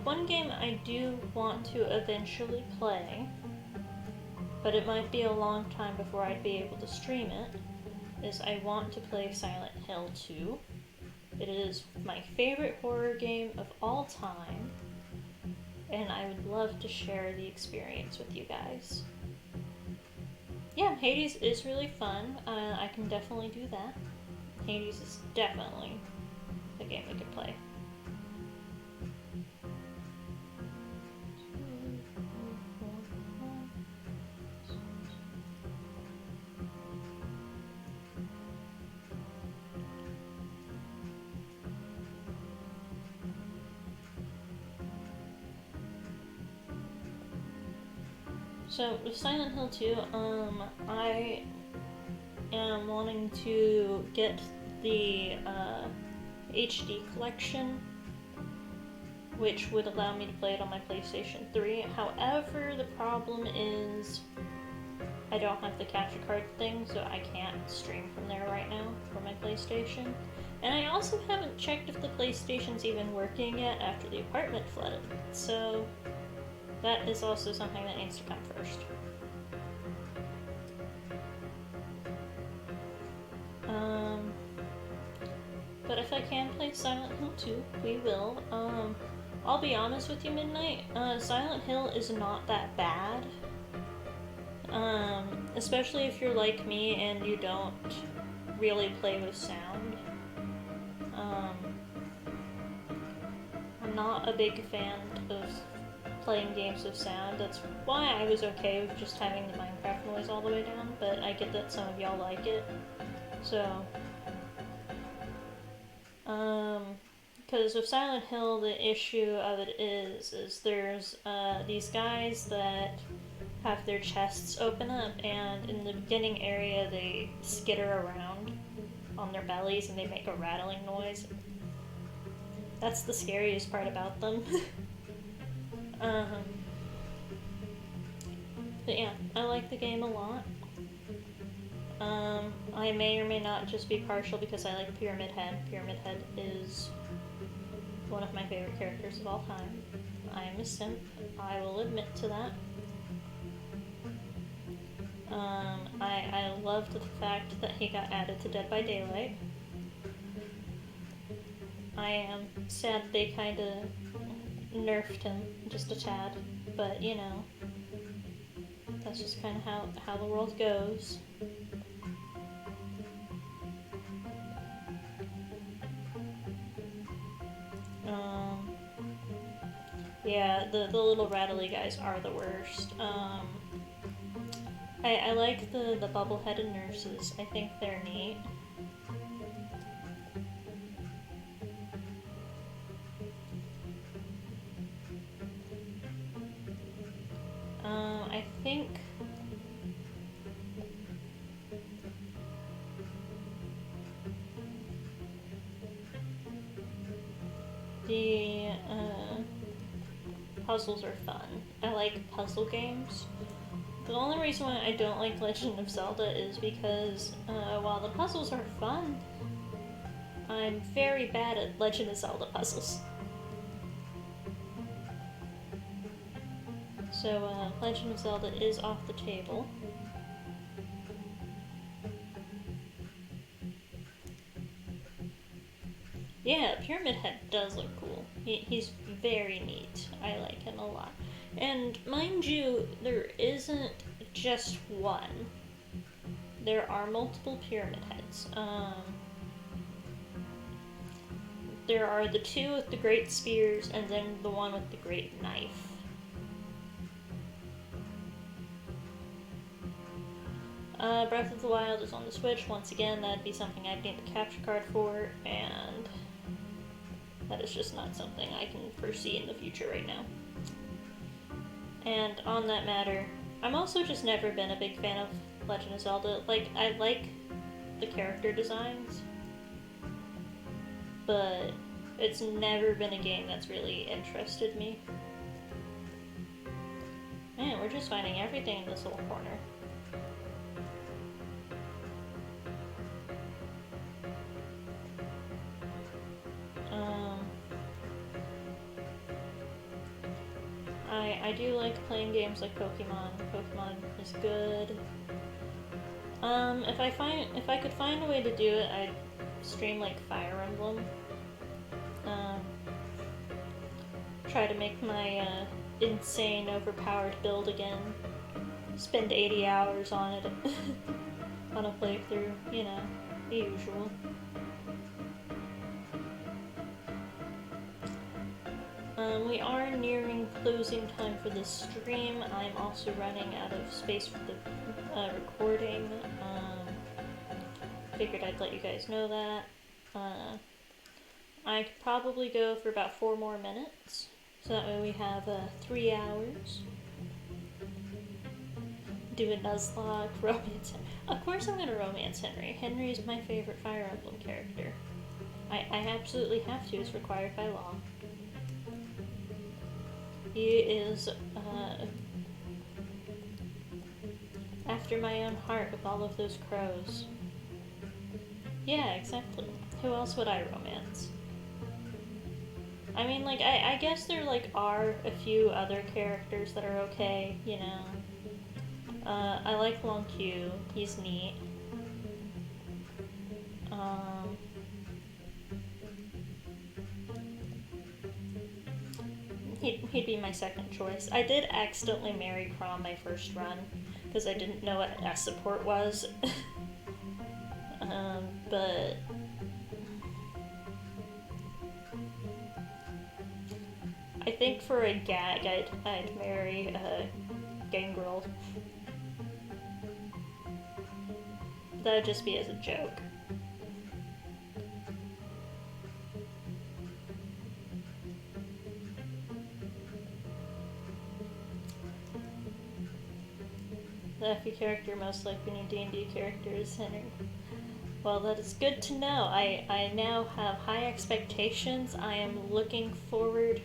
One game I do want to eventually play, but it might be a long time before I'd be able to stream it, is I want to play Silent Hill 2. It is my favorite horror game of all time, and I would love to share the experience with you guys. Yeah, Hades is really fun. I can definitely do that. Hades is definitely a game we could play. So, with Silent Hill 2, I am wanting to get the HD collection, which would allow me to play it on my PlayStation 3. However, the problem is I don't have the capture card thing, so I can't stream from there right now for my PlayStation. And I also haven't checked if the PlayStation's even working yet after the apartment flooded. So that is also something that needs to come first. But if I can play Silent Hill 2, we will. I'll be honest with you, Midnight. Silent Hill is not that bad. Especially if you're like me and you don't really play with sound. I'm not a big fan of playing games with sound. That's why I was okay with just having the Minecraft noise all the way down, but I get that some of y'all like it. So, because with Silent Hill, the issue of it is there's these guys that have their chests open up, and in the beginning area they skitter around on their bellies and they make a rattling noise. That's the scariest part about them. But yeah, I like the game a lot. I may or may not just be partial because I like Pyramid Head. Pyramid Head is one of my favorite characters of all time. I am a simp. I will admit to that. I loved the fact that he got added to Dead by Daylight. I am sad they kind of nerfed him just a tad, but you know, that's just kind of how the world goes. Yeah, the little rattly guys are the worst. I like the bubble-headed nurses. I think they're neat. I think the puzzles are fun. I like puzzle games. The only reason why I don't like Legend of Zelda is because while the puzzles are fun, I'm very bad at Legend of Zelda puzzles. So Legend of Zelda is off the table. Yeah, Pyramid Head does look cool. He's very neat. I like him a lot. And mind you, there isn't just one. There are multiple Pyramid Heads. There are the two with the great spears, and then the one with the great knife. Breath of the Wild is on the Switch. Once again, that'd be something I'd need the capture card for, and That is just not something I can foresee in the future right now. And on that matter, I'm also just never been a big fan of Legend of Zelda. Like, I like the character designs, but it's never been a game that's really interested me. Man, we're just finding everything in this little corner. I do like playing games like Pokemon. Pokemon is good. If I could find a way to do it, I'd stream like Fire Emblem. Try to make my insane, overpowered build again. Spend 80 hours on it on a playthrough, you know, the usual. We are nearing closing time for this stream. I'm also running out of space for the recording. Figured I'd let you guys know that. I could probably go for about 4 more minutes, so that way we have 3 hours. Do a Nuzlocke, romance. Of course I'm gonna romance Henry. Henry is my favorite Fire Emblem character. I absolutely have to, it's required by law. He is after my own heart with all of those crows. Yeah, exactly. Who else would I romance? I mean, like, I guess there, like, are a few other characters that are okay, you know. I like Long Q. He's neat. He'd be my second choice. I did accidentally marry Crom my first run, because I didn't know what S support was. But I think for a gag, I'd marry Gangrel. That would just be as a joke. The FE character most likely new D&D character is Henry. Well, that is good to know. I now have high expectations. I am looking forward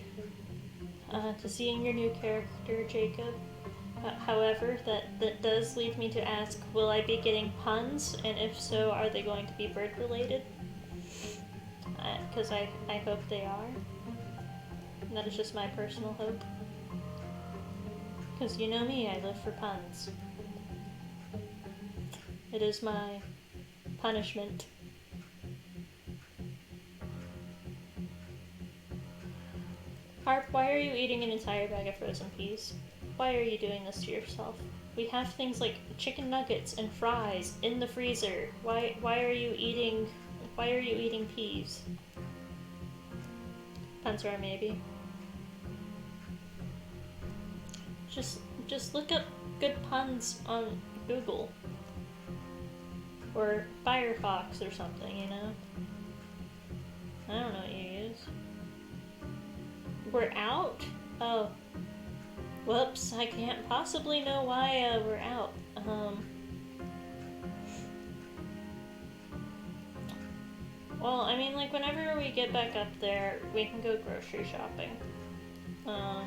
to seeing your new character, Jacob. However, that does lead me to ask, will I be getting puns? And if so, are they going to be bird related? Because I hope they are. And that is just my personal hope. Because you know me, I live for puns. It is my punishment. Harp, why are you eating an entire bag of frozen peas? Why are you doing this to yourself? We have things like chicken nuggets and fries in the freezer. Why are you eating peas? Punsar, maybe. Just look up good puns on Google. Or Firefox or something, you know? I don't know what you use. We're out? Oh. Whoops, I can't possibly know why we're out. Well, I mean, like, whenever we get back up there, we can go grocery shopping. I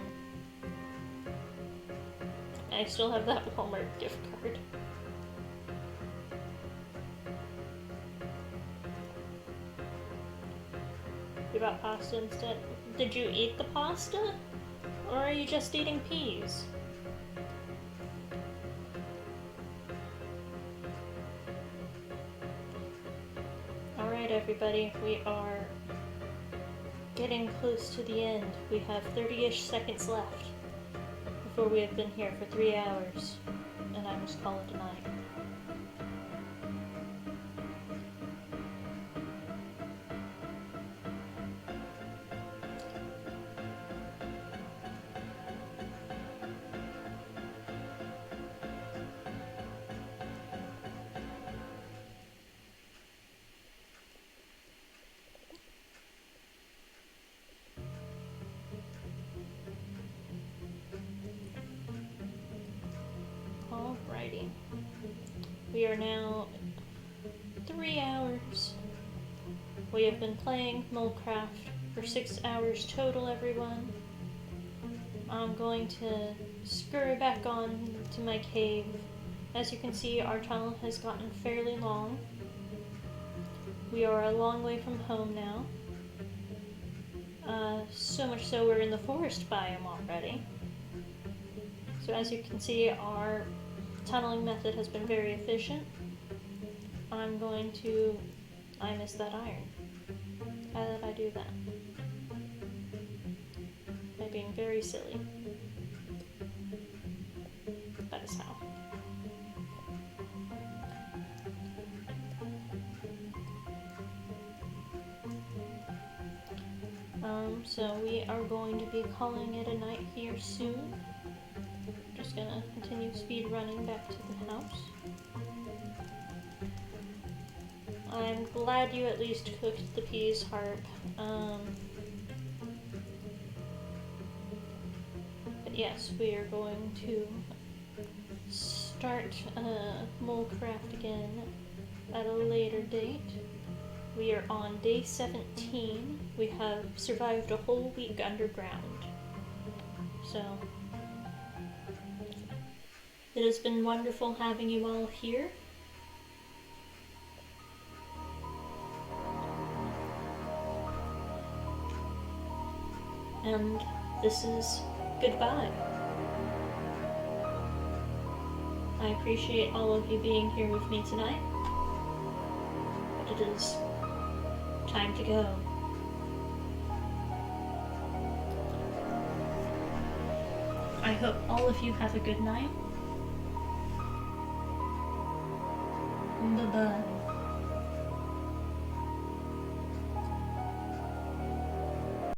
still have that Walmart gift card. You bought pasta instead? Did you eat the pasta? Or are you just eating peas? Alright everybody, we are getting close to the end. We have 30-ish seconds left before we have been here for 3 hours, and I must call it a night. Alrighty. We are now 3 hours. We have been playing Molecraft for 6 hours total, everyone. I'm going to scurry back on to my cave. As you can see, our tunnel has gotten fairly long. We are a long way from home now. So much so we're in the forest biome already. So as you can see, our tunneling method has been very efficient. I miss that iron. How did I do that? By being very silly. That is how. So we are going to be calling it a night here soon. Just gonna continue speed running back to the house. I'm glad you at least cooked the peas, Harp. But yes, we are going to start Molecraft again at a later date. We are on day 17. We have survived a whole week underground. So, it has been wonderful having you all here. And this is goodbye. I appreciate all of you being here with me tonight. But it is time to go. I hope all of you have a good night. Bye-bye.